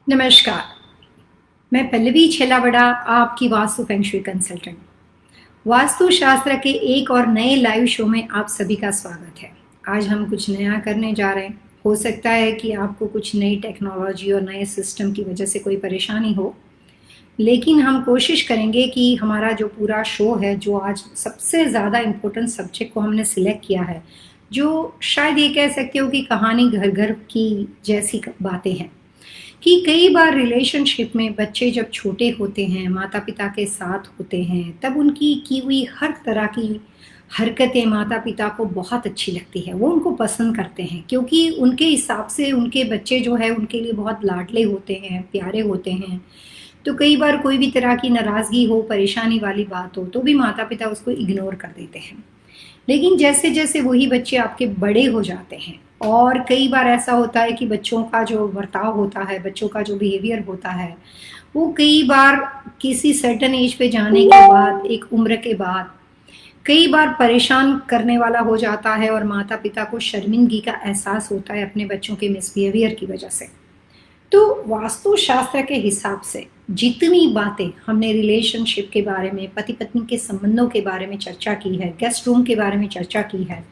नमस्कार। मैं पल्लवी छेलावड़ा, आपकी vastu feng shui consultant. Vastu शास्त्र के एक और नए लाइव शो में आप सभी का स्वागत है। आज हम कुछ नया करने जा रहे हैं। हो सकता है कि आपको कुछ नई टेक्नोलॉजी और नए सिस्टम की वजह से कोई परेशानी हो, लेकिन हम कोशिश करेंगे कि हमारा जो पूरा शो है, जो आज सबसे ज़्यादा इम्पोर्टेंट सब्जेक्ट को हमने सिलेक्ट किया है, जो शायद ये कह सकते हो कि कहानी घर घर की जैसी बातें हैं, कि कई बार रिलेशनशिप में बच्चे जब छोटे होते हैं, माता-पिता के साथ होते हैं, तब उनकी की हुई हर तरह की हरकतें माता-पिता को बहुत अच्छी लगती है। वो उनको पसंद करते हैं क्योंकि उनके हिसाब से उनके बच्चे जो है उनके लिए बहुत लाडले होते हैं, प्यारे होते हैं। तो कई बार कोई भी तरह की नाराज़गी हो, परेशानी वाली बात हो, तो भी माता-पिता उसको इग्नोर कर देते हैं। लेकिन जैसे-जैसे वही बच्चे आपके बड़े हो जाते हैं और कई बार ऐसा होता है कि बच्चों का जो बर्ताव होता है, बच्चों का जो बिहेवियर होता है, वो कई बार किसी सर्टेन एज पे जाने के बाद, एक उम्र के बाद, कई बार परेशान करने वाला हो जाता है और माता-पिता को शर्मिंदगी का एहसास होता है अपने बच्चों के मिसबिहेवियर की वजह से। तो वास्तुशास्त्र के हिसाब से जितनी बातें हमने रिलेशनशिप के बारे में, पति-पत्नी के संबंधों के बारे में चर्चा की है, गेस्ट रूम के बारे में चर्चा की है,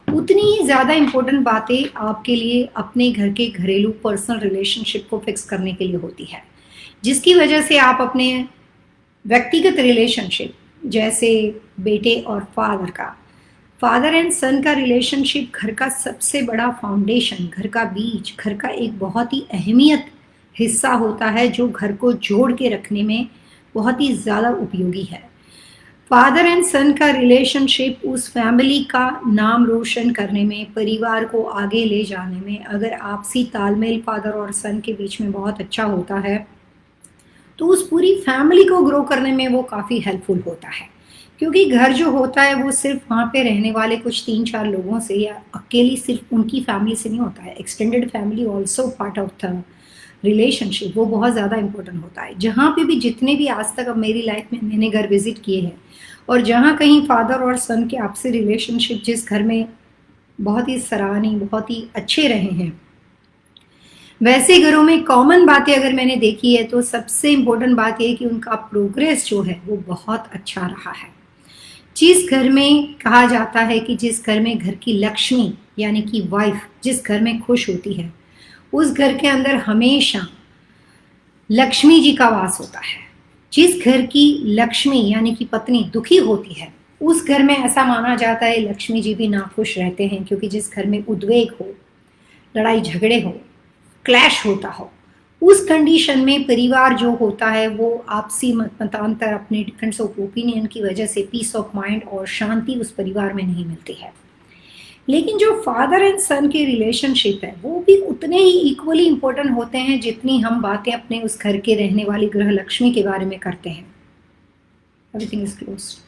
उतनी ही ज़्यादा इम्पोर्टेंट बातें आपके लिए अपने घर के घरेलू पर्सनल रिलेशनशिप को फिक्स करने के लिए होती है। जिसकी वजह से आप अपने व्यक्तिगत रिलेशनशिप, जैसे बेटे और फादर एंड सन का रिलेशनशिप घर का सबसे बड़ा फाउंडेशन, घर का बीज, घर का एक बहुत ही अहमियत हिस्सा होता है जो घर को जोड़ के रखने में बहुत ही ज़्यादा उपयोगी है। फादर एंड सन का रिलेशनशिप उस फैमिली का नाम रोशन करने में, परिवार को आगे ले जाने में, अगर आपसी तालमेल फादर और सन के बीच में बहुत अच्छा होता है, तो उस पूरी फैमिली को ग्रो करने में वो काफ़ी हेल्पफुल होता है। क्योंकि घर जो होता है वो सिर्फ वहाँ पे रहने वाले कुछ 3-4 लोगों से या अकेली सिर्फ उनकी फैमिली से नहीं होता है। Extended family also part of the relationship, वो बहुत ज़्यादा इम्पोर्टेंट होता है। जहाँ पे भी जितने भी आज तक अब मेरी लाइफ में मैंने घर विजिट किए हैं और जहाँ कहीं फादर और सन के आपसी रिलेशनशिप जिस घर में बहुत ही सराहनीय, बहुत ही अच्छे रहे हैं, वैसे घरों में कॉमन बातें अगर मैंने देखी है तो सबसे इम्पोर्टेंट बात ये है कि उनका प्रोग्रेस जो है वो बहुत अच्छा रहा है। जिस घर में कहा जाता है कि जिस घर में घर की लक्ष्मी यानी कि वाइफ जिस घर में खुश होती है, उस घर के अंदर हमेशा लक्ष्मी जी का वास होता है। जिस घर की लक्ष्मी यानी कि पत्नी दुखी होती है, उस घर में ऐसा माना जाता है लक्ष्मी जी भी नाखुश रहते हैं, क्योंकि जिस घर में उद्वेग हो, लड़ाई झगड़े हो, क्लैश होता हो, उस कंडीशन में परिवार जो होता है वो आपसी मतांतर, अपने डिफरेंस ऑफ ओपिनियन की वजह से पीस ऑफ माइंड और शांति उस परिवार में नहीं मिलती है। लेकिन जो फादर एंड सन के रिलेशनशिप है वो भी उतने ही इक्वली इम्पोर्टेंट होते हैं जितनी हम बातें अपने उस घर के रहने वाली ग्रह लक्ष्मी के बारे में करते हैं। Everything is closed.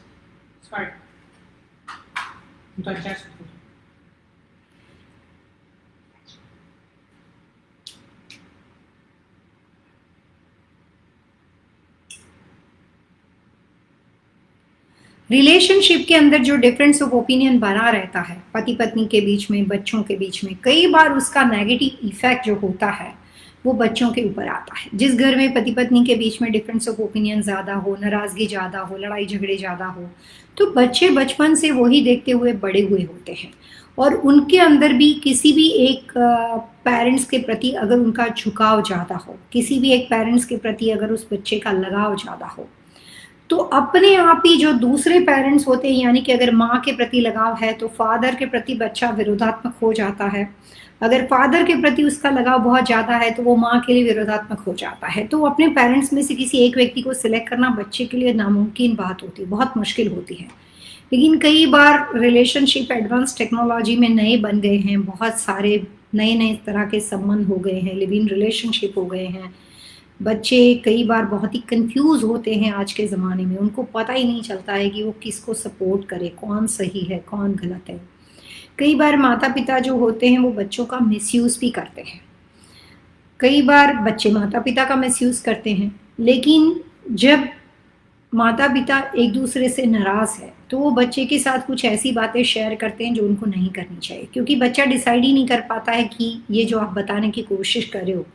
रिलेशनशिप के अंदर जो डिफरेंस ऑफ ओपिनियन बना रहता है पति पत्नी के बीच में, बच्चों के बीच में, कई बार उसका नेगेटिव इफेक्ट जो होता है वो बच्चों के ऊपर आता है। जिस घर में पति पत्नी के बीच में डिफरेंस ऑफ ओपिनियन ज़्यादा हो, नाराज़गी ज़्यादा हो, लड़ाई झगड़े ज़्यादा हो, तो बच्चे बचपन से वही देखते हुए बड़े हुए होते हैं और उनके अंदर भी किसी भी एक पेरेंट्स के प्रति अगर उनका झुकाव ज़्यादा हो, किसी भी एक पेरेंट्स के प्रति अगर उस बच्चे का लगाव ज़्यादा हो, तो अपने आप ही जो दूसरे पेरेंट्स होते हैं, यानी कि अगर माँ के प्रति लगाव है तो फादर के प्रति बच्चा विरोधात्मक हो जाता है। अगर फादर के प्रति उसका लगाव बहुत ज़्यादा है तो वो माँ के लिए विरोधात्मक हो जाता है। तो अपने पेरेंट्स में से किसी एक व्यक्ति को सिलेक्ट करना बच्चे के लिए नामुमकिन बात होती है, बहुत मुश्किल होती है। लेकिन कई बार रिलेशनशिप एडवांस टेक्नोलॉजी में नए बन गए हैं, बहुत सारे नए नए तरह के संबंध हो गए हैं, लिव इन रिलेशनशिप हो गए हैं। बच्चे कई बार बहुत ही कंफ्यूज होते हैं आज के ज़माने में, उनको पता ही नहीं चलता है कि वो किसको सपोर्ट करे, कौन सही है कौन गलत है। कई बार माता पिता जो होते हैं वो बच्चों का मिसयूज़ भी करते हैं। कई बार बच्चे माता पिता का मिसयूज़ करते हैं। लेकिन जब माता पिता एक दूसरे से नाराज़ है तो वो बच्चे के साथ कुछ ऐसी बातें शेयर करते हैं जो उनको नहीं करनी चाहिए, क्योंकि बच्चा डिसाइड ही नहीं कर पाता है कि ये जो आप बताने की कोशिश कर रहे हो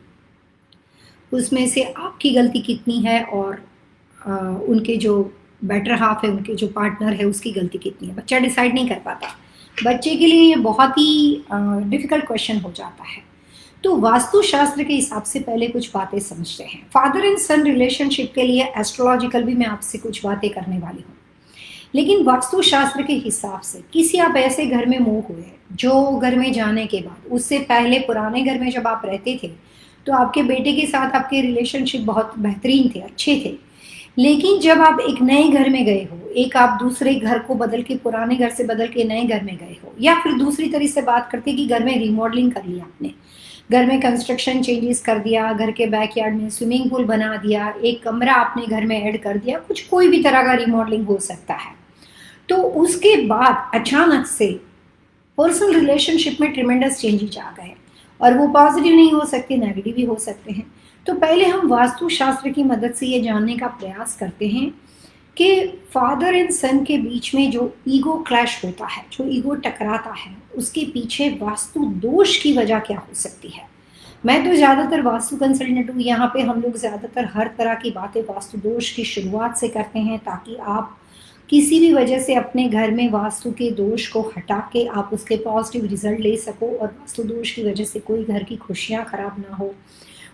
उसमें से आपकी गलती कितनी है और उनके जो बेटर हाफ है, उनके जो पार्टनर है, उसकी गलती कितनी है। बच्चा डिसाइड नहीं कर पाता। बच्चे के लिए ये बहुत ही डिफ़िकल्ट क्वेश्चन हो जाता है। तो वास्तुशास्त्र के हिसाब से पहले कुछ बातें समझते हैं। फादर एंड सन रिलेशनशिप के लिए एस्ट्रोलॉजिकल भी मैं आपसे कुछ बातें करने वाली हूँ। लेकिन वास्तुशास्त्र के हिसाब से किसी आप ऐसे घर में मूव हुए जो घर में जाने के बाद, उससे पहले पुराने घर में जब आप रहते थे तो आपके बेटे के साथ आपके रिलेशनशिप बहुत बेहतरीन थे, अच्छे थे। लेकिन जब आप एक नए घर में गए हो, एक आप दूसरे घर को बदल के, पुराने घर से बदल के नए घर में गए हो, या फिर दूसरी तरह से बात करते कि घर में रिमॉडलिंग कर लिया आपने, घर में कंस्ट्रक्शन चेंजेस कर दिया, घर के बैकयार्ड में स्विमिंग पूल बना दिया, एक कमरा आपने घर में ऐड कर दिया, कुछ कोई भी तरह का रिमॉडलिंग हो सकता है। तो उसके बाद अचानक से पर्सनल रिलेशनशिप में ट्रिमेंडस चेंजेस आ गए, और वो पॉजिटिव नहीं हो सकते, नेगेटिव भी हो सकते हैं। तो पहले हम वास्तुशास्त्र की मदद से ये जानने का प्रयास करते हैं कि फादर एंड सन के बीच में जो ईगो क्लैश होता है, जो ईगो टकराता है, उसके पीछे वास्तु दोष की वजह क्या हो सकती है। मैं तो ज़्यादातर वास्तु कंसल्टेंट हूँ, यहाँ पे हम लोग ज़्यादातर हर तरह की बातें वास्तु दोष की शुरुआत से करते हैं, ताकि आप किसी भी वजह से अपने घर में वास्तु के दोष को हटा के आप उसके पॉजिटिव रिजल्ट ले सको, और वास्तु दोष की वजह से कोई घर की खुशियाँ खराब ना हो,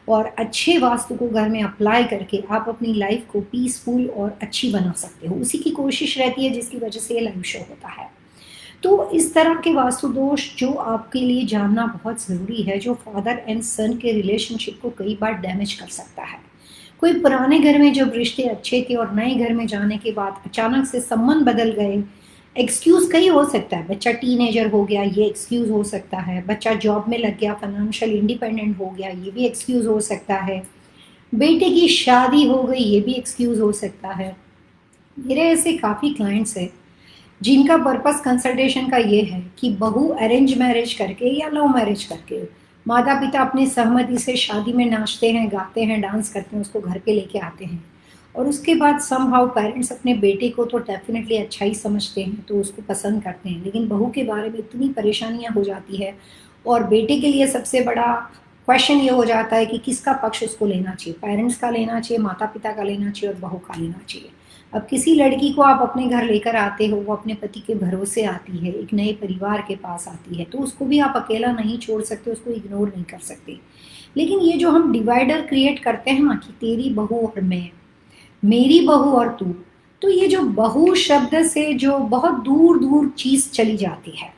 और अच्छे वास्तु को घर में अप्लाई करके आप अपनी लाइफ को पीसफुल और अच्छी बना सकते हो। उसी की कोशिश रहती है जिसकी वजह से ये लाइव शो होता है। तो इस तरह के वास्तु दोष जो आपके लिए जानना बहुत ज़रूरी है, जो फादर एंड सन के रिलेशनशिप को कई बार डैमेज कर सकता है। कोई पुराने घर में जब रिश्ते अच्छे थे और नए घर में जाने के बाद अचानक से संबंध बदल गए, एक्सक्यूज़ कई हो सकता है। बच्चा टीनेजर हो गया, ये एक्सक्यूज़ हो सकता है। बच्चा जॉब में लग गया, फाइनेंशियल इंडिपेंडेंट हो गया, ये भी एक्सक्यूज़ हो सकता है। बेटे की शादी हो गई, ये भी एक्सक्यूज़ हो सकता है। मेरे ऐसे काफ़ी क्लाइंट्स हैं जिनका पर्पस कंसल्टेशन का ये है कि बहू अरेंज मैरिज करके या लव मैरिज करके, माता पिता अपनी सहमति से शादी में नाचते हैं, गाते हैं, डांस करते हैं, उसको घर पे लेके आते हैं, और उसके बाद समहाउ पेरेंट्स अपने बेटे को तो डेफिनेटली अच्छा ही समझते हैं, तो उसको पसंद करते हैं, लेकिन बहू के बारे में इतनी परेशानियां हो जाती है, और बेटे के लिए सबसे बड़ा क्वेश्चन ये हो जाता है कि किसका पक्ष उसको लेना चाहिए, पेरेंट्स का लेना चाहिए, माता पिता का लेना चाहिए, और बहू का लेना चाहिए। अब किसी लड़की को आप अपने घर लेकर आते हो, वो अपने पति के भरोसे आती है, एक नए परिवार के पास आती है, तो उसको भी आप अकेला नहीं छोड़ सकते, उसको इग्नोर नहीं कर सकते। लेकिन ये जो हम डिवाइडर क्रिएट करते हैं ना, कि तेरी बहू और मैं, मेरी बहू और तू, तो ये जो बहू शब्द से जो बहुत दूर दूर चीज़ चली जाती है।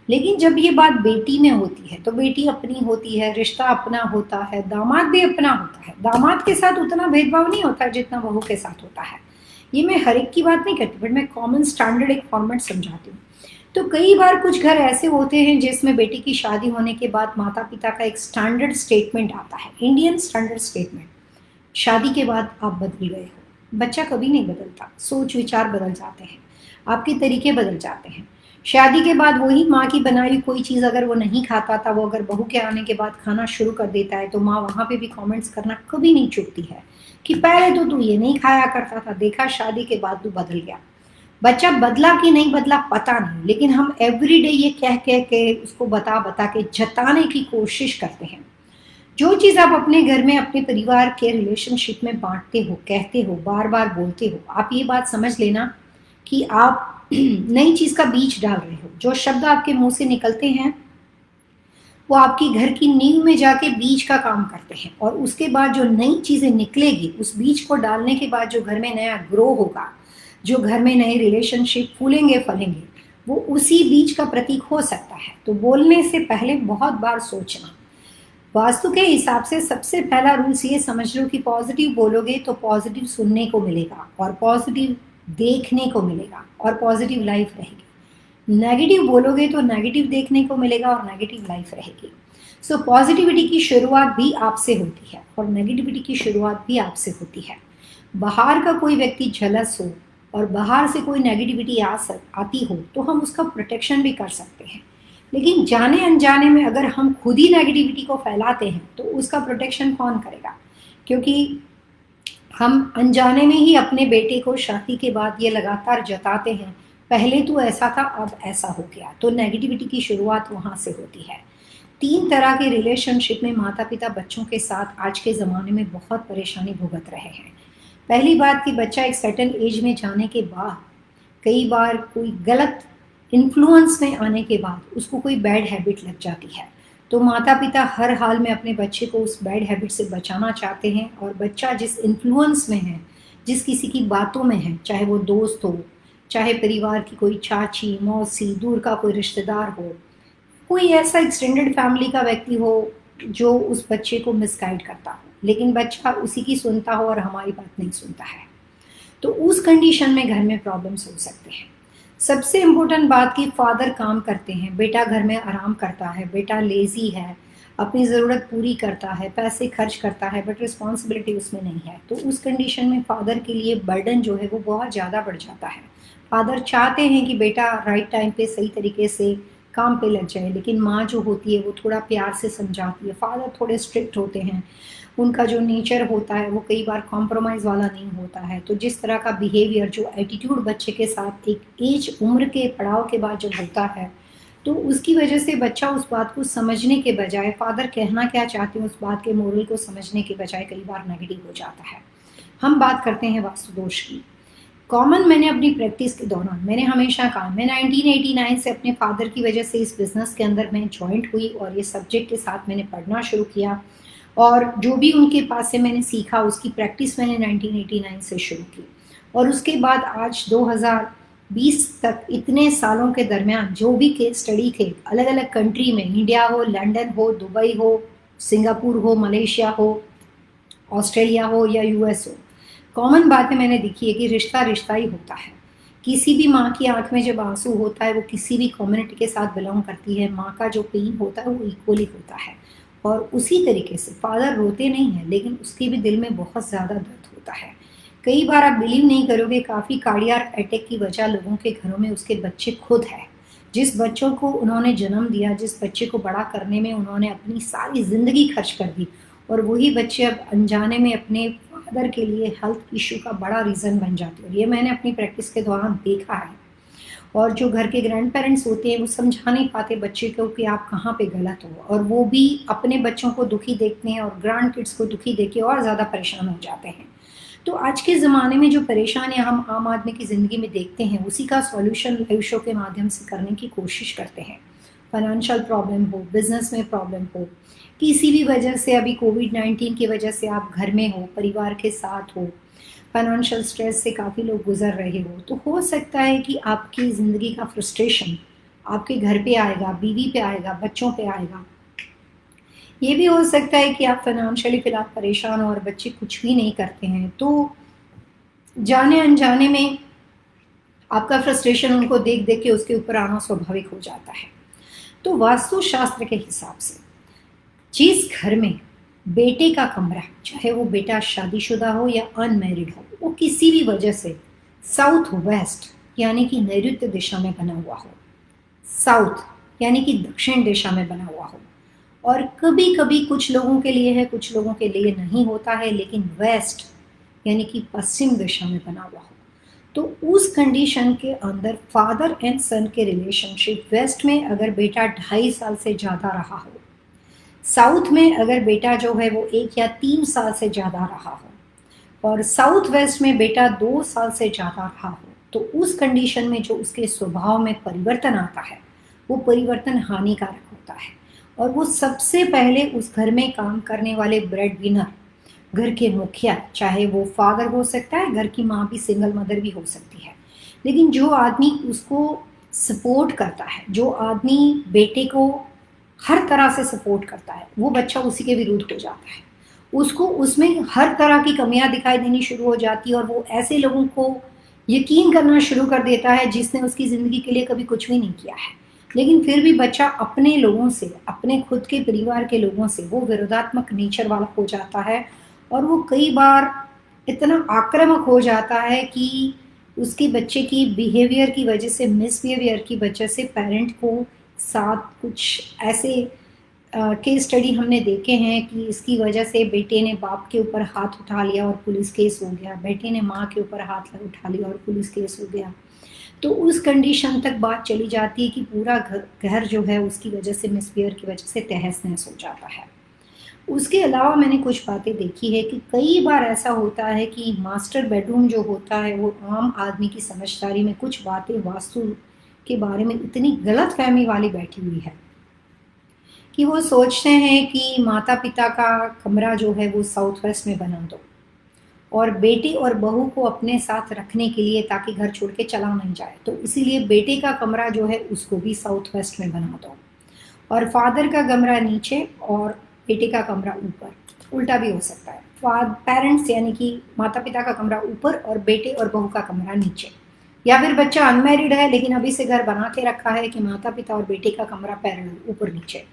लेकिन जब ये बात बेटी में होती है तो बेटी अपनी होती है, रिश्ता अपना होता है, दामाद भी अपना होता है। दामाद के साथ उतना भेदभाव नहीं होता जितना बहू के साथ होता है। ये मैं हर एक की बात नहीं करती, बट मैं कॉमन स्टैंडर्ड एक फॉर्मेट समझाती हूँ। तो कई बार कुछ घर ऐसे होते हैं जिसमें बेटी की शादी होने के बाद माता पिता का एक स्टैंडर्ड स्टेटमेंट आता है, इंडियन स्टैंडर्ड स्टेटमेंट, शादी के बाद आप बदल गए हो। बच्चा कभी नहीं बदलता, सोच विचार बदल जाते हैं, आपके तरीके बदल जाते हैं। शादी के बाद वही माँ की बनाई कोई चीज़ अगर वो नहीं खाता था, वो अगर बहू के आने के बाद खाना शुरू कर देता है, तो माँ वहाँ पे भी कमेंट्स करना कभी नहीं चूकती है कि पहले तो तू ये नहीं खाया करता था, देखा शादी के बाद तू बदल गया। बच्चा बदला कि नहीं बदला पता नहीं, लेकिन हम एवरीडे ये कह कह के उसको बता बता के जताने की कोशिश करते हैं। जो चीज़ आप अपने घर में अपने परिवार के रिलेशनशिप में बांटते हो, कहते हो, बार बार बोलते हो, आप ये बात समझ लेना कि आप नई चीज़ का बीज डाल रहे हो। जो शब्द आपके मुंह से निकलते हैं वो आपकी घर की नींव में जाके बीज का काम करते हैं, और उसके बाद जो नई चीज़ें निकलेगी, उस बीज को डालने के बाद जो घर में नया ग्रो होगा, जो घर में नए रिलेशनशिप फूलेंगे फलेंगे, वो उसी बीज का प्रतीक हो सकता है। तो बोलने से पहले बहुत बार सोचना। वास्तु के हिसाब से सबसे पहला रूल्स ये समझ लो कि पॉजिटिव बोलोगे तो पॉजिटिव सुनने को मिलेगा, और पॉजिटिव देखने को मिलेगा, और पॉजिटिव लाइफ रहेगी। नेगेटिव बोलोगे तो नेगेटिव देखने को मिलेगा और नेगेटिव लाइफ रहेगी। सो पॉजिटिविटी की शुरुआत भी आपसे होती है और नेगेटिविटी की शुरुआत भी आपसे होती है। बाहर का कोई व्यक्ति झलस हो और बाहर से कोई नेगेटिविटी आती हो तो हम उसका प्रोटेक्शन भी कर सकते हैं, लेकिन जाने अनजाने में अगर हम खुद ही नेगेटिविटी को फैलाते हैं तो उसका प्रोटेक्शन कौन करेगा? क्योंकि हम अनजाने में ही अपने बेटे को शादी के बाद ये लगातार जताते हैं, पहले तो ऐसा था अब ऐसा हो गया, तो नेगेटिविटी की शुरुआत वहाँ से होती है। 3 तरह के रिलेशनशिप में माता पिता बच्चों के साथ आज के ज़माने में बहुत परेशानी भुगत रहे हैं। पहली बात कि बच्चा एक सर्टेन एज में जाने के बाद कई बार कोई गलत इन्फ्लुएंस में आने के बाद उसको कोई बैड हैबिट लग जाती है, तो माता पिता हर हाल में अपने बच्चे को उस बैड हैबिट से बचाना चाहते हैं। और बच्चा जिस इन्फ्लुएंस में है, जिस किसी की बातों में है, चाहे वो दोस्त हो, चाहे परिवार की कोई चाची मौसी, दूर का कोई रिश्तेदार हो, कोई ऐसा एक्सटेंडेड फैमिली का व्यक्ति हो जो उस बच्चे को मिसगाइड करता हो, लेकिन बच्चा उसी की सुनता हो और हमारी बात नहीं सुनता है, तो उस कंडीशन में घर में प्रॉब्लम्स हो सकते हैं। सबसे इम्पोर्टेंट बात कि फादर काम करते हैं, बेटा घर में आराम करता है, बेटा लेजी है, अपनी ज़रूरत पूरी करता है, पैसे खर्च करता है, बट रिस्पॉन्सिबिलिटी उसमें नहीं है, तो उस कंडीशन में फादर के लिए बर्डन जो है वो बहुत ज़्यादा बढ़ जाता है। फादर चाहते हैं कि बेटा राइट टाइम पे सही तरीके से काम पे लग जाए, लेकिन माँ जो होती है वो थोड़ा प्यार से समझाती है। फादर थोड़े स्ट्रिक्ट होते हैं, उनका जो नेचर होता है वो कई बार कॉम्प्रोमाइज़ वाला नहीं होता है, तो जिस तरह का बिहेवियर, जो एटीट्यूड बच्चे के साथ एक एज उम्र के पड़ाव के बाद जब होता है, तो उसकी वजह से बच्चा उस बात को समझने के बजाय, फादर कहना क्या चाहते हैं उस बात के मोरल को समझने के बजाय कई बार नेगेटिव हो जाता है। हम बात करते हैं वास्तु दोष की। कॉमन मैंने अपनी प्रैक्टिस के दौरान मैंने हमेशा कहा, मैं 1989 से अपने फादर की वजह से इस बिज़नेस के अंदर मैं जॉइंट हुई और ये सब्जेक्ट के साथ मैंने पढ़ना शुरू किया, और जो भी उनके पास से मैंने सीखा उसकी प्रैक्टिस मैंने 1989 से शुरू की। और उसके बाद आज 2020 तक इतने सालों के दरमियान जो भी केस स्टडी थे अलग अलग कंट्री में, इंडिया हो, लंदन हो, दुबई हो, सिंगापुर हो, मलेशिया हो, ऑस्ट्रेलिया हो या यूएस हो, कॉमन बातें मैंने देखी है कि रिश्ता रिश्ता ही होता है। किसी भी माँ की आंख में जब आंसू होता है वो किसी भी कम्युनिटी के साथ बिलोंग करती है, माँ का जो पेन होता है वो इक्वली होता है। और उसी तरीके से फादर रोते नहीं है, लेकिन उसके भी दिल में बहुत ज़्यादा दर्द होता है। कई बार आप बिलीव नहीं करोगे, काफ़ी कार्डियक अटैक की वजह लोगों के घरों में उसके बच्चे खुद है। जिस बच्चों को उन्होंने जन्म दिया, जिस बच्चे को बड़ा करने में उन्होंने अपनी सारी ज़िंदगी खर्च कर दी, और वही बच्चे अब अनजाने में अपने फादर के लिए हेल्थ इशू का बड़ा रीज़न बन जाते हैं। और ये मैंने अपनी प्रैक्टिस के दौरान देखा है। और जो घर के ग्रैंड पेरेंट्स होते हैं वो समझा नहीं पाते बच्चे को कि आप कहाँ पे गलत हो, और वो भी अपने बच्चों को दुखी देखते हैं और ग्रैंड किड्स को दुखी देख के और ज़्यादा परेशान हो जाते हैं। तो आज के ज़माने में जो परेशानियां हम आम आदमी की ज़िंदगी में देखते हैं, उसी का सॉल्यूशन लाइव शो के माध्यम से करने की कोशिश करते हैं। फाइनेंशियल प्रॉब्लम हो, बिजनेस में प्रॉब्लम हो, किसी भी वजह से, अभी कोविड-19 की वजह से आप घर में हो, परिवार के साथ हो, फाइनेंशियल स्ट्रेस से काफ़ी लोग गुजर रहे हो हो सकता है कि आपकी ज़िंदगी का फ्रस्ट्रेशन आपके घर पे आएगा, बीवी पे आएगा, बच्चों पे आएगा। ये भी हो सकता है कि आप फाइनेंशियली फिलहाल परेशान हो और बच्चे कुछ भी नहीं करते हैं, तो जाने अनजाने में आपका फ्रस्ट्रेशन उनको देख देख के उसके ऊपर आना स्वाभाविक हो जाता है। तो वास्तुशास्त्र के हिसाब से जिस घर में बेटे का कमरा, चाहे वो बेटा शादीशुदा हो या अनमैरिड हो, वो किसी भी वजह से साउथ वेस्ट यानी कि नैऋत्य दिशा में बना हुआ हो, साउथ यानी कि दक्षिण दिशा में बना हुआ हो, और कभी कभी कुछ लोगों के लिए है, कुछ लोगों के लिए नहीं होता है, लेकिन वेस्ट यानी कि पश्चिम दिशा में बना हुआ हो, तो उस कंडीशन के अंदर फादर एंड सन के रिलेशनशिप वेस्ट में अगर बेटा 2.5 साल से ज़्यादा रहा हो, साउथ में अगर बेटा जो है वो 1 या 3 साल से ज़्यादा रहा हो, और साउथ वेस्ट में बेटा 2 साल से ज़्यादा रहा हो, तो उस कंडीशन में जो उसके स्वभाव में परिवर्तन आता है वो परिवर्तन हानिकारक होता है। और वो सबसे पहले उस घर में काम करने वाले ब्रेड विनर, घर के मुखिया, चाहे वो फादर हो सकता है, घर की माँ भी सिंगल मदर भी हो सकती है, लेकिन जो आदमी उसको सपोर्ट करता है, जो आदमी बेटे को हर तरह से सपोर्ट करता है, वो बच्चा उसी के विरुद्ध हो जाता है। उसको उसमें हर तरह की कमियां दिखाई देनी शुरू हो जाती है, और वो ऐसे लोगों को यकीन करना शुरू कर देता है जिसने उसकी ज़िंदगी के लिए कभी कुछ भी नहीं किया है, लेकिन फिर भी बच्चा अपने लोगों से, अपने खुद के परिवार के लोगों से वो विरोधात्मक नेचर वाला हो जाता है, और वो कई बार इतना आक्रामक हो जाता है कि उसके बच्चे की बिहेवियर की वजह से, मिसबिहेवियर की वजह से पेरेंट को साथ कुछ ऐसे केस स्टडी हमने देखे हैं कि इसकी वजह से बेटे ने बाप के ऊपर हाथ उठा लिया और पुलिस केस हो गया, बेटे ने माँ के ऊपर हाथ उठा लिया और पुलिस केस हो गया। तो उस कंडीशन तक बात चली जाती है कि पूरा घर जो है उसकी वजह से, मिसबिहेव की वजह से तहस नहस हो जाता है। उसके अलावा मैंने कुछ बातें देखी है कि कई बार ऐसा होता है कि मास्टर बेडरूम जो होता है वो आम आदमी की समझदारी में कुछ बातें वास्तु के बारे में इतनी गलत फहमी वाली बैठी हुई है कि वो सोचते हैं कि माता पिता का कमरा जो है वो साउथ वेस्ट में बना दो, और बेटे और बहू को अपने साथ रखने के लिए, ताकि घर छोड़ के चला नहीं जाए, तो इसीलिए बेटे का कमरा जो है उसको भी साउथ वेस्ट में बना दो, और फादर का कमरा नीचे और बेटे का कमरा ऊपर। उल्टा भी हो सकता है, पेरेंट्स यानी कि माता पिता का कमरा ऊपर और बेटे और बहू का कमरा नीचे। या फिर बच्चा अनमैरिड है लेकिन अभी से घर बना के रखा है कि माता पिता और बेटे का कमरा पैरेलल ऊपर नीचे।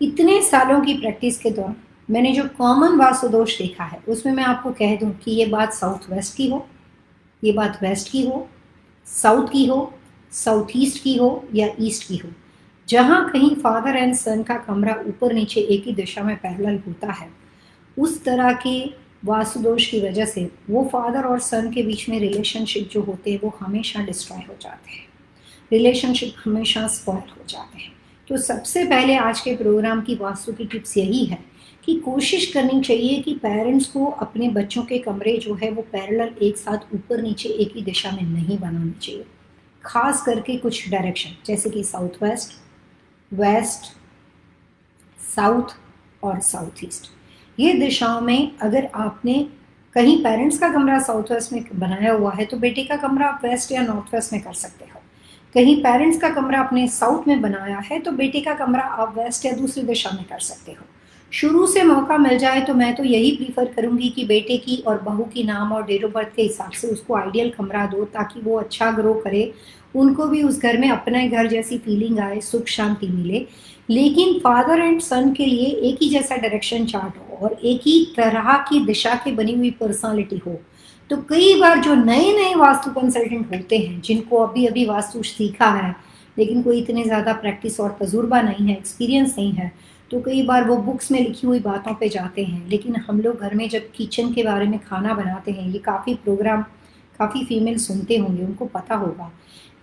इतने सालों की प्रैक्टिस के दौरान मैंने जो कॉमन वास्तु दोष देखा है उसमें मैं आपको कह दूं कि ये बात साउथ वेस्ट की हो, ये बात वेस्ट की हो, साउथ की हो, साउथ ईस्ट की हो या ईस्ट की हो, जहाँ कहीं फादर एंड सन का कमरा ऊपर नीचे एक ही दिशा में पैरेलल होता है, उस तरह के वास्तु दोष की वजह से वो फादर और सन के बीच में रिलेशनशिप जो होते हैं वो हमेशा डिस्ट्रॉय हो जाते हैं, रिलेशनशिप हमेशा स्पॉइल हो जाते हैं। तो सबसे पहले आज के प्रोग्राम की वास्तु की टिप्स यही है कि कोशिश करनी चाहिए कि पेरेंट्स को अपने बच्चों के कमरे जो है वो पैरेलल एक साथ ऊपर नीचे एक ही दिशा में नहीं बनाने चाहिए, खास करके कुछ डायरेक्शन जैसे कि साउथ वेस्ट, वेस्ट, साउथ और साउथ ईस्ट। ये दिशाओं में अगर आपने कहीं पेरेंट्स का कमरा साउथ वेस्ट में बनाया हुआ है तो बेटे का कमरा आप वेस्ट या नॉर्थ वेस्ट में कर सकते हो। कहीं पेरेंट्स का कमरा अपने साउथ में बनाया है तो बेटे का कमरा आप वेस्ट या दूसरी दिशा में कर सकते हो। शुरू से मौका मिल जाए तो मैं तो यही प्रीफर करूंगी कि बेटे की और बहू की नाम और डेट ऑफ बर्थ के हिसाब से उसको आइडियल कमरा दो, ताकि वो अच्छा ग्रो करे, उनको भी उस घर में अपने घर जैसी फीलिंग आए, सुख शांति मिले। लेकिन फादर एंड सन के लिए एक ही जैसा डायरेक्शन चार्ट हो और एक ही तरह की दिशा की बनी हुई पर्सनालिटी हो। तो कई बार जो नए नए वास्तु कंसल्टेंट होते हैं, जिनको अभी अभी वास्तु सीखा है लेकिन कोई इतने ज़्यादा प्रैक्टिस और तजुर्बा नहीं है, एक्सपीरियंस नहीं है, तो कई बार वो बुक्स में लिखी हुई बातों पे जाते हैं। लेकिन हम लोग घर में जब किचन के बारे में खाना बनाते हैं, ये काफ़ी प्रोग्राम काफ़ी फीमेल सुनते होंगे, उनको पता होगा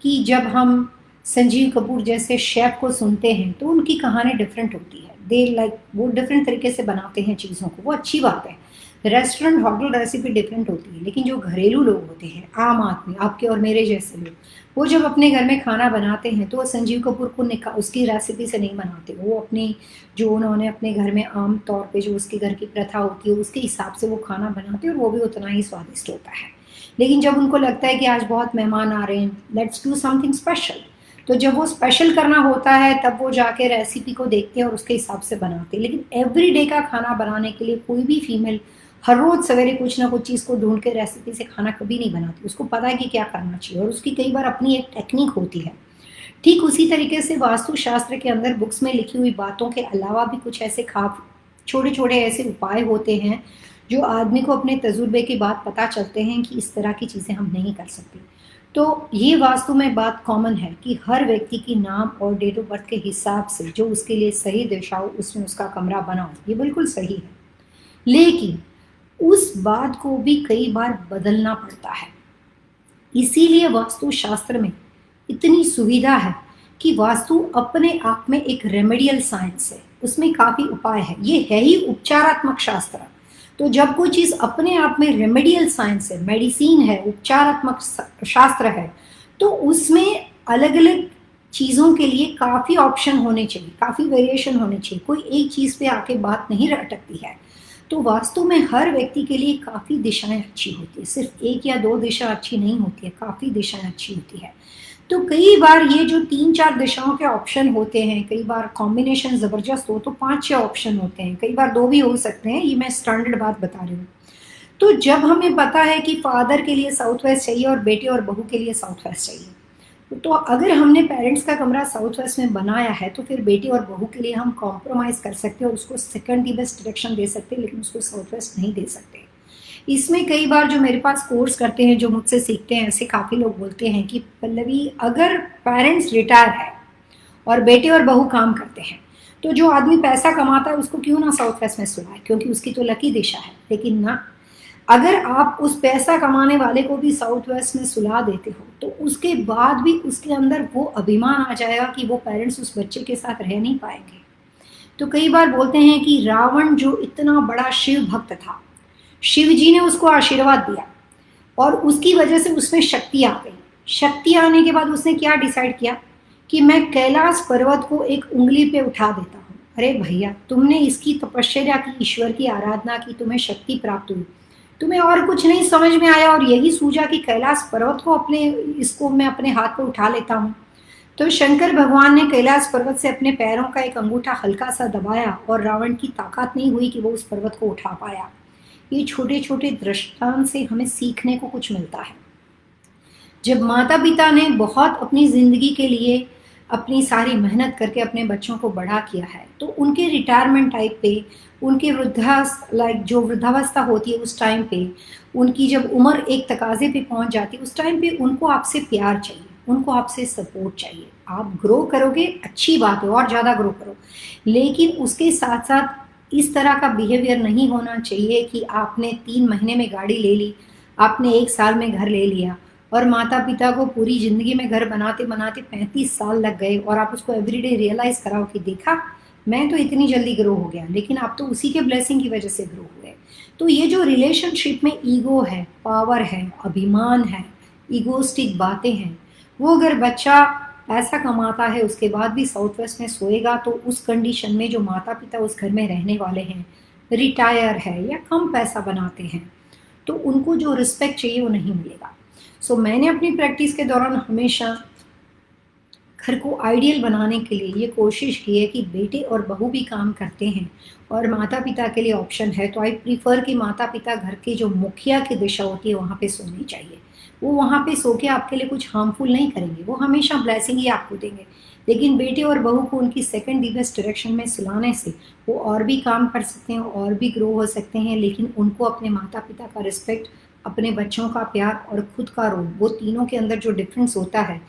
कि जब हम संजीव कपूर जैसे शेफ़ को सुनते हैं तो उनकी कहानी डिफरेंट होती है। दे लाइक वो डिफरेंट तरीके से बनाते हैं चीज़ों को, वो अच्छी बात है। रेस्टोरेंट होटल रेसिपी डिफरेंट होती है, लेकिन जो घरेलू लोग होते हैं, आम आदमी, आपके और मेरे जैसे लोग, वो जब अपने घर में खाना बनाते हैं तो वो संजीव कपूर को उसकी रेसिपी से नहीं बनाते। वो अपनी जो उन्होंने अपने घर में आम तौर पे जो उसके घर की प्रथा होती है उसके हिसाब से वो खाना बनाते हैं और वो भी उतना ही स्वादिष्ट होता है। लेकिन जब उनको लगता है कि आज बहुत मेहमान आ रहे हैं, लेट्स डू समथिंग स्पेशल, तो जब वो स्पेशल करना होता है तब वो जाके रेसिपी को देखते हैं और उसके हिसाब से बनाते हैं। लेकिन एवरी डे का खाना बनाने के लिए कोई भी फीमेल हर रोज सवेरे कुछ ना कुछ चीज़ को ढूंढ के रेसिपी से खाना कभी नहीं बनाती। उसको पता है कि क्या करना चाहिए और उसकी कई बार अपनी एक टेक्निक होती है। ठीक उसी तरीके से वास्तु शास्त्र के अंदर बुक्स में लिखी हुई बातों के अलावा भी कुछ ऐसे खास छोटे छोटे ऐसे उपाय होते हैं जो आदमी को अपने तजुर्बे के बाद पता चलते हैं कि इस तरह की चीज़ें हम नहीं कर सकते। तो ये वास्तु में बात कॉमन है कि हर व्यक्ति की नाम और डेट ऑफ बर्थ के हिसाब से जो उसके लिए सही दिशा हो उसमें उसका कमरा बनाओ, ये बिल्कुल सही है। लेकिन उस बात को भी कई बार बदलना पड़ता है। इसीलिए वास्तु शास्त्र में इतनी सुविधा है कि वास्तु अपने आप में एक रेमेडियल साइंस है, उसमें काफ़ी उपाय है। ये है ही उपचारात्मक शास्त्र। तो जब कोई चीज़ अपने आप में रेमेडियल साइंस है, मेडिसिन है, उपचारात्मक शास्त्र है, तो उसमें अलग अलग चीज़ों के लिए काफ़ी ऑप्शन होने चाहिए, काफ़ी वेरिएशन होने चाहिए। कोई एक चीज़ पे आके बात नहीं अटकती है। तो वास्तु में हर व्यक्ति के लिए काफ़ी दिशाएं अच्छी होती है, सिर्फ एक या दो दिशा अच्छी नहीं होती है, काफ़ी दिशाएं अच्छी होती है। तो कई बार ये जो 3-4 दिशाओं के ऑप्शन होते हैं, कई बार कॉम्बिनेशन ज़बरदस्त हो तो 5-6 ऑप्शन होते हैं, कई बार 2 भी हो सकते हैं। ये मैं स्टैंडर्ड बात बता रही हूँ। तो जब हमें पता है कि फादर के लिए साउथ वेस्ट चाहिए और बेटे और बहू के लिए साउथ वेस्ट चाहिए, तो अगर हमने पेरेंट्स का कमरा साउथ वेस्ट में बनाया है तो फिर बेटी और बहू के लिए हम कॉम्प्रोमाइज़ कर सकते हैं और उसको सेकंड दी बेस्ट डायरेक्शन दे सकते हैं, लेकिन उसको साउथ वेस्ट नहीं दे सकते। इसमें कई बार जो मेरे पास कोर्स करते हैं, जो मुझसे सीखते हैं, ऐसे काफ़ी लोग बोलते हैं कि पल्लवी, अगर पेरेंट्स रिटायर है और बेटे और बहू काम करते हैं तो जो आदमी पैसा कमाता है उसको क्यों ना साउथ वेस्ट में सुलाए, क्योंकि उसकी तो लकी दिशा है। लेकिन ना, अगर आप उस पैसा कमाने वाले को भी साउथ वेस्ट में सुला देते हो तो उसके बाद भी उसके अंदर वो अभिमान आ जाएगा कि वो पेरेंट्स उस बच्चे के साथ रह नहीं पाएंगे। तो कई बार बोलते हैं कि रावण जो इतना बड़ा शिव भक्त था, शिव जी ने उसको आशीर्वाद दिया और उसकी वजह से उसमें शक्ति आ गई। शक्ति आने के बाद उसने क्या डिसाइड किया कि मैं कैलाश पर्वत को एक उंगली पे उठा देता हूँ। अरे भैया, तुमने इसकी तपस्या की, ईश्वर की आराधना की, तुम्हें शक्ति प्राप्त हुई, तुम्हें और कुछ नहीं समझ में आया और यही सूझा कि कैलाश पर्वत को इसको मैं अपने हाथ पे उठा लेता हूँ। तो शंकर भगवान ने कैलाश पर्वत से अपने पैरों का एक अंगूठा हल्का सा दबाया और रावण की ताकत नहीं हुई कि वो उस पर्वत को उठा पाया। ये छोटे छोटे दृष्टांत से हमें सीखने को कुछ मिलता है। जब माता पिता ने बहुत अपनी जिंदगी के लिए अपनी सारी मेहनत करके अपने बच्चों को बड़ा किया है, तो उनके रिटायरमेंट टाइप पे, उनके जो वृद्धावस्था होती है उस टाइम पे, उनकी जब उम्र एक तकाजे पे पहुंच जाती है, उस टाइम पे उनको आपसे प्यार चाहिए, उनको आपसे सपोर्ट चाहिए। आप ग्रो करोगे, अच्छी बात है, और ज़्यादा ग्रो करो, लेकिन उसके साथ साथ इस तरह का बिहेवियर नहीं होना चाहिए कि आपने 3 महीने में गाड़ी ले ली, आपने 1 साल में घर ले लिया और माता पिता को पूरी जिंदगी में घर बनाते बनाते 35 साल लग गए और आप उसको एवरीडे रियलाइज कराओ कि देखा, मैं तो इतनी जल्दी ग्रो हो गया, लेकिन आप तो उसी के ब्लेसिंग की वजह से ग्रो हुए। तो ये जो रिलेशनशिप में ईगो है, पावर है, अभिमान है, ईगोस्टिक बातें हैं, वो अगर बच्चा पैसा कमाता है उसके बाद भी साउथ वेस्ट में सोएगा, तो उस कंडीशन में जो माता पिता उस घर में रहने वाले हैं, रिटायर है या कम पैसा बनाते हैं, तो उनको जो रिस्पेक्ट चाहिए वो नहीं मिलेगा। सो मैंने अपनी प्रैक्टिस के दौरान हमेशा घर को आइडियल बनाने के लिए ये कोशिश की है कि बेटे और बहू भी काम करते हैं और माता पिता के लिए ऑप्शन है, तो आई प्रीफर कि माता पिता घर के जो मुखिया की दिशा होती है वहाँ पे सोनी चाहिए। वो वहाँ पे सो के आपके लिए कुछ हार्मफुल नहीं करेंगे, वो हमेशा ब्लेसिंग ही आपको देंगे। लेकिन बेटे और बहू को उनकी सेकंड डीपेस्ट डायरेक्शन में सुलाने से वो और भी काम कर सकते हैं और भी ग्रो हो सकते हैं, लेकिन उनको अपने माता पिता का रिस्पेक्ट, अपने बच्चों का प्यार और खुद का रोल, वो तीनों के अंदर जो डिफरेंस होता है,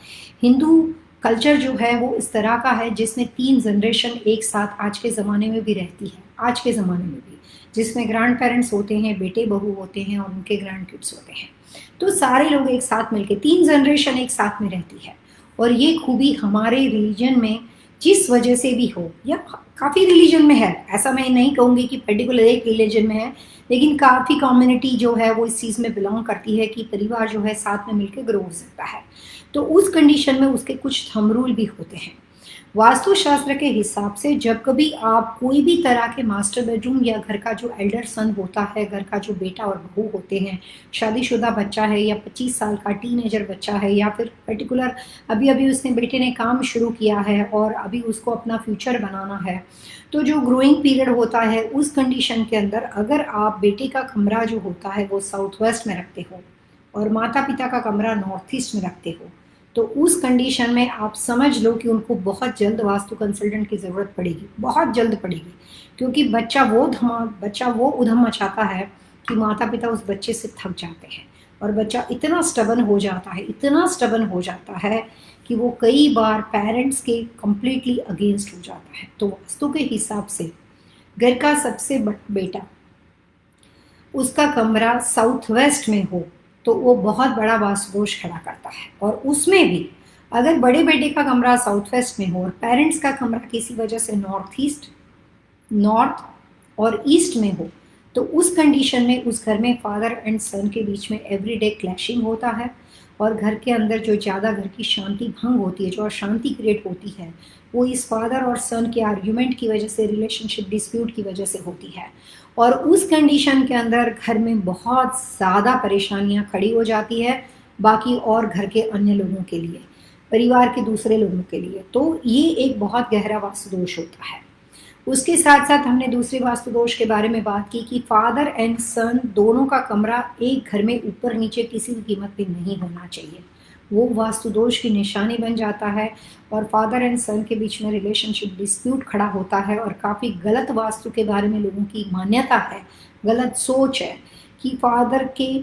हिंदू कल्चर जो है वो इस तरह का है जिसमें 3 जनरेशन एक साथ आज के ज़माने में भी रहती है, आज के ज़माने में भी, जिसमें ग्रैंड पेरेंट्स होते हैं, बेटे बहू होते हैं और उनके ग्रैंड किड्स होते हैं। तो सारे लोग एक साथ मिलके 3 जनरेशन एक साथ में रहती है। और ये खूबी हमारे रिलीजन में जिस वजह से भी हो, या काफ़ी रिलीजन में है, ऐसा मैं नहीं कहूँगी कि पर्टिकुलर एक रिलीजन में है, लेकिन काफ़ी कम्युनिटी जो है वो इस चीज़ में बिलोंग करती है कि परिवार जो है साथ में मिलकर ग्रो हो सकता है। तो उस कंडीशन में उसके कुछ थंब रूल भी होते हैं। वास्तुशास्त्र के हिसाब से जब कभी आप कोई भी तरह के मास्टर बेडरूम या घर का जो एल्डर सन होता है, घर का जो बेटा और बहू होते हैं, शादीशुदा बच्चा है या 25 साल का टीनेजर बच्चा है, या फिर पर्टिकुलर अभी अभी उसने बेटे ने काम शुरू किया है और अभी उसको अपना फ्यूचर बनाना है, तो जो ग्रोइंग पीरियड होता है उस कंडीशन के अंदर अगर आप बेटे का कमरा जो होता है वो साउथ वेस्ट में रखते हो और माता पिता का कमरा नॉर्थ ईस्ट में रखते हो, तो उस कंडीशन में आप समझ लो कि उनको बहुत जल्द वास्तु कंसल्टेंट की ज़रूरत पड़ेगी, बहुत जल्द पड़ेगी, क्योंकि बच्चा वो उधम मचाता है कि माता पिता उस बच्चे से थक जाते हैं और बच्चा इतना स्टबन हो जाता है कि वो कई बार पेरेंट्स के कम्प्लीटली अगेंस्ट हो जाता है। तो वास्तु के हिसाब से घर का सबसे बेटा, उसका कमरा साउथ वेस्ट में हो तो वो बहुत बड़ा वास्तु दोष खड़ा करता है। और उसमें भी अगर बड़े बेटे का कमरा साउथ वेस्ट में हो और पेरेंट्स का कमरा किसी वजह से नॉर्थ और ईस्ट में हो, तो उस कंडीशन में उस घर में फादर एंड सन के बीच में एवरीडे क्लैशिंग होता है और घर के अंदर जो ज़्यादा घर की शांति भंग होती है, जो अशांति क्रिएट होती है, वो इस फादर और सन के आर्ग्यूमेंट की वजह से, रिलेशनशिप डिस्प्यूट की वजह से होती है। और उस कंडीशन के अंदर घर में बहुत ज़्यादा परेशानियां खड़ी हो जाती है बाकी और घर के अन्य लोगों के लिए, परिवार के दूसरे लोगों के लिए। तो ये एक बहुत गहरा वास्तु दोष होता है। उसके साथ साथ हमने दूसरे वास्तु दोष के बारे में बात की कि फादर एंड सन दोनों का कमरा एक घर में ऊपर नीचे किसी भी कीमत पे नहीं होना चाहिए, वो वास्तु दोष की निशानी बन जाता है और फादर एंड सन के बीच में रिलेशनशिप डिस्प्यूट खड़ा होता है। और काफ़ी गलत वास्तु के बारे में लोगों की मान्यता है, गलत सोच है कि फादर के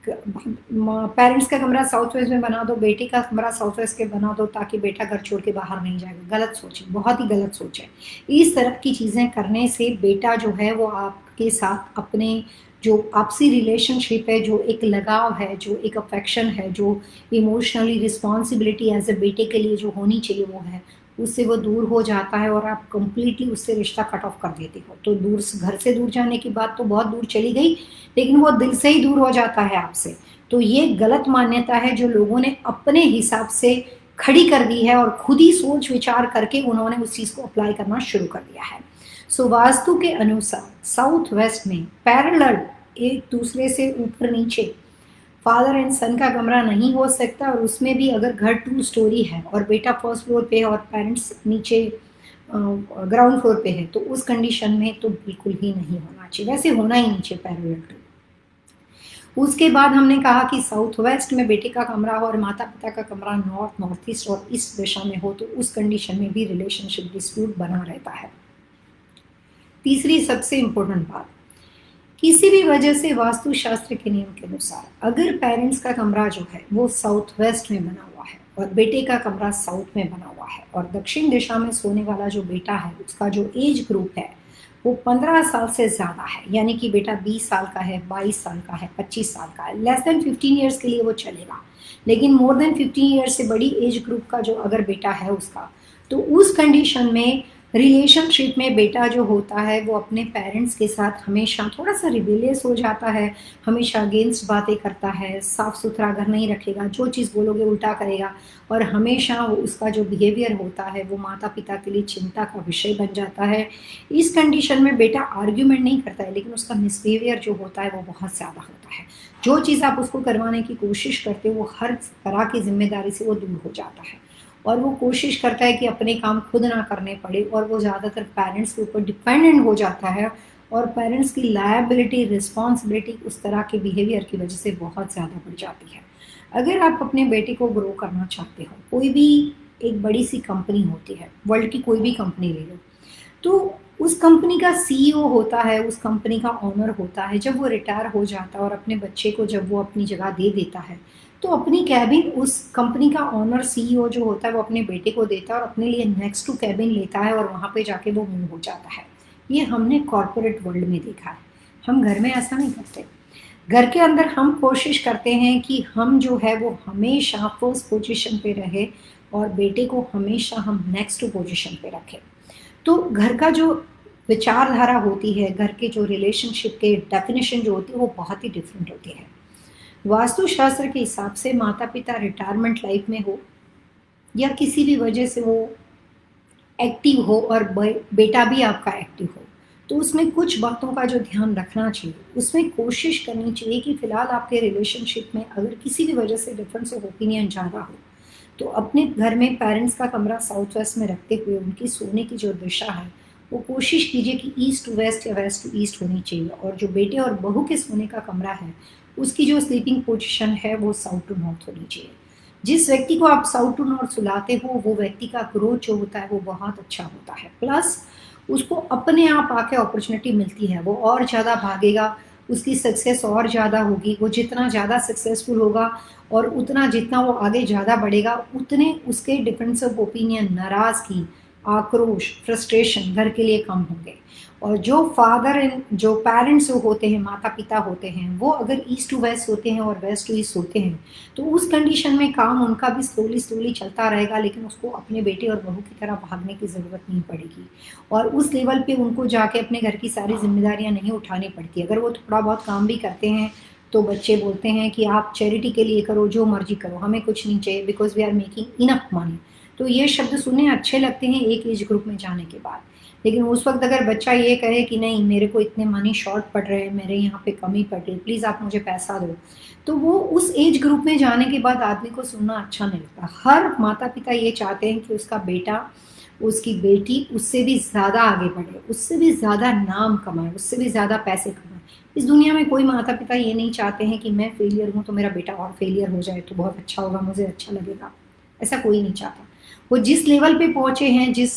पेरेंट्स का कमरा साउथ वेस्ट में बना दो, बेटे का कमरा साउथ वेस्ट के बना दो ताकि बेटा घर छोड़ के बाहर नहीं जाएगा। गलत सोच है, बहुत ही गलत सोच है। इस तरह की चीज़ें करने से बेटा जो है वो आपके साथ अपने जो आपसी रिलेशनशिप है, जो एक लगाव है, जो एक अफेक्शन है, जो इमोशनली रिस्पॉन्सिबिलिटी एज ए बेटे के लिए जो होनी चाहिए वो है, उससे वो दूर हो जाता है और आप कंप्लीटली उससे रिश्ता कट ऑफ कर देते हो। तो दूर, घर से दूर जाने की बात तो बहुत दूर चली गई, लेकिन वो दिल से ही दूर हो जाता है आपसे। तो ये गलत मान्यता है जो लोगों ने अपने हिसाब से खड़ी कर दी है और खुद ही सोच विचार करके उन्होंने उस चीज़ को अप्लाई करना शुरू कर दिया है। सो वास्तु के अनुसार साउथ वेस्ट में पैरेलल, एक दूसरे से ऊपर नीचे, फादर एंड सन का कमरा नहीं हो सकता। और उसमें भी अगर घर 2 स्टोरी है और बेटा फर्स्ट फ्लोर पे है और पेरेंट्स नीचे ग्राउंड फ्लोर पे है, तो उस कंडीशन में तो बिल्कुल ही नहीं होना चाहिए, वैसे होना ही नहीं चाहिए पैरेलल टू। उसके बाद हमने कहा कि साउथ वेस्ट में बेटे का कमरा हो और माता पिता का कमरा नॉर्थ, नॉर्थ ईस्ट और ईस्ट दिशा में हो, तो उस कंडीशन में भी रिलेशनशिप डिस्प्यूट बना रहता है। तीसरी सबसे इम्पोर्टेंट बात, किसी भी वजह से वास्तुशास्त्र के नियम के अनुसार अगर पेरेंट्स का कमरा जो है वो साउथ वेस्ट में बना हुआ है और बेटे का कमरा साउथ में बना हुआ है और दक्षिण दिशा में सोने वाला जो बेटा है उसका जो एज ग्रुप है वो 15 साल से ज़्यादा है, यानी कि बेटा 20 साल का है, 22 साल का है, 25 साल का है, लेस देन 15 ईयर्स के लिए वो चलेगा। लेकिन मोर देन 15 ईयर्स से बड़ी एज ग्रुप का जो अगर बेटा है उसका, तो उस कंडीशन में रिलेशनशिप में बेटा जो होता है वो अपने पेरेंट्स के साथ हमेशा थोड़ा सा रिबेलियस हो जाता है, हमेशा अगेंस्ट बातें करता है, साफ सुथरा घर नहीं रखेगा, जो चीज़ बोलोगे उल्टा करेगा और हमेशा वो उसका जो बिहेवियर होता है वो माता पिता के लिए चिंता का विषय बन जाता है। इस कंडीशन में बेटा आर्ग्यूमेंट नहीं करता है, लेकिन उसका मिसबिहेवियर जो होता है वो बहुत ज़्यादा होता है। जो चीज़ आप उसको करवाने की कोशिश करते हो वो हर तरह की जिम्मेदारी से वो दूर हो जाता है और वो कोशिश करता है कि अपने काम खुद ना करने पड़े और वो ज़्यादातर पेरेंट्स के ऊपर डिपेंडेंट हो जाता है और पेरेंट्स की लायबिलिटी, रिस्पॉन्सिबिलिटी उस तरह के बिहेवियर की वजह से बहुत ज़्यादा बढ़ जाती है। अगर आप अपने बेटे को ग्रो करना चाहते हो, कोई भी एक बड़ी सी कंपनी होती है, वर्ल्ड की कोई भी कंपनी ले लो, तो उस कंपनी का सीईओ होता है, उस कंपनी का ओनर होता है, जब वो रिटायर हो जाता है और अपने बच्चे को जब वो अपनी जगह दे देता है, तो अपनी कैबिन उस कंपनी का ओनर सीईओ जो होता है वो अपने बेटे को देता है और अपने लिए नेक्स्ट टू कैबिन लेता है और वहाँ पे जाके वो मूव हो जाता है। ये हमने कॉर्पोरेट वर्ल्ड में देखा है, हम घर में ऐसा नहीं करते। घर के अंदर हम कोशिश करते हैं कि हम जो है वो हमेशा फर्स्ट पोजीशन पे रहे और बेटे को हमेशा हम नेक्स्ट टू पोजीशन पे रखें। तो घर का जो विचारधारा होती है, घर के जो रिलेशनशिप के डेफिनेशन जो होती है वो बहुत ही डिफरेंट होती है। वास्तुशास्त्र के हिसाब से माता पिता रिटायरमेंट लाइफ में हो या किसी भी वजह से वो एक्टिव हो और बेटा भी आपका एक्टिव हो, तो उसमें कुछ बातों का जो ध्यान रखना चाहिए, उसमें कोशिश करनी चाहिए कि फ़िलहाल आपके रिलेशनशिप में अगर किसी भी वजह से डिफरेंस ऑफ ओपिनियन ज़्यादा हो, तो अपने घर में पेरेंट्स का कमरा साउथ वेस्ट में रखते हुए उनकी सोने की जो दिशा है वो कोशिश कीजिए कि ईस्ट टू वेस्ट या वेस्ट टू ईस्ट होनी चाहिए और जो बेटे और बहू के सोने का कमरा है उसकी जो स्लीपिंग पोजीशन है वो साउथ टू नॉर्थ होनी चाहिए। जिस व्यक्ति को आप साउथ टू नॉर्थ सुलाते हो वो व्यक्ति का ग्रोथ जो होता है वो बहुत अच्छा होता है, प्लस उसको अपने आप आके अपॉर्चुनिटी मिलती है, वो और ज़्यादा भागेगा, उसकी सक्सेस और ज़्यादा होगी। वो जितना ज़्यादा सक्सेसफुल होगा और उतना जितना वो आगे ज़्यादा बढ़ेगा उतने उसके डिफरेंस ऑफ ओपिनियन, नाराज़गी, आक्रोश, फ्रस्ट्रेशन घर के लिए कम होंगे। और जो फादर एंड जो पेरेंट्स होते हैं, माता पिता होते हैं, वो अगर ईस्ट टू वेस्ट होते हैं और वेस्ट टू ईस्ट होते हैं तो उस कंडीशन में काम उनका भी स्लोली स्लोली चलता रहेगा, लेकिन उसको अपने बेटे और बहू की तरह भागने की ज़रूरत नहीं पड़ेगी और उस लेवल पे उनको जाके अपने घर की सारी जिम्मेदारियां नहीं उठानी पड़ती। अगर वो थोड़ा बहुत काम भी करते हैं तो बच्चे बोलते हैं कि आप चैरिटी के लिए करो, जो मर्जी करो, हमें कुछ नहीं चाहिए because we are making enough money. तो ये शब्द सुनने अच्छे लगते हैं एक एज ग्रुप में जाने के बाद, लेकिन उस वक्त अगर बच्चा ये कहे कि नहीं मेरे को इतने मनी शॉर्ट पड़ रहे हैं, मेरे यहाँ पे कमी पड़ रही है, प्लीज़ आप मुझे पैसा दो, तो वो उस एज ग्रुप में जाने के बाद आदमी को सुनना अच्छा नहीं लगता। हर माता पिता ये चाहते हैं कि उसका बेटा, उसकी बेटी उससे भी ज़्यादा आगे बढ़े, उससे भी ज़्यादा नाम कमाए, उससे भी ज़्यादा पैसे कमाए। इस दुनिया में कोई माता पिता ये नहीं चाहते हैं कि मैं फेलियर हूँ तो मेरा बेटा और फेलियर हो जाए तो बहुत अच्छा होगा, मुझे अच्छा लगेगा, ऐसा कोई नहीं चाहता। वो जिस लेवल पे पहुँचे हैं, जिस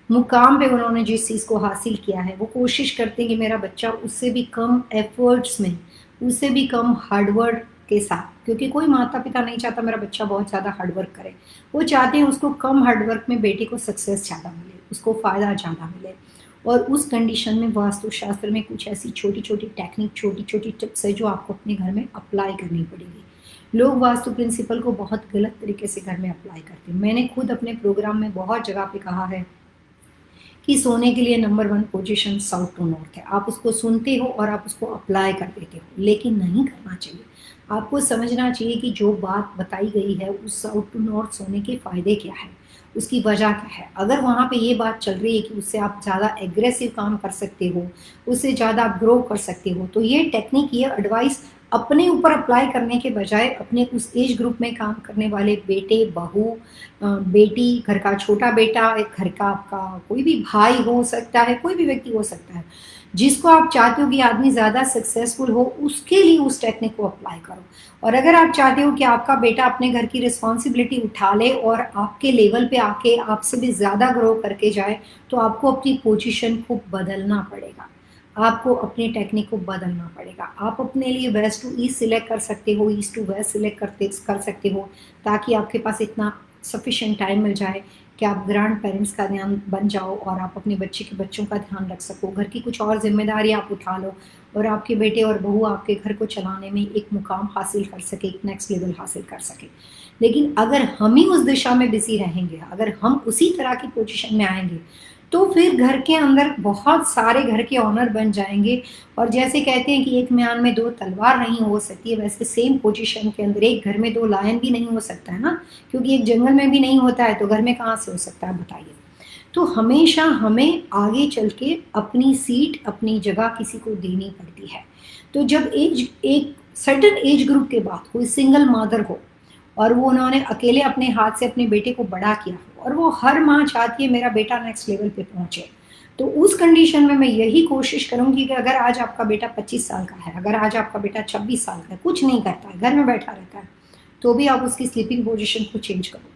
मुकाम पे उन्होंने जिस चीज़ को हासिल किया है, वो कोशिश करते हैं कि मेरा बच्चा उससे भी कम एफर्ट्स में, उससे भी कम हार्डवर्क के साथ, क्योंकि कोई माता पिता नहीं चाहता मेरा बच्चा बहुत ज़्यादा हार्डवर्क करे, वो चाहते हैं उसको कम हार्डवर्क में बेटे को सक्सेस ज़्यादा मिले, उसको फ़ायदा ज़्यादा मिले। और उस कंडीशन में वास्तुशास्त्र में कुछ ऐसी छोटी छोटी टेक्निक, छोटी छोटी टिप्स है जो आपको अपने घर में अप्लाई करनी पड़ेगी। लोग वास्तु प्रिंसिपल को बहुत गलत तरीके से घर में अप्लाई करते हैं। मैंने खुद अपने प्रोग्राम में बहुत जगह पे कहा है कि सोने के लिए number 1 position south to north है। आप उसको सुनते हो और आप उसको अप्लाई कर देते हो, लेकिन नहीं करना चाहिए। आपको समझना चाहिए कि जो बात बताई गई है उस साउथ टू नॉर्थ सोने के फ़ायदे क्या है, उसकी वजह क्या है। अगर वहाँ पे ये बात चल रही है कि उससे आप ज़्यादा एग्रेसिव काम कर सकते हो, उससे ज़्यादा आप ग्रो कर सकते हो, तो ये टेक्निक, ये एडवाइस अपने ऊपर अप्लाई करने के बजाय अपने उस एज ग्रुप में काम करने वाले बेटे, बहू, बेटी, घर का छोटा बेटा, घर का आपका कोई भी भाई हो सकता है, कोई भी व्यक्ति हो सकता है, जिसको आप चाहते हो कि आदमी ज़्यादा सक्सेसफुल हो, उसके लिए उस टेक्निक को अप्लाई करो। और अगर आप चाहते हो कि आपका बेटा अपने घर की रिस्पॉन्सिबिलिटी उठा ले और आपके लेवल पे आके आपसे भी ज़्यादा ग्रो करके जाए, तो आपको अपनी पोजीशन को बदलना पड़ेगा। आपको अपनी टेक्निक को बदलना पड़ेगा। आप अपने लिए वेस्ट टू ईस्ट सिलेक्ट कर सकते हो, ईस्ट टू वेस्ट सिलेक्ट कर सकते हो, ताकि आपके पास इतना सफिशिएंट टाइम मिल जाए कि आप ग्रैंड पेरेंट्स का ध्यान बन जाओ और आप अपने बच्चे के बच्चों का ध्यान रख सको, घर की कुछ और जिम्मेदारी आप उठा लो और आपके बेटे और बहू आपके घर को चलाने में एक मुकाम हासिल कर सके, एक नेक्स्ट लेवल हासिल कर सके। लेकिन अगर हम ही उस दिशा में बिजी रहेंगे, अगर हम उसी तरह की पोजीशन में आएंगे, तो फिर घर के अंदर बहुत सारे घर के ऑनर बन जाएंगे। और जैसे कहते हैं कि एक म्यान में दो तलवार नहीं हो सकती है, वैसे सेम पोजीशन के अंदर एक घर में दो लायन भी नहीं हो सकता है ना, क्योंकि एक जंगल में भी नहीं होता है तो घर में कहाँ से हो सकता है, बताइए। तो हमेशा हमें आगे चल के अपनी सीट, अपनी जगह किसी को देनी पड़ती है। तो जब एक सर्टन एज ग्रुप के बाद कोई सिंगल मदर हो और वो उन्होंने अकेले अपने हाथ से अपने बेटे को बड़ा किया हो, और वो हर माँ चाहती है मेरा बेटा नेक्स्ट लेवल पे पहुंचे, तो उस कंडीशन में मैं यही कोशिश करूंगी कि अगर आज आपका बेटा 25 साल का है, अगर आज आपका बेटा 26 साल का है, कुछ नहीं करता है, घर में बैठा रहता है, तो भी आप उसकी स्लीपिंग पोजीशन को चेंज करो।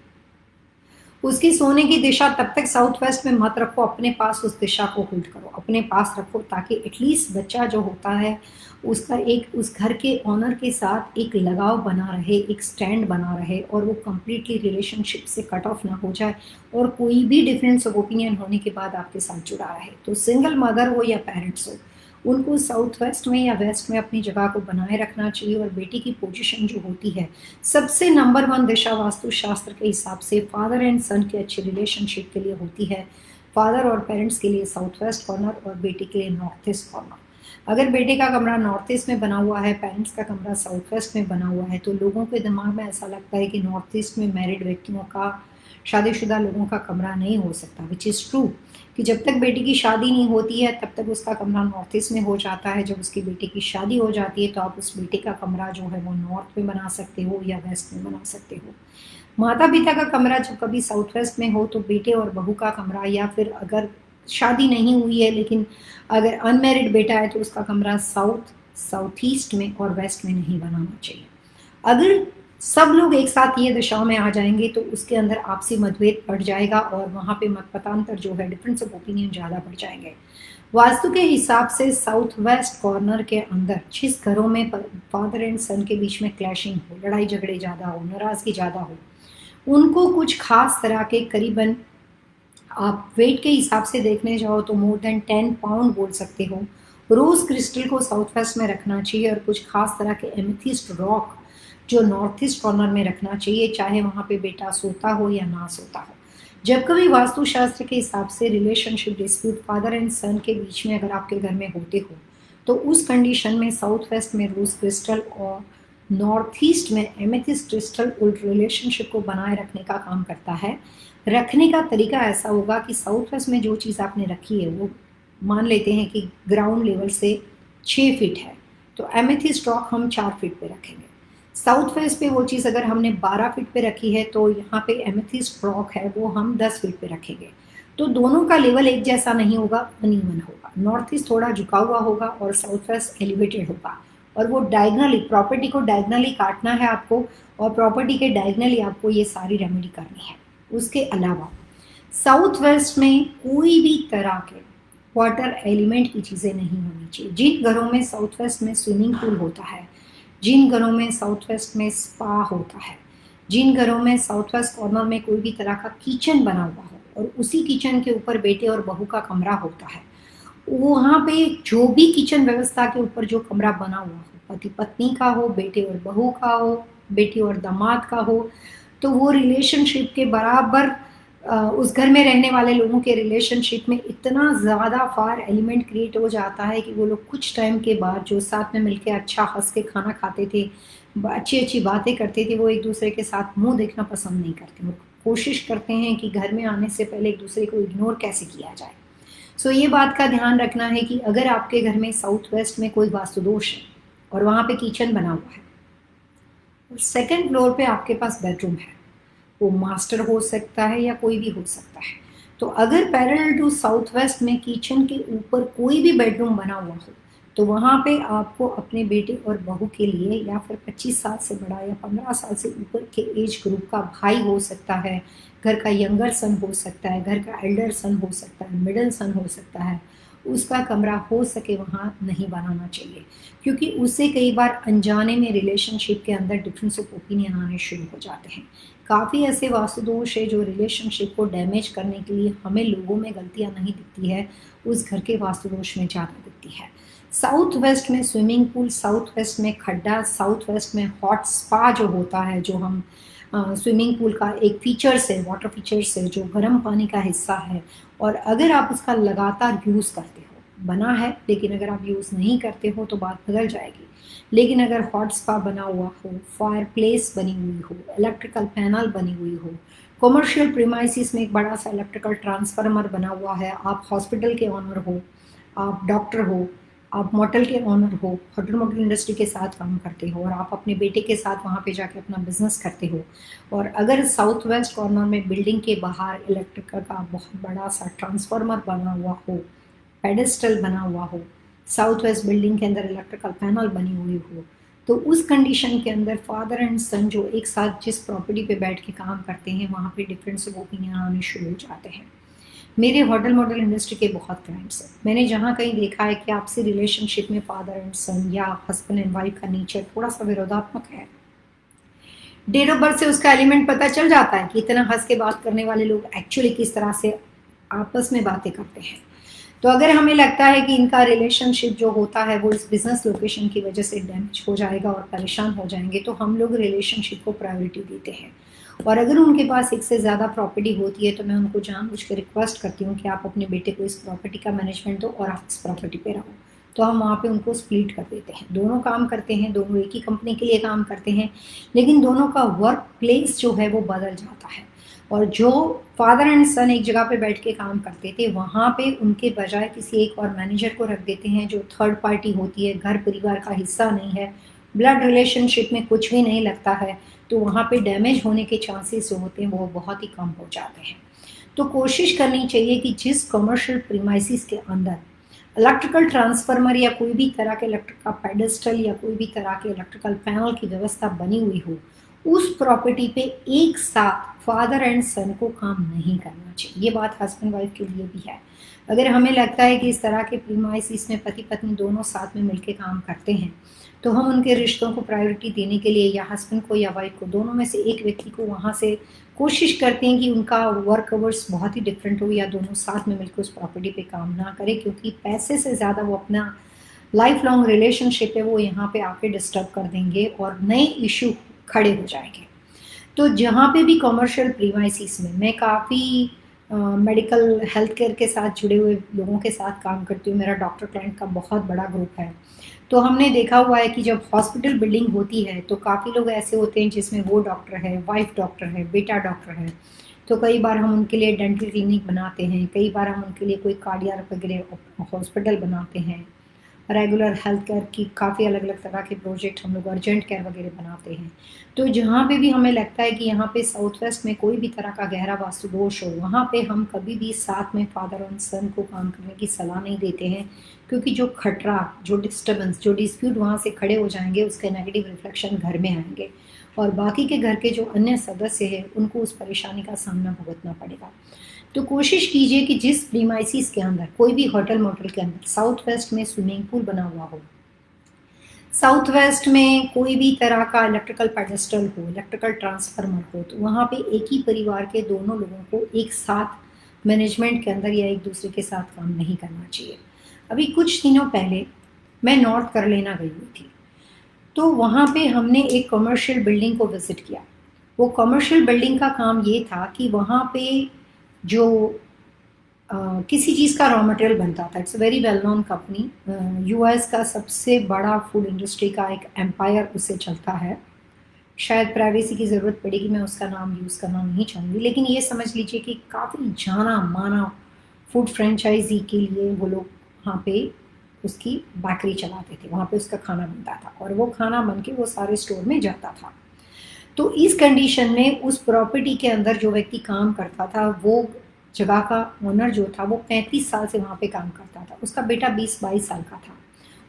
उसकी सोने की दिशा तब तक साउथ वेस्ट में मत रखो, अपने पास उस दिशा को होल्ड करो, अपने पास रखो, ताकि एटलीस्ट बच्चा जो होता है उसका एक उस घर के ऑनर के साथ एक लगाव बना रहे, एक स्टैंड बना रहे, और वो कम्प्लीटली रिलेशनशिप से कट ऑफ ना हो जाए और कोई भी डिफरेंस ऑफ ओपिनियन होने के बाद आपके साथ जुड़ा रहे। तो सिंगल मदर हो या पेरेंट्स हो, उनको साउथ वेस्ट में या वेस्ट में अपनी जगह को बनाए रखना चाहिए। और बेटी की पोजीशन जो होती है, सबसे नंबर 1 दिशा वास्तु शास्त्र के हिसाब से फादर एंड सन के अच्छे रिलेशनशिप के लिए होती है। फादर और पेरेंट्स के लिए साउथ वेस्ट कॉर्नर और बेटी के लिए नॉर्थ ईस्ट कॉर्नर। अगर बेटे का कमरा नॉर्थ ईस्ट में बना हुआ है, पेरेंट्स का कमरा साउथ वेस्ट में बना हुआ है, तो लोगों के दिमाग में ऐसा लगता है कि नॉर्थ ईस्ट में मैरिड व्यक्तियों का, शादीशुदा लोगों का कमरा नहीं हो सकता, विच इज़ ट्रू। कि जब तक बेटी की शादी नहीं होती है तब तक उसका कमरा नॉर्थ ईस्ट में हो जाता है। जब उसकी बेटी की शादी हो जाती है तो आप उस बेटे का कमरा जो है वो नॉर्थ में बना सकते हो या वेस्ट में बना सकते हो। माता पिता का कमरा जब कभी साउथ वेस्ट में हो, तो बेटे और बहू का कमरा, या फिर अगर शादी नहीं हुई है लेकिन अगर अनमैरिड बेटा है तो उसका कमरा साउथ ईस्ट में और वेस्ट में नहीं बनाना चाहिए। अगर सब लोग एक साथ ये दिशाओं में आ जाएंगे तो उसके अंदर आपसी मतभेद बढ़ जाएगा और वहाँ पे मतपतांतर जो है, डिफरेंस ऑफ ओपिनियन ज़्यादा बढ़ जाएंगे। वास्तु के हिसाब से साउथ वेस्ट कॉर्नर के अंदर जिस घरों में फादर एंड सन के बीच में क्लैशिंग हो, लड़ाई झगड़े ज़्यादा हो, नाराज़गी ज़्यादा हो, उनको कुछ खास तरह के, करीबन आप वेट के हिसाब से देखने जाओ तो मोर देन 10 पाउंड बोल सकते हो, रोज क्रिस्टल को साउथ वेस्ट में रखना चाहिए। और कुछ खास तरह के एमेथिस्ट रॉक जो नॉर्थ ईस्ट कॉर्नर में रखना चाहिए, चाहे वहाँ पे बेटा सोता हो या ना सोता हो। जब कभी वास्तुशास्त्र के हिसाब से रिलेशनशिप डिस्प्यूट फादर एंड सन के बीच में अगर आपके घर में होते हो, तो उस कंडीशन में साउथ वेस्ट में रोज क्रिस्टल और नॉर्थ ईस्ट में एमेथिस्ट क्रिस्टल उल्ट रिलेशनशिप को बनाए रखने का काम करता है। रखने का तरीका ऐसा होगा कि साउथ वेस्ट में जो चीज़ आपने रखी है वो मान लेते हैं कि ग्राउंड लेवल से 6 फीट है, तो एमेथिस्ट रॉक हम 4 फीट पे रखेंगे। साउथ वेस्ट पे वो चीज़ अगर हमने 12 फीट पे रखी है तो यहाँ पे एमेथिस्ट रॉक है वो हम 10 फीट पे रखेंगे। तो दोनों का लेवल एक जैसा नहीं होगा, अनइवन होगा। नॉर्थ ईस्ट थोड़ा झुका हुआ होगा और साउथ वेस्ट एलिवेटेड होगा, और वो डायगनली, प्रॉपर्टी को डायगनली काटना है आपको, और प्रॉपर्टी के डायगनली आपको ये सारी रेमेडी करनी है। उसके अलावा साउथ वेस्ट में कोई भी तरह के वाटर एलिमेंट की चीज़ें नहीं होनी चाहिए। जिन घरों में साउथ वेस्ट में स्विमिंग पूल होता है, जिन घरों में साउथ वेस्ट में स्पा होता है, जिन घरों में साउथ वेस्ट कॉर्नर में कोई भी तरह का किचन बना हुआ हो और उसी किचन के ऊपर बेटे और बहू का कमरा होता है, वहाँ पे जो भी किचन व्यवस्था के ऊपर जो कमरा बना हुआ हो, पति पत्नी का हो, बेटे और बहू का हो, बेटी और दामाद का हो, तो वो रिलेशनशिप के बराबर उस घर में रहने वाले लोगों के रिलेशनशिप में इतना ज़्यादा फार एलिमेंट क्रिएट हो जाता है कि वो लोग कुछ टाइम के बाद जो साथ में मिलके अच्छा हंस के खाना खाते थे, अच्छी अच्छी बातें करते थे, वो एक दूसरे के साथ मुंह देखना पसंद नहीं करते। वो कोशिश करते हैं कि घर में आने से पहले एक दूसरे को इग्नोर कैसे किया जाए। सो ये बात का ध्यान रखना है कि अगर आपके घर में साउथ वेस्ट में कोई वास्तु दोष है और वहाँ पे किचन बना हुआ है और सेकंड फ्लोर पे आपके पास बेडरूम है, वो मास्टर हो सकता है या कोई भी हो सकता है, तो अगर पैरेलल टू साउथ वेस्ट में किचन के ऊपर कोई भी बेडरूम बना हुआ हो, तो वहाँ पे आपको अपने बेटे और बहू के लिए या फिर 25 साल से बड़ा या 15 साल से ऊपर के एज ग्रुप का भाई हो सकता है, घर का यंगर सन हो सकता है, घर का एल्डर सन हो सकता है, मिडिल सन हो सकता है, उसका कमरा हो सके वहाँ नहीं बनाना चाहिए, क्योंकि उससे कई बार अनजाने में रिलेशनशिप के अंदर डिफरेंस ऑफ ओपिनियन आने शुरू हो जाते हैं। काफ़ी ऐसे वास्तु दोष है जो रिलेशनशिप को डैमेज करने के लिए हमें लोगों में गलतियां नहीं दिखती है, उस घर के वास्तु दोष में ज़्यादा दिखती है। साउथ वेस्ट में स्विमिंग पूल, साउथ वेस्ट में खड्डा, साउथ वेस्ट में हॉट स्पा जो होता है, जो हम स्विमिंग पूल का एक फीचर्स है, वाटर फीचर्स है, जो गर्म पानी का हिस्सा है, और अगर आप उसका लगातार यूज़ करते हो, बना है लेकिन अगर आप यूज़ नहीं करते हो तो बात बदल जाएगी। लेकिन अगर हॉट स्पा बना हुआ हो, फायर प्लेस बनी हुई हो, इलेक्ट्रिकल पैनल बनी हुई हो, कॉमर्शियल प्रीमाइसिस में एक बड़ा सा इलेक्ट्रिकल ट्रांसफार्मर बना हुआ है, आप हॉस्पिटल के ऑनर हो, आप डॉक्टर हो, आप मोटल के ऑनर हो, होटल मोटल इंडस्ट्री के साथ काम करते हो और आप अपने बेटे के साथ वहाँ पे जाके अपना बिजनेस करते हो, और अगर साउथ वेस्ट कॉर्नर में बिल्डिंग के बाहर इलेक्ट्रिकल का बहुत बड़ा सा ट्रांसफार्मर बना हुआ हो, पेडेस्टल बना हुआ हो, साउथ वेस्ट बिल्डिंग के अंदर इलेक्ट्रिकल पैनल बनी हुई हो, तो उस कंडीशन के अंदर फादर एंड सन जो एक साथ जिस प्रॉपर्टी पे बैठ के काम करते हैं, वहाँ पे डिफरेंस ऑफ ओपिनियन आने शुरू हो जाते हैं। मेरे होटल मॉडल इंडस्ट्री के बहुत क्लाइंट्स हैं। मैंने जहाँ कहीं देखा है कि आपसी रिलेशनशिप में फादर एंड सन या हस्बैंड एंड वाइफ का नेचर थोड़ा सा विरोधात्मक है, डेट ऑफ बर्थ से उसका एलिमेंट पता चल जाता है कि इतना हंस के बात करने वाले लोग एक्चुअली किस तरह से आपस में बातें करते हैं। तो अगर हमें लगता है कि इनका रिलेशनशिप जो होता है वो इस बिजनेस लोकेशन की वजह से डैमेज हो जाएगा और परेशान हो जाएंगे, तो हम लोग रिलेशनशिप को प्रायोरिटी देते हैं। और अगर उनके पास एक से ज़्यादा प्रॉपर्टी होती है तो मैं उनको जानबूझ के रिक्वेस्ट करती हूँ कि आप अपने बेटे को इस प्रॉपर्टी का मैनेजमेंट दो और आप इस प्रॉपर्टी पे रहो, तो हम वहाँ पे उनको स्प्लिट कर देते हैं। दोनों काम करते हैं, दोनों एक ही कंपनी के लिए काम करते हैं, लेकिन दोनों का वर्क प्लेस जो है वो बदल जाता है। और जो फादर एंड सन एक जगह पे बैठ के काम करते थे, वहाँ पे उनके बजाय किसी एक और मैनेजर को रख देते हैं जो थर्ड पार्टी होती है, घर परिवार का हिस्सा नहीं है, ब्लड रिलेशनशिप में कुछ भी नहीं लगता है, तो वहाँ पे डैमेज होने के चांसेस जो होते हैं वो बहुत ही कम हो जाते हैं। तो कोशिश करनी चाहिए कि जिस कमर्शियल प्रीमाइसिस के अंदर इलेक्ट्रिकल ट्रांसफार्मर या कोई भी तरह के इलेक्ट्रिक का पेडेस्टल या कोई भी तरह के इलेक्ट्रिकल पैनल की व्यवस्था बनी हुई हो, उस प्रॉपर्टी पे एक साथ फादर एंड सन को काम नहीं करना चाहिए। ये बात हस्बैंड वाइफ के लिए भी है। अगर हमें लगता है कि इस तरह के प्रीमाइसिस में पति पत्नी दोनों साथ में मिलकर काम करते हैं, तो हम उनके रिश्तों को प्रायोरिटी देने के लिए या हस्बैंड को या वाइफ को, दोनों में से एक व्यक्ति को वहाँ से कोशिश करते हैं कि उनका वर्क आवर्स बहुत ही डिफरेंट हो या दोनों साथ में मिलकर उस प्रॉपर्टी पे काम ना करें, क्योंकि पैसे से ज़्यादा वो अपना लाइफ लॉन्ग रिलेशनशिप है वो यहाँ पे आके डिस्टर्ब कर देंगे और नए इशू खड़े हो जाएंगे। तो जहाँ पे भी कॉमर्शियल प्रीमाइसिस में, मैं काफ़ी मेडिकल हेल्थ केयर के साथ जुड़े हुए लोगों के साथ काम करती हूँ, मेरा डॉक्टर क्लाइंट का बहुत बड़ा ग्रुप है। तो हमने देखा हुआ है कि जब हॉस्पिटल बिल्डिंग होती है तो काफ़ी लोग ऐसे होते हैं जिसमें वो डॉक्टर है, वाइफ डॉक्टर है, बेटा डॉक्टर है, तो कई बार हम उनके लिए डेंटल क्लिनिक बनाते हैं, कई बार हम उनके लिए कोई कार्डियक वगैरह हॉस्पिटल बनाते हैं, रेगुलर हेल्थ केयर की काफ़ी अलग अलग तरह के प्रोजेक्ट हम लोग अर्जेंट केयर वगैरह बनाते हैं। तो जहाँ पे भी हमें लगता है कि यहाँ पे साउथ वेस्ट में कोई भी तरह का गहरा वास्तु दोष हो, वहाँ पे हम कभी भी साथ में फादर और सन को काम करने की सलाह नहीं देते हैं, क्योंकि जो खटरा, जो डिस्टर्बेंस, जो डिस्प्यूट वहाँ से खड़े हो जाएंगे, उसके नेगेटिव रिफ्लेक्शन घर में आएंगे और बाकी के घर के जो अन्य सदस्य हैं उनको उस परेशानी का सामना भुगतना पड़ेगा। तो कोशिश कीजिए कि जिस प्रीमाइसिस के अंदर, कोई भी होटल मोटल के अंदर साउथ वेस्ट में स्विमिंग पूल बना हुआ हो, साउथ वेस्ट में कोई भी तरह का इलेक्ट्रिकल पेडेस्टल हो, इलेक्ट्रिकल ट्रांसफार्मर हो, तो वहाँ पे एक ही परिवार के दोनों लोगों को एक साथ मैनेजमेंट के अंदर या एक दूसरे के साथ काम नहीं करना चाहिए। अभी कुछ दिनों पहले मैं नॉर्थ कैरोलिना गई हुई थी। तो वहाँ पे हमने एक कमर्शियल बिल्डिंग को विज़िट किया। वो कमर्शियल बिल्डिंग का काम ये था कि वहाँ पे जो किसी चीज़ का रॉ मटेरियल बनता था। It's a very well known company, US का सबसे बड़ा फूड इंडस्ट्री का एक एम्पायर उससे चलता है। शायद प्राइवेसी की ज़रूरत पड़ेगी, मैं उसका नाम यूज़ करना नहीं चाहूँगी, लेकिन ये समझ लीजिए कि काफ़ी जाना माना फूड फ्रेंचाइजी के लिए वो लोग वहाँ पे उसकी बेकरी चलाते थे, वहाँ पे उसका खाना बनता था और वो खाना बन के वो सारे स्टोर में जाता था। तो इस कंडीशन में उस प्रॉपर्टी के अंदर जो व्यक्ति काम करता था, वो जगह का ओनर जो था वो 35 साल से वहाँ पे काम करता था। उसका बेटा 20-22 साल का था।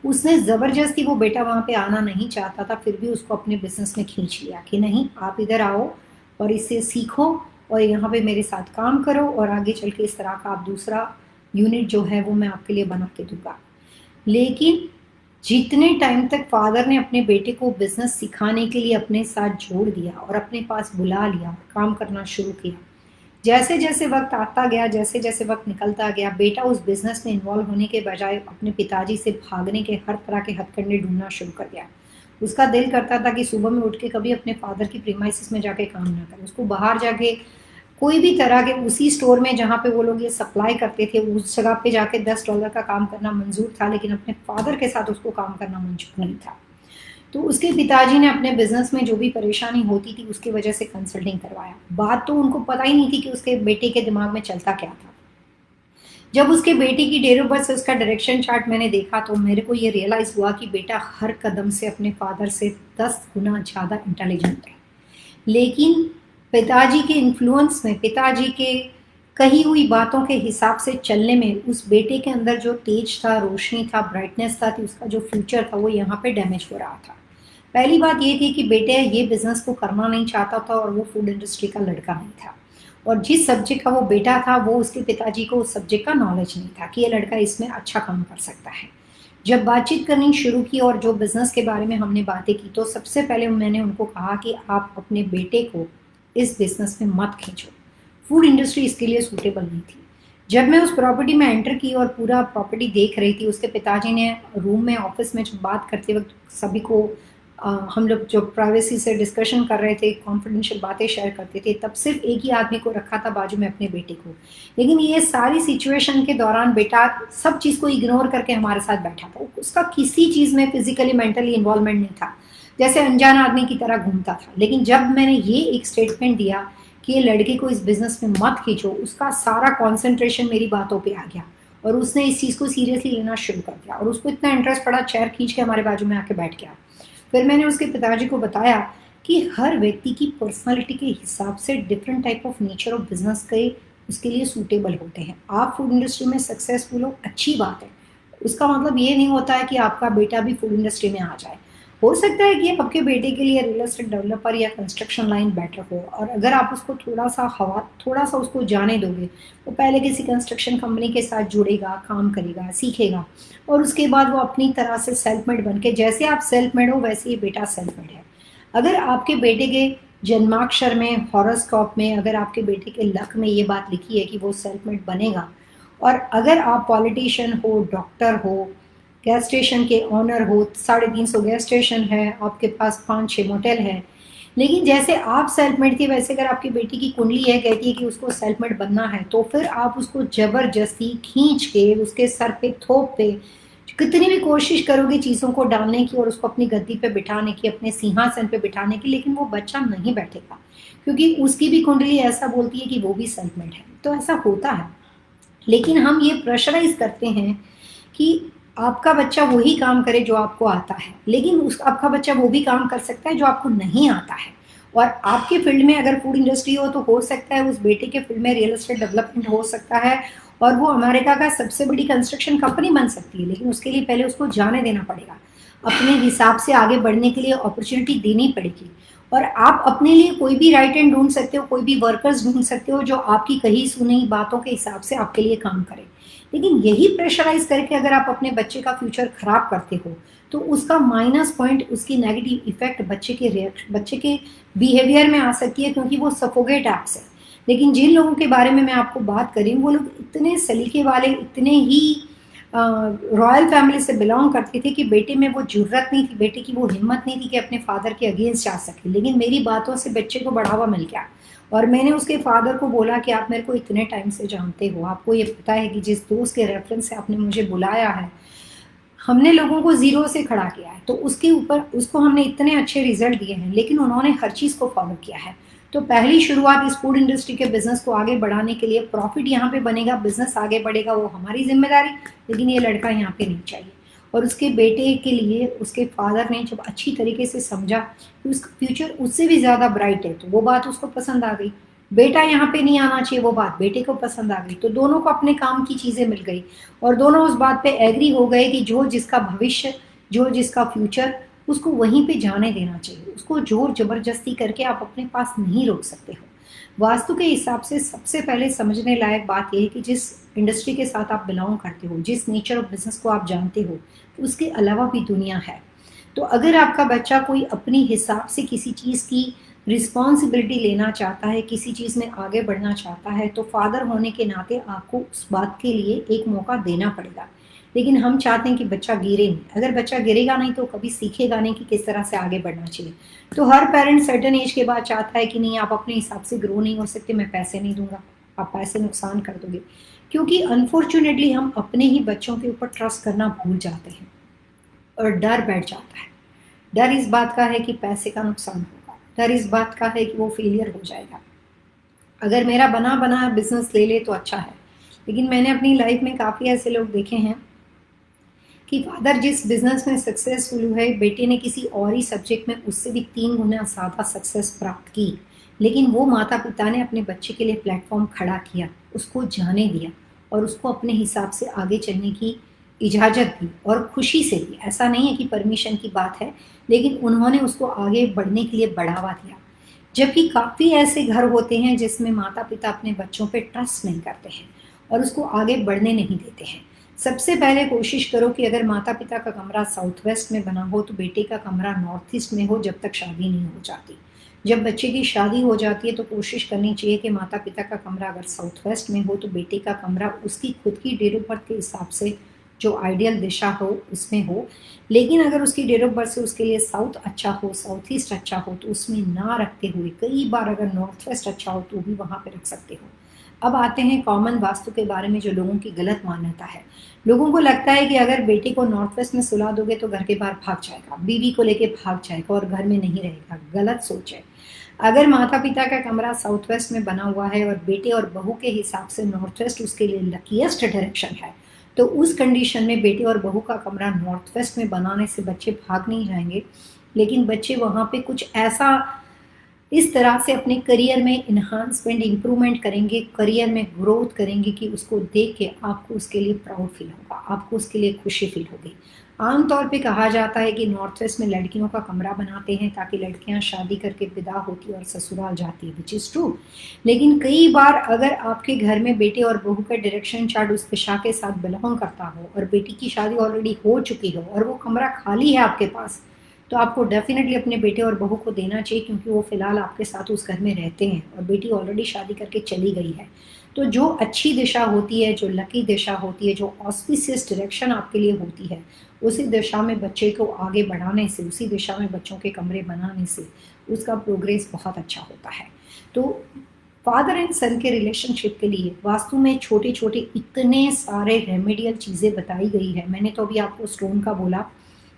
उसने ज़बरदस्ती, वो बेटा वहाँ पे आना नहीं चाहता था, फिर भी उसको अपने बिजनेस में खींच लिया कि नहीं, आप इधर आओ और इससे सीखो और यहाँ पे मेरे साथ काम करो और आगे चल के इस तरह का आप दूसरा यूनिट जो है वो मैं आपके लिए बना के दूंगा। लेकिन जितने टाइम तक फादर ने अपने बेटे को बिजनेस सिखाने के लिए अपने साथ जोड़ दिया और अपने पास बुला लिया और काम करना शुरू किया, जैसे जैसे वक्त आता गया, जैसे जैसे वक्त निकलता गया, बेटा उस बिजनेस में इन्वॉल्व होने के बजाय अपने पिताजी से भागने के हर तरह के हथकंडे ढूंढना शुरू कर गया। उसका दिल करता था कि सुबह में उठ के कभी अपने फादर की प्रीमाइसिस में जाके काम ना करे, उसको बाहर जाके कोई भी तरह के उसी स्टोर में जहाँ पे वो लोग ये सप्लाई करते थे उस जगह पे जाके $10 का काम करना मंजूर था, लेकिन अपने फादर के साथ उसको काम करना मंजूर नहीं था। तो उसके पिताजी ने अपने बिजनेस में जो भी परेशानी होती थी उसकी वजह से कंसल्टिंग करवाया। बात तो उनको पता ही नहीं थी कि उसके बेटे के दिमाग में चलता क्या था। जब उसके बेटे की डेट ऑफ बर्थ से उसका डायरेक्शन चार्ट मैंने देखा तो मेरे को ये रियलाइज हुआ कि बेटा हर कदम से अपने फादर से 10 गुना ज़्यादा इंटेलिजेंट है। लेकिन पिताजी के इन्फ्लुएंस में, पिताजी के कही हुई बातों के हिसाब से चलने में उस बेटे के अंदर जो तेज था, रोशनी था, ब्राइटनेस था, उसका जो फ्यूचर था वो यहाँ पे डैमेज हो रहा था। पहली बात ये थी कि बेटे ये बिजनेस को करना नहीं चाहता था और वो फूड इंडस्ट्री का लड़का नहीं था, और जिस सब्जेक्ट का वो बेटा था वो उसके पिताजी को उस सब्जेक्ट का नॉलेज नहीं था कि ये लड़का इसमें अच्छा काम कर सकता है। जब बातचीत करनी शुरू की और जो बिज़नेस के बारे में हमने बातें की तो सबसे पहले मैंने उनको कहा कि आप अपने बेटे को इस बिज़नेस में मत खींचो, फूड इंडस्ट्री इसके लिए सूटेबल नहीं थी। जब मैं उस प्रॉपर्टी में एंटर की और पूरा प्रॉपर्टी देख रही थी, उसके पिताजी ने रूम में ऑफिस में जब बात करते वक्त सभी को हम लोग जो प्राइवेसी से डिस्कशन कर रहे थे, कॉन्फिडेंशियल बातें शेयर करते थे, तब सिर्फ एक ही आदमी को रखा था बाजू में, अपने बेटे को। लेकिन ये सारी सिचुएशन के दौरान बेटा सब चीज़ को इग्नोर करके हमारे साथ बैठा था। उसका किसी चीज़ में फिजिकली मेंटली इन्वॉल्वमेंट नहीं था, जैसे अनजान आदमी की तरह घूमता था। लेकिन जब मैंने ये एक स्टेटमेंट दिया कि ये लड़के को इस बिजनेस में मत खींचो, उसका सारा कॉन्सेंट्रेशन मेरी बातों पर आ गया और उसने इस चीज़ को सीरियसली लेना शुरू कर दिया और उसको इतना इंटरेस्ट पड़ा, चेयर खींच के हमारे बाजू में आके बैठ गया। फिर मैंने उसके पिताजी को बताया कि हर व्यक्ति की पर्सनालिटी के हिसाब से different type of nature of business के उसके लिए सूटेबल होते हैं। आप फूड इंडस्ट्री में सक्सेसफुल हो, अच्छी बात है, उसका मतलब ये नहीं होता है कि आपका बेटा भी फूड इंडस्ट्री में आ जाए। हो सकता है कि आपके बेटे के लिए रियल एस्टेट डेवलपर या कंस्ट्रक्शन लाइन बेटर हो, और अगर आप उसको थोड़ा सा उसको जाने दोगे, वो पहले किसी कंस्ट्रक्शन कंपनी के साथ जुड़ेगा, काम करेगा, सीखेगा और उसके बाद वो अपनी तरह से सेल्फ मेड बन के, जैसे आप सेल्फ मेड हो वैसे ही बेटा सेल्फ मेड है। अगर आपके बेटे के जन्माक्षर में, हॉरोस्कोप में, अगर आपके बेटे के लक में ये बात लिखी है कि वो सेल्फ मेड बनेगा, और अगर आप पॉलिटिशियन हो, डॉक्टर हो, गैस स्टेशन के ऑनर हो, 350 गैस स्टेशन है, आपके पास 5-6 मोटेल है, लेकिन जैसे आप सेल्फ मेड थे वैसे अगर आपकी बेटी की कुंडली है, कहती है कि उसको सेल्फ मेड बनना है, तो फिर आप उसको जबरदस्ती खींच के उसके सर पे थोप पे कितनी भी कोशिश करोगे चीज़ों को डालने की और उसको अपनी गद्दी पे बिठाने की, अपने सिंहासन पे बिठाने की, लेकिन वो बच्चा नहीं बैठेगा क्योंकि उसकी भी कुंडली ऐसा बोलती है कि वो भी सेल्फ मेड है। तो ऐसा होता है, लेकिन हम ये प्रेशराइज करते हैं कि आपका बच्चा वही काम करे जो आपको आता है, लेकिन आपका बच्चा वो भी काम कर सकता है जो आपको नहीं आता है। और आपके फील्ड में अगर फूड इंडस्ट्री हो तो हो सकता है उस बेटे के फील्ड में रियल एस्टेट डेवलपमेंट हो सकता है और वो अमेरिका का सबसे बड़ी कंस्ट्रक्शन कंपनी बन सकती है, लेकिन उसके लिए पहले उसको जाने देना पड़ेगा। अपने हिसाब से आगे बढ़ने के लिए अपॉर्चुनिटी देनी पड़ेगी और आप अपने लिए कोई भी राइट हैंड ढूंढ सकते हो, कोई भी वर्कर्स ढूंढ सकते हो जो आपकी कही सुनी बातों के हिसाब से आपके लिए काम करें। लेकिन यही प्रेशराइज करके अगर आप अपने बच्चे का फ्यूचर खराब करते हो तो उसका माइनस पॉइंट, उसकी नेगेटिव इफेक्ट बच्चे के बिहेवियर में आ सकती है, क्योंकि वो सफोगेट आपसे। लेकिन जिन लोगों के बारे में मैं आपको बात करी, वो लोग इतने सलीके वाले, इतने ही रॉयल फैमिली से बिलोंग करती थी कि बेटे में वो जुर्रत नहीं थी, बेटे की वो हिम्मत नहीं थी कि अपने फादर के अगेंस्ट जा सके। लेकिन मेरी बातों से बच्चे को बढ़ावा मिल गया और मैंने उसके फादर को बोला कि आप मेरे को इतने टाइम से जानते हो, आपको ये पता है कि जिस दोस्त के रेफरेंस से आपने मुझे बुलाया है, हमने लोगों को ज़ीरो से खड़ा किया है, तो उसके ऊपर उसको हमने इतने अच्छे रिजल्ट दिए हैं, लेकिन उन्होंने हर चीज़ को फॉलो किया है। तो पहली शुरुआत इस फूड इंडस्ट्री के बिजनेस को आगे बढ़ाने के लिए, प्रॉफिट यहाँ पे बनेगा, बिजनेस आगे बढ़ेगा, वो हमारी जिम्मेदारी, लेकिन ये लड़का यहाँ पे नहीं चाहिए। और उसके बेटे के लिए उसके फादर ने जब अच्छी तरीके से समझा कि उसका फ्यूचर उससे भी ज़्यादा ब्राइट है, तो वो बात उसको पसंद आ गई। बेटा यहाँ पे नहीं आना चाहिए, वो बात बेटे को पसंद आ गई, तो दोनों को अपने काम की चीज़ें मिल गई और दोनों उस बात पे एग्री हो गए कि जो जिसका भविष्य, जो जिसका फ्यूचर, उसको वहीं पे जाने देना चाहिए। उसको जोर जबरदस्ती करके आप अपने पास नहीं रोक सकते हो। वास्तु के हिसाब से सबसे पहले समझने लायक बात यह है कि जिस इंडस्ट्री के साथ आप बिलोंग करते हो, जिस नेचर ऑफ बिजनेस को आप जानते हो, उसके अलावा भी दुनिया है। तो अगर आपका बच्चा कोई अपनी हिसाब से किसी चीज़ की रिस्पॉन्सिबिलिटी लेना चाहता है, किसी चीज़ में आगे बढ़ना चाहता है, तो फादर होने के नाते आपको उस बात के लिए एक मौका देना पड़ेगा। लेकिन हम चाहते हैं कि बच्चा गिरे नहीं। अगर बच्चा गिरेगा नहीं तो कभी सीखेगा नहीं कि किस तरह से आगे बढ़ना चाहिए। तो हर पेरेंट सर्टेन एज के बाद चाहता है कि नहीं, आप अपने हिसाब से ग्रो नहीं हो सकते, मैं पैसे नहीं दूंगा, आप पैसे नुकसान कर दोगे। क्योंकि अनफॉर्चुनेटली हम अपने ही बच्चों के ऊपर ट्रस्ट करना भूल जाते हैं और डर बैठ जाता है। डर इस बात का है कि पैसे का नुकसान होगा, डर इस बात का है कि वो फेलियर हो जाएगा। अगर मेरा बना बना बिजनेस ले ले तो अच्छा है, लेकिन मैंने अपनी लाइफ में काफ़ी ऐसे लोग देखे हैं कि फादर जिस बिजनेस में सक्सेसफुल हुए, बेटे ने किसी और ही सब्जेक्ट में उससे भी 3 गुना ज़्यादा सक्सेस प्राप्त की। लेकिन वो माता पिता ने अपने बच्चे के लिए प्लेटफॉर्म खड़ा किया, उसको जाने दिया और उसको अपने हिसाब से आगे चलने की इजाज़त दी और खुशी से दी। ऐसा नहीं है कि परमिशन की बात है, लेकिन उन्होंने उसको आगे बढ़ने के लिए बढ़ावा दिया। जबकि काफ़ी ऐसे घर होते हैं जिसमें माता पिता अपने बच्चों पे ट्रस्ट नहीं करते हैं और उसको आगे बढ़ने नहीं देते हैं। सबसे पहले कोशिश करो कि अगर माता पिता का कमरा साउथ वेस्ट में बना हो तो बेटे का कमरा नॉर्थ ईस्ट में हो, जब तक शादी नहीं हो जाती। जब बच्चे की शादी हो जाती है तो कोशिश करनी चाहिए कि माता पिता का कमरा अगर साउथ वेस्ट में हो तो बेटे का कमरा उसकी खुद की डेट ऑफ बर्थ के हिसाब से जो आइडियल दिशा हो उसमें हो। लेकिन अगर उसकी डेट ऑफ बर्थ से उसके लिए साउथ अच्छा हो, साउथ ईस्ट अच्छा हो, तो उसमें ना रखते हुए कई बार अगर नॉर्थ वेस्ट अच्छा हो तो भी वहाँ पे रख सकते हो। अब आते हैं कॉमन वास्तु के बारे में, जो लोगों की गलत मान्यता है। लोगों को लगता है कि अगर बेटे को नॉर्थ वेस्ट में सुला दोगे तो घर के बाहर भाग जाएगा, बीवी को लेके भाग जाएगा और घर में नहीं रहेगा। गलत सोच है। अगर माता पिता का कमरा साउथ वेस्ट में बना हुआ है और बेटे और बहू के हिसाब से नॉर्थ वेस्ट उसके लिए लकीएस्ट डायरेक्शन है, तो उस कंडीशन में बेटे और बहू का कमरा नॉर्थ वेस्ट में बनाने से बच्चे भाग नहीं जाएंगे, लेकिन बच्चे वहाँ पे कुछ ऐसा इस तरह से अपने करियर में इन्हांसमेंट, इम्प्रूवमेंट करेंगे, करियर में ग्रोथ करेंगे कि उसको देख के आपको उसके लिए प्राउड फील होगा, आपको उसके लिए खुशी फील होगी। आमतौर पे कहा जाता है कि नॉर्थ वेस्ट में लड़कियों का कमरा बनाते हैं ताकि लड़कियां शादी करके विदा होती और ससुराल जाती है, विच इज़ ट्रू। लेकिन कई बार अगर आपके घर में बेटे और बहू का डायरेक्शन चार्ट उस दिशा के साथ बिलोंग करता हो और बेटी की शादी ऑलरेडी हो चुकी हो और वो कमरा खाली है आपके पास, तो आपको डेफिनेटली अपने बेटे और बहू को देना चाहिए, क्योंकि वो फिलहाल आपके साथ उस घर में रहते हैं और बेटी ऑलरेडी शादी करके चली गई है। तो जो अच्छी दिशा होती है, जो लकी दिशा होती है, जो ऑस्पिशियस डायरेक्शन आपके लिए होती है, उसी दिशा में बच्चे को आगे बढ़ाने से, उसी दिशा में बच्चों के कमरे बनाने से उसका प्रोग्रेस बहुत अच्छा होता है। तो फादर एंड सन के रिलेशनशिप के लिए वास्तु में छोटे छोटे इतने सारे रेमेडियल चीज़ें बताई गई है। मैंने तो अभी आपको स्टोन का बोला,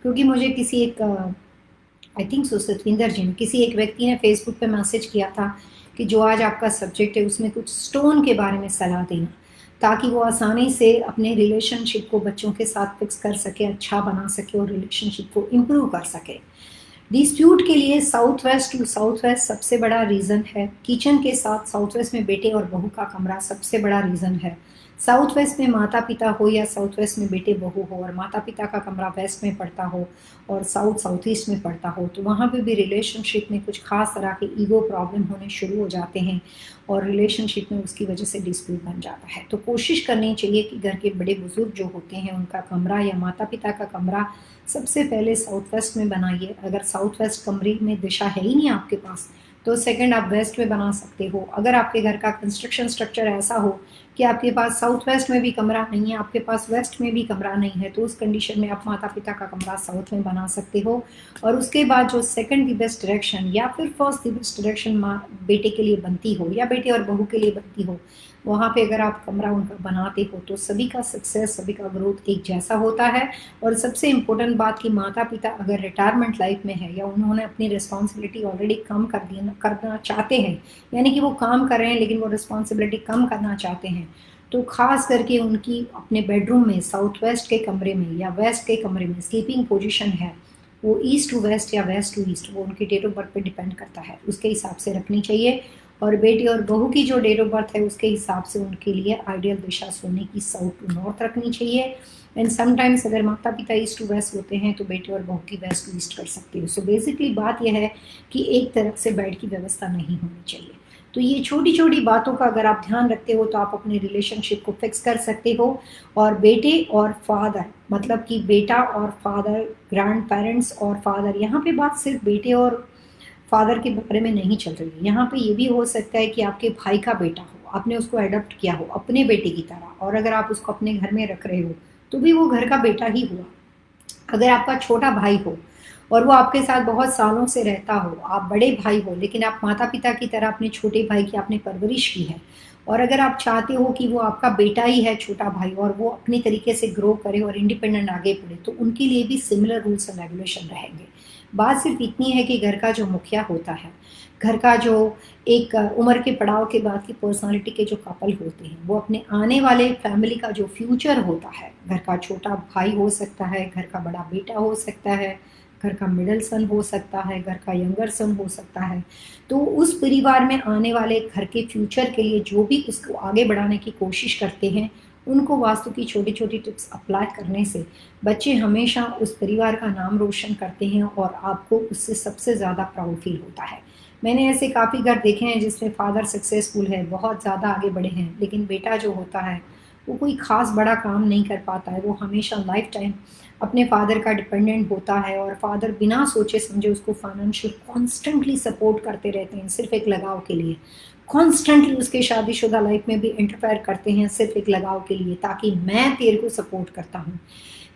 क्योंकि मुझे किसी एक आई थिंक सो सतविंदर जी ने, किसी एक व्यक्ति ने फेसबुक पे मैसेज किया था कि जो आज आपका सब्जेक्ट है उसमें कुछ स्टोन के बारे में सलाह देना, ताकि वो आसानी से अपने रिलेशनशिप को बच्चों के साथ फिक्स कर सके, अच्छा बना सके और रिलेशनशिप को इम्प्रूव कर सके। डिस्प्यूट के लिए south west to south west सबसे बड़ा रीज़न है। किचन के साथ साउथ वेस्ट में बेटे और बहू का कमरा सबसे बड़ा रीज़न है। साउथ वेस्ट में माता पिता हो या साउथ वेस्ट में बेटे बहू हो और माता पिता का कमरा वेस्ट में पड़ता हो और साउथ ईस्ट में पड़ता हो, तो वहाँ पे भी रिलेशनशिप में कुछ खास तरह के ईगो प्रॉब्लम होने शुरू हो जाते हैं और रिलेशनशिप में उसकी वजह से डिस्प्यूट बन जाता है। तो कोशिश करनी चाहिए कि घर के बड़े बुजुर्ग जो होते हैं उनका कमरा या माता पिता का कमरा सबसे पहले साउथ वेस्ट में बनाइए। अगर साउथ वेस्ट कमरे में दिशा है ही नहीं आपके पास, तो सेकंड आप वेस्ट में बना सकते हो। अगर आपके घर का कंस्ट्रक्शन स्ट्रक्चर ऐसा हो कि आपके पास साउथ वेस्ट में भी कमरा नहीं है, आपके पास वेस्ट में भी कमरा नहीं है, तो उस कंडीशन में आप माता पिता का कमरा साउथ में बना सकते हो। और उसके बाद जो सेकंड द बेस्ट डायरेक्शन या फिर फर्स्ट द बेस्ट डायरेक्शन बेटे के लिए बनती हो या बेटे और बहू के लिए बनती हो, वहाँ पे अगर आप कमरा उनका बनाते हो तो सभी का सक्सेस, सभी का ग्रोथ एक जैसा होता है। और सबसे इम्पोर्टेंट बात कि माता पिता अगर रिटायरमेंट लाइफ में है या उन्होंने अपनी रिस्पॉन्सिबिलिटी ऑलरेडी कम करना चाहते हैं, यानी कि वो काम कर रहे हैं लेकिन वो रिस्पॉन्सिबिलिटी कम करना चाहते हैं, तो खास करके उनकी अपने बेडरूम में साउथ वेस्ट के कमरे में या वेस्ट के कमरे में स्लीपिंग पोजीशन है वो ईस्ट टू वेस्ट या वेस्ट टू ईस्ट, वो उनकी डेट ऑफ बर्थ पे डिपेंड करता है, उसके हिसाब से रखनी चाहिए। और बेटी और बहू की जो डेट ऑफ बर्थ है उसके हिसाब से उनके लिए आइडियल दिशा सोने की साउथ टू नॉर्थ रखनी चाहिए। एंड समटाइम्स अगर माता पिता ईस्ट टू वेस्ट होते हैं तो बेटे और बहू की वेस्ट टू ईस्ट कर सकते हो। सो बेसिकली बात यह है कि एक तरफ से बेड की व्यवस्था नहीं होनी चाहिए। तो ये छोटी छोटी बातों का अगर आप ध्यान रखते हो तो आप अपने रिलेशनशिप को फिक्स कर सकते हो। और बेटे और फादर, मतलब कि बेटा और फादर, ग्रैंड पेरेंट्स और फादर, यहाँ पे बात सिर्फ बेटे और फादर के बारे में नहीं चल रही है। यहाँ पे ये भी हो सकता है कि आपके भाई का बेटा हो, आपने उसको अडॉप्ट किया हो अपने बेटे की तरह, और अगर आप उसको अपने घर में रख रहे हो तो भी वो घर का बेटा ही हुआ। अगर आपका छोटा भाई हो और वो आपके साथ बहुत सालों से रहता हो, आप बड़े भाई हो लेकिन आप माता पिता की तरह अपने छोटे भाई की आपने परवरिश की है, और अगर आप चाहते हो कि वो आपका बेटा ही है छोटा भाई और वो अपनी तरीके से ग्रो करे और इंडिपेंडेंट आगे बढ़े, तो उनके लिए भी सिमिलर रूल्स एंड रेगुलेशन रहेंगे। बात सिर्फ इतनी है कि घर का जो मुखिया होता है, घर का जो एक उम्र के पड़ाव के बाद की पर्सनालिटी के जो कपल होते हैं, वो अपने आने वाले फैमिली का जो फ्यूचर होता है, घर का छोटा भाई हो सकता है, घर का बड़ा बेटा हो सकता है, घर का मिडिल सन हो सकता है, घर का यंगर सन हो सकता है, तो उस परिवार में आने वाले घर के फ्यूचर के लिए जो भी उसको आगे बढ़ाने की कोशिश करते हैं, उनको वास्तु की छोटी छोटी टिप्स अप्लाई करने से बच्चे हमेशा उस परिवार का नाम रोशन करते हैं और आपको उससे सबसे ज़्यादा प्राउड फील होता है। मैंने ऐसे काफ़ी घर देखे हैं जिसमें फादर सक्सेसफुल है, बहुत ज़्यादा आगे बढ़े हैं, लेकिन बेटा जो होता है वो कोई ख़ास बड़ा काम नहीं कर पाता है, वो हमेशा लाइफ टाइम अपने फादर का डिपेंडेंट होता है और फादर बिना सोचे समझे उसको फाइनेंशियल कॉन्स्टेंटली सपोर्ट करते रहते हैं सिर्फ एक लगाव के लिए, कॉन्स्टेंटली उसके शादीशुदा लाइफ में भी इंटरफेयर करते हैं सिर्फ एक लगाव के लिए, ताकि मैं तेरे को सपोर्ट करता हूँ।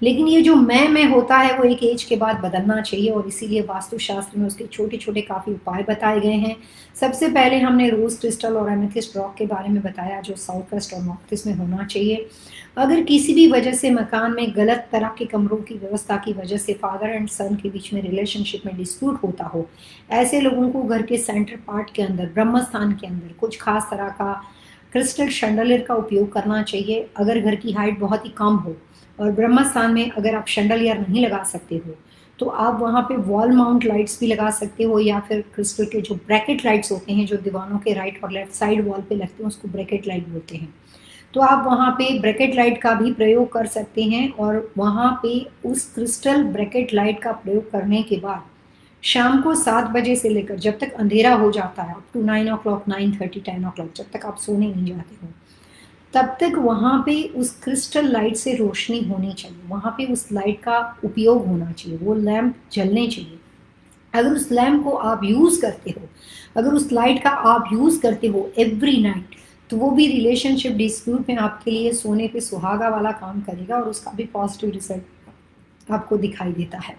लेकिन ये जो मैं होता है वो एक एज के बाद बदलना चाहिए, और इसीलिए वास्तुशास्त्र में उसके छोटे छोटे काफ़ी उपाय बताए गए हैं। सबसे पहले हमने रोज क्रिस्टल और एमेथिस्ट रॉक के बारे में बताया जो साउथ वेस्ट और नॉर्थ ईस्ट में होना चाहिए। अगर किसी भी वजह से मकान में गलत तरह के कमरों की व्यवस्था की वजह से फादर एंड सन के बीच में रिलेशनशिप में डिस्प्यूट होता हो, ऐसे लोगों को घर के सेंटर पार्ट के अंदर, ब्रह्म स्थान के अंदर कुछ खास तरह का क्रिस्टल शैंडलियर का उपयोग करना चाहिए। अगर घर की हाइट बहुत ही कम हो और ब्रह्म स्थान में अगर आप शैंडलियर नहीं लगा सकते हो तो आप वहाँ पे वॉल माउंट लाइट्स भी लगा सकते हो, या फिर क्रिस्टल के जो ब्रैकेट लाइट्स होते हैं जो दीवानों के राइट और लेफ्ट साइड वॉल पे लगते हैं उसको ब्रैकेट लाइट बोलते हैं, तो आप वहाँ पे ब्रैकेट लाइट का भी प्रयोग कर सकते हैं। और वहाँ पे उस क्रिस्टल ब्रैकेट लाइट का प्रयोग करने के बाद शाम को 7 बजे से लेकर जब तक अंधेरा हो जाता है, up to 9 o'clock, 9:30, 10 o'clock, जब तक आप सोने नहीं जाते हो, तब तक वहाँ पे उस क्रिस्टल लाइट से रोशनी होनी चाहिए, वहाँ पे उस लाइट का उपयोग होना चाहिए, वो लैंप जलने चाहिए। अगर उस लैंप को आप यूज़ करते हो, अगर उस लाइट का आप यूज़ करते हो एवरी नाइट, तो वो भी रिलेशनशिप डिस्प्यूट में आपके लिए सोने पे सुहागा वाला काम करेगा और उसका भी पॉजिटिव रिजल्ट आपको दिखाई देता है।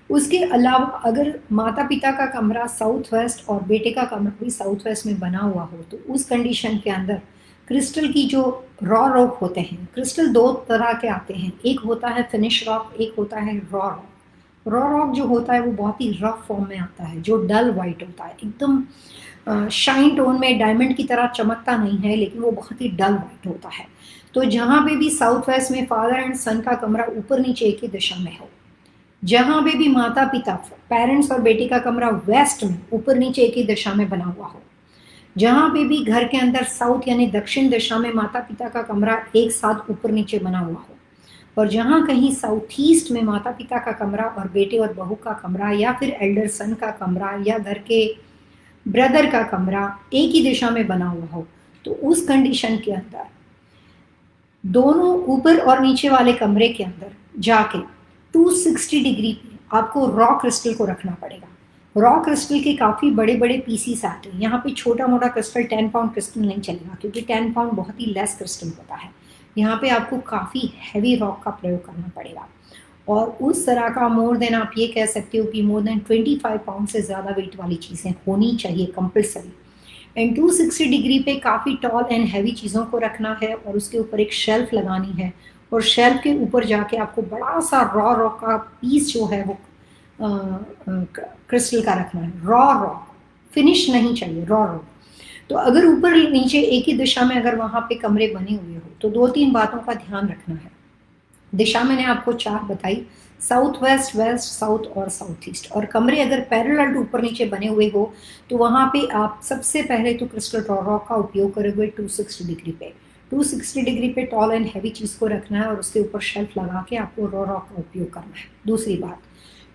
उसके अलावा अगर माता पिता का कमरा साउथ वेस्ट और बेटे का कमरा भी साउथ वेस्ट में बना हुआ हो, तो उस कंडीशन के अंदर क्रिस्टल की जो रॉ रॉक होते हैं, क्रिस्टल 2 तरह के आते हैं, एक होता है फिनिश रॉक, एक होता है रॉ रॉक। रॉ रॉक जो होता है वो बहुत ही रफ फॉर्म में आता है, जो डल वाइट होता है, एकदम शाइन टोन में डायमंड की तरह चमकता नहीं है, लेकिन वो बहुत ही डल वाइट होता है। तो जहाँ पे भी साउथ वेस्ट में फादर एंड सन का कमरा ऊपर नीचे एक ही दिशा में हो, जहाँ पे भी माता पिता, पेरेंट्स और बेटी का कमरा वेस्ट में ऊपर नीचे एक ही दिशा में बना हुआ हो, जहाँ पे भी घर के अंदर साउथ यानी दक्षिण दिशा में माता पिता का कमरा एक साथ ऊपर नीचे बना हुआ हो, और जहाँ कहीं साउथ ईस्ट में माता पिता का कमरा और बेटे और बहू का कमरा या फिर एल्डर सन का कमरा या घर के ब्रदर का कमरा एक ही दिशा में बना हुआ हो, तो उस कंडीशन के अंदर दोनों ऊपर और नीचे वाले कमरे के अंदर जाके 260 डिग्री पे आपको रॉ क्रिस्टल को रखना पड़ेगा। रॉ क्रिस्टल के काफ़ी बड़े बड़े पीसीस आते हैं। यहाँ पे छोटा मोटा क्रिस्टल 10 पाउंड क्रिस्टल नहीं चलेगा, क्योंकि 10 पाउंड बहुत ही लेस क्रिस्टल होता है। यहाँ पे आपको काफ़ी हैवी रॉक का प्रयोग करना पड़ेगा, और उस तरह का मोर देन आप ये कह सकते हो कि मोर देन 25 पाउंड से ज़्यादा वेट वाली चीज़ें होनी चाहिए कंपल्सरी। एंड 260 डिग्री पे काफ़ी टॉल एंड हैवी चीज़ों को रखना है, और उसके ऊपर एक शेल्फ लगानी है, और शेल्फ के ऊपर जाके आपको बड़ा सा रॉ रॉक का पीस जो है वो क्रिस्टल का रखना है। रॉ रॉक, फिनिश नहीं चाहिए, रॉ रॉक। तो अगर ऊपर नीचे एक ही दिशा में अगर वहाँ पे कमरे बने हुए हो तो 2-3 बातों का ध्यान रखना है। दिशा मैंने आपको 4 बताई, साउथ वेस्ट, वेस्ट साउथ और साउथ ईस्ट। और कमरे अगर पैरेलल ऊपर नीचे बने हुए हो तो वहाँ पे आप सबसे पहले तो क्रिस्टल रॉक का उपयोग करोगे 260 डिग्री पे। 260 डिग्री पे टॉल एंड हैवी चीज़ को रखना है, और उसके ऊपर शेल्फ लगा के आपको रॉक का उपयोग करना है। दूसरी बात,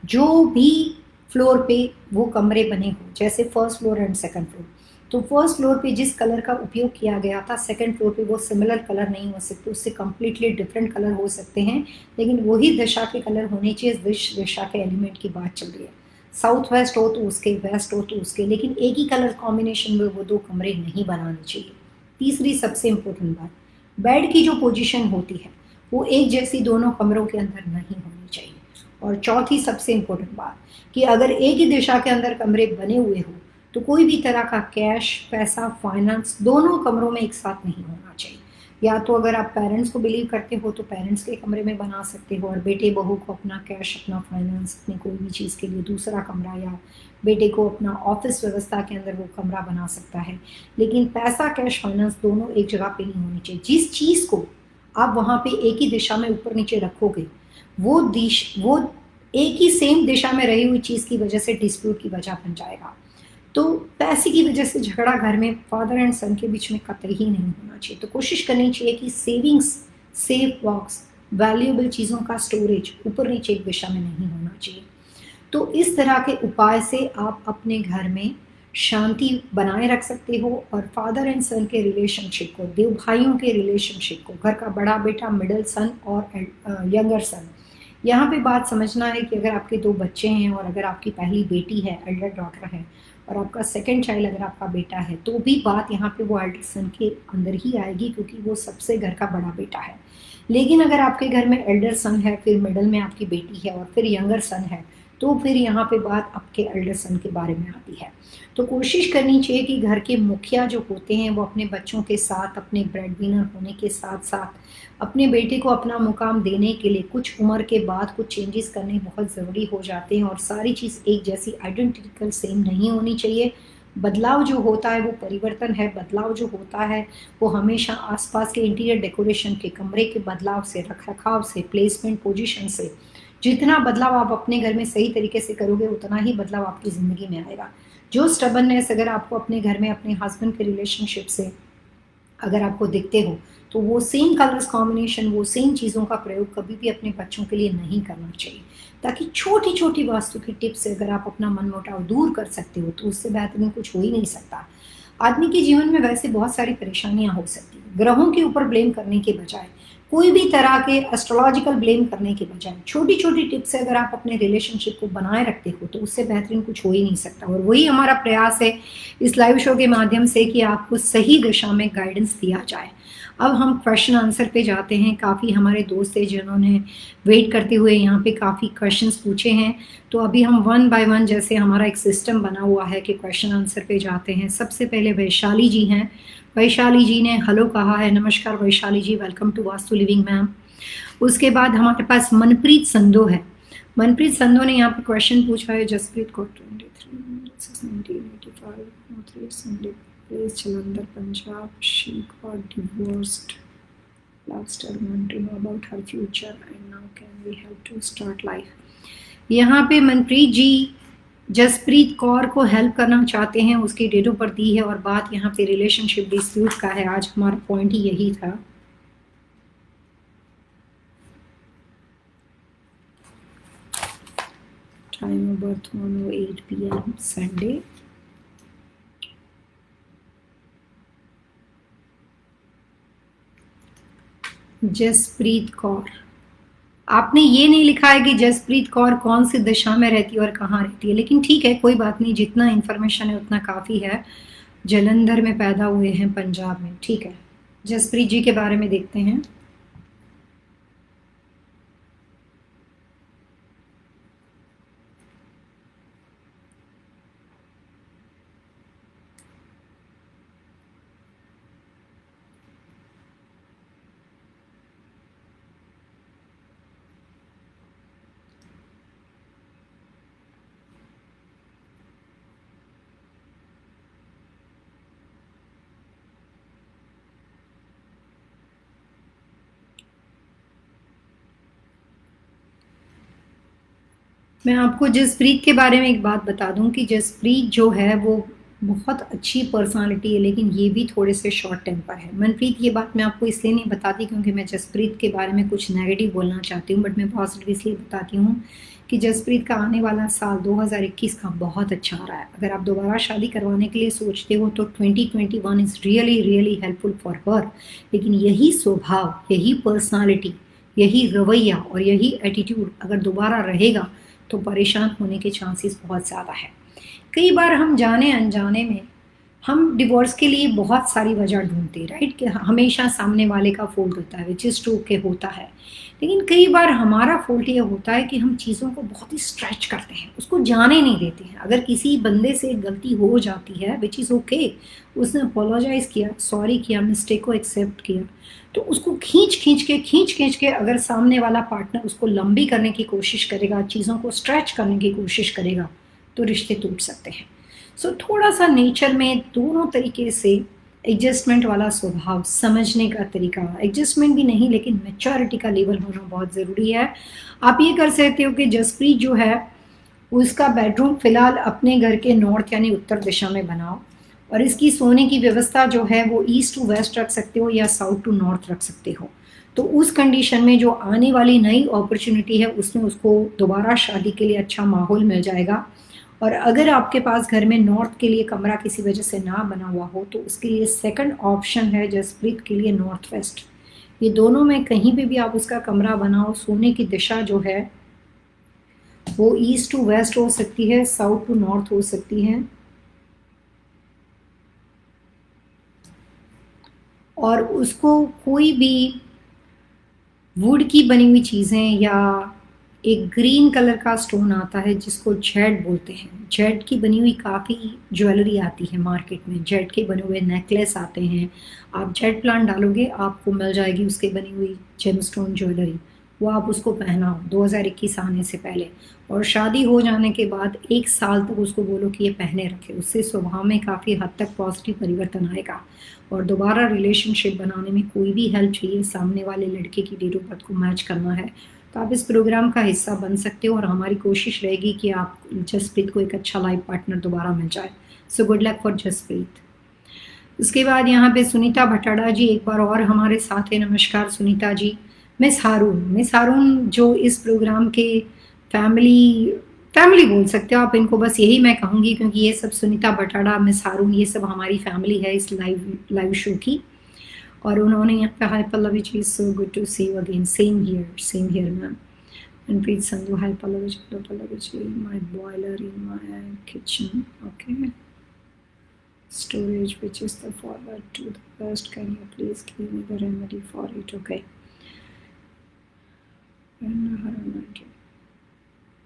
जो भी फ्लोर पे वो कमरे बने हो, जैसे first floor and second floor, तो फर्स्ट फ्लोर पे जिस कलर का उपयोग किया गया था सेकंड फ्लोर पे वो सिमिलर कलर नहीं हो सकते, उससे कम्प्लीटली डिफरेंट कलर हो सकते हैं, लेकिन वही दिशा के कलर होने चाहिए। दिशा के एलिमेंट की बात चल रही है, साउथ वेस्ट हो तो उसके, वेस्ट हो तो उसके, लेकिन एक ही कलर कॉम्बिनेशन में वो 2 कमरे नहीं बनाने चाहिए। तीसरी सबसे इम्पोर्टेंट बात, बेड की जो पोजीशन होती है वो एक जैसी दोनों कमरों के अंदर नहीं होनी चाहिए। और चौथी सबसे इम्पोर्टेंट बात कि अगर एक ही दिशा के अंदर कमरे बने हुए हो तो कोई भी तरह का कैश, पैसा, फाइनेंस दोनों कमरों में एक साथ नहीं होना चाहिए। या तो अगर आप पेरेंट्स को बिलीव करते हो तो पेरेंट्स के कमरे में बना सकते हो, और बेटे बहू को अपना कैश, अपना फाइनेंस, अपनी कोई भी चीज़ के लिए दूसरा कमरा, या बेटे को अपना ऑफिस व्यवस्था के अंदर वो कमरा बना सकता है। लेकिन पैसा, कैश, फाइनेंस दोनों एक जगह पे नहीं होनी चाहिए। जिस चीज़ को आप वहाँ पे एक ही दिशा में ऊपर नीचे रखोगे वो एक ही सेम दिशा में रही हुई चीज़ की वजह से डिस्प्यूट की वजह बन जाएगा। तो पैसे की वजह से झगड़ा घर में फादर एंड सन के बीच में कतई ही नहीं होना चाहिए। तो कोशिश करनी चाहिए कि सेविंग्स, सेफ बॉक्स, वैल्यूएबल चीज़ों का स्टोरेज ऊपर नीचे एक दिशा में नहीं होना चाहिए। तो इस तरह के उपाय से आप अपने घर में शांति बनाए रख सकते हो, और फादर एंड सन के रिलेशनशिप को, दो भाइयों के रिलेशनशिप को, घर का बड़ा बेटा, मिडिल सन और यंगर सन। यहाँ पे बात समझना है कि अगर आपके 2 बच्चे हैं, और अगर आपकी पहली बेटी है, एल्डर डॉटर है, और आपका सेकंड चाइल्ड अगर आपका बेटा है, तो भी बात यहाँ पे वो एल्डर सन के अंदर ही आएगी, क्योंकि वो सबसे घर का बड़ा बेटा है। लेकिन अगर आपके घर में एल्डर सन है, फिर मिडल में आपकी बेटी है, और फिर यंगर सन है, तो फिर यहाँ पे बात आपके एल्डर सन के बारे में आती है। तो कोशिश करनी चाहिए कि घर के मुखिया जो होते हैं वो अपने बच्चों के साथ, अपने ब्रेड विनर होने के साथ साथ अपने बेटे को अपना मुकाम देने के लिए कुछ उम्र के बाद कुछ चेंजेस करने बहुत ज़रूरी हो जाते हैं, और सारी चीज़ एक जैसी आइडेंटिकल सेम नहीं होनी चाहिए। बदलाव जो होता है वो परिवर्तन है, बदलाव जो होता है वो हमेशा आसपास के इंटीरियर डेकोरेशन के, कमरे के बदलाव से, रख रखाव से, प्लेसमेंट पोजीशन से, जितना बदलाव आप अपने घर में सही तरीके से करोगे उतना ही बदलाव आपकी ज़िंदगी में आएगा। जो स्टबर्ननेस अगर आपको अपने घर में अपने हस्बैंड के रिलेशनशिप से अगर आपको दिखते हो, तो वो सेम कलर्स कॉम्बिनेशन, वो सेम चीज़ों का प्रयोग कभी भी अपने बच्चों के लिए नहीं करना चाहिए। ताकि छोटी छोटी वास्तु की टिप्स से अगर आप अपना मनमुटाव दूर कर सकते हो तो उससे बेहतरीन कुछ हो ही नहीं सकता। आदमी के जीवन में वैसे बहुत सारी परेशानियां हो सकती हैं, ग्रहों के ऊपर ब्लेम करने के बजाय, कोई भी तरह के एस्ट्रोलॉजिकल ब्लेम करने के बजाय, छोटी छोटी टिप्स से अगर आप अपने रिलेशनशिप को बनाए रखते हो तो उससे बेहतरीन कुछ हो ही नहीं सकता। और वही हमारा प्रयास है इस लाइव शो के माध्यम से कि आपको सही दिशा में गाइडेंस दिया जाए। अब हम क्वेश्चन आंसर पे जाते हैं। काफ़ी हमारे दोस्त हैं जिन्होंने वेट करते हुए यहाँ पे काफ़ी क्वेश्चंस पूछे हैं, तो अभी हम वन बाय वन, जैसे हमारा एक सिस्टम बना हुआ है कि क्वेश्चन आंसर पे जाते हैं। सबसे पहले वैशाली जी हैं। वैशाली जी ने हेलो कहा है। नमस्कार Vaishali ji, welcome to Vastu living ma'am. उसके बाद हमारे पास मनप्रीत संधो है। मनप्रीत संधो ने यहाँ पे क्वेश्चन पूछा है, Jasprit Kaur 23 Jalandhar, Punjab. She got divorced last year. Want to know about her future and now can we help to start life? यहाँ पे मनप्रीत जी जसप्रीत कौर को हेल्प करना चाहते हैं, उसकी डेट ऑफ बर्थ दी है, और बात यहाँ पे रिलेशनशिप डिस्प्यूट का है। आज हमारा पॉइंट ही यही था। Time of birth 1:08 PM Sunday. Jaspreet Kaur, आपने ये नहीं लिखा है कि जसप्रीत कौर कौन सी दिशा में रहती है और कहाँ रहती है, लेकिन ठीक है, कोई बात नहीं, जितना इन्फॉर्मेशन है उतना काफ़ी है। जलंधर में पैदा हुए हैं, पंजाब में, ठीक है। जसप्रीत जी के बारे में देखते हैं। मैं आपको जसप्रीत के बारे में एक बात बता दूं कि जसप्रीत जो है वो बहुत अच्छी पर्सनालिटी है, लेकिन ये भी थोड़े से शॉर्ट टेम्पर है। मनप्रीत, ये बात मैं आपको इसलिए नहीं बताती क्योंकि मैं जसप्रीत के बारे में कुछ नेगेटिव बोलना चाहती हूँ, बट मैं पॉजिटिव इसलिए बताती हूँ कि जसप्रीत का आने वाला साल 2021 का बहुत अच्छा आ रहा है। अगर आप दोबारा शादी करवाने के लिए सोचते हो तो 2021 is really really helpful for her. लेकिन यही स्वभाव, यही पर्सनालिटी, यही रवैया और यही एटीट्यूड अगर दोबारा रहेगा तो परेशान होने के चांसेस बहुत ज़्यादा है। कई बार हम जाने अनजाने में हम डिवोर्स के लिए बहुत सारी वजह ढूंढते हैं, राइट, कि हमेशा सामने वाले का फॉल्ट होता है, विच इज़ ट्रू के होता है। लेकिन कई बार हमारा फॉल्ट ये होता है कि हम चीज़ों को बहुत ही स्ट्रेच करते हैं, उसको जाने नहीं देते हैं। अगर किसी बंदे से गलती हो जाती है, विच इज़ ओके, उसने अपोलोजाइज़ किया, सॉरी किया, मिस्टेक को एक्सेप्ट किया, तो उसको खींच के अगर सामने वाला पार्टनर उसको लंबी करने की कोशिश करेगा, चीज़ों को स्ट्रेच करने की कोशिश करेगा, तो रिश्ते टूट सकते हैं। सो थोड़ा सा नेचर में दोनों तरीके से एडजस्टमेंट वाला स्वभाव, समझने का तरीका, एडजस्टमेंट भी नहीं लेकिन मैच्योरिटी का लेवल होना बहुत ज़रूरी है। आप ये कर सकते हो कि जसप्रीत जो है उसका बेडरूम फ़िलहाल अपने घर के नॉर्थ यानी उत्तर दिशा में बनाओ, और इसकी सोने की व्यवस्था जो है वो ईस्ट टू वेस्ट रख सकते हो या साउथ टू नॉर्थ रख सकते हो। तो उस कंडीशन में जो आने वाली नई अपॉर्चुनिटी है उसमें उसको दोबारा शादी के लिए अच्छा माहौल मिल जाएगा। और अगर आपके पास घर में नॉर्थ के लिए कमरा किसी वजह से ना बना हुआ हो तो उसके लिए सेकंड ऑप्शन है जसप्रीत के लिए नॉर्थ वेस्ट। ये दोनों में कहीं पे भी आप उसका कमरा बनाओ, सोने की दिशा जो है वो ईस्ट टू वेस्ट हो सकती है, साउथ टू नॉर्थ हो सकती है। और उसको कोई भी वुड की बनी हुई चीज़ें या एक ग्रीन कलर का स्टोन आता है जिसको जेड बोलते हैं, जेड की बनी हुई काफ़ी ज्वेलरी आती है मार्केट में, जेड के बने हुए नेकलेस आते हैं। आप जेड प्लांट डालोगे आपको मिल जाएगी उसके बनी हुई जेमस्टोन ज्वेलरी, वो आप उसको पहनाओ 2021 आने से पहले, और शादी हो जाने के बाद 1 साल तक उसको बोलो कि ये पहने रखे। उससे स्वभाव में काफ़ी हद तक पॉजिटिव परिवर्तन आएगा। और दोबारा रिलेशनशिप बनाने में कोई भी हेल्प चाहिए, सामने वाले लड़के की डेट ऑफ बर्थ को मैच करना है, तो आप इस प्रोग्राम का हिस्सा बन सकते हो और हमारी कोशिश रहेगी कि आप जसप्रीत को एक अच्छा लाइफ पार्टनर दोबारा मिल जाए। So good luck for Jaspreet. उसके बाद यहाँ पे सुनीता भटाड़ा जी एक बार और हमारे साथ है। नमस्कार सुनीता जी। मिस हारून जो इस प्रोग्राम के फैमिली फैमिली बोल सकते हो आप इनको, बस यही मैं कहूँगी क्योंकि ये सब सुनीता भटाड़ा, मिस हारून, ये सब हमारी फैमिली है इस लाइव शो की। और उन्होंने यहाँ पे hi Pallavi ji, so good to see you again, same here ma'am. Manpreet Sandhu, hi Pallavi ji, my boiler in my kitchen, okay, storage which is the forward to the west, can you please give me the remedy for it? Okay,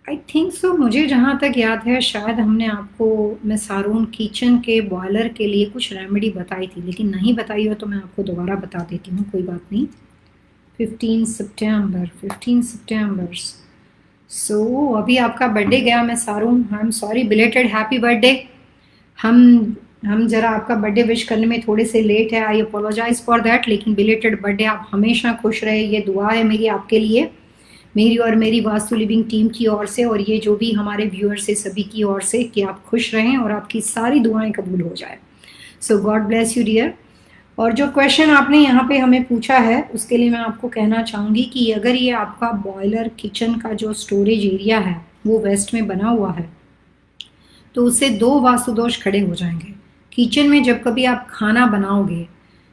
I think so, मुझे जहाँ तक याद है शायद हमने आपको miss हारून kitchen के boiler के लिए कुछ रेमेडी बताई थी, लेकिन नहीं बताई हो तो मैं आपको दोबारा बता देती हूँ, कोई बात नहीं। 15 सितंबर सो अभी आपका बर्थडे गया miss Haroon, I am sorry, belated happy birthday. हम ज़रा आपका बर्थडे विश करने में थोड़े से लेट है, आई अपोलोजाइज़ फॉर दैट, लेकिन बिलेटेड बर्थडे, आप हमेशा खुश रहे, ये दुआ है मेरी आपके लिए, मेरी और मेरी वास्तु लिविंग टीम की ओर से, और ये जो भी हमारे व्यूअर्स है सभी की ओर से, कि आप खुश रहें और आपकी सारी दुआएं कबूल हो जाए। सो गॉड ब्लेस यू डियर। और जो क्वेश्चन आपने यहाँ पे हमें पूछा है उसके लिए मैं आपको कहना चाहूँगी कि अगर ये आपका बॉयलर किचन का जो स्टोरेज एरिया है वो वेस्ट में बना हुआ है तो उससे 2 वास्तु दोष खड़े हो जाएंगे। किचन में जब कभी आप खाना बनाओगे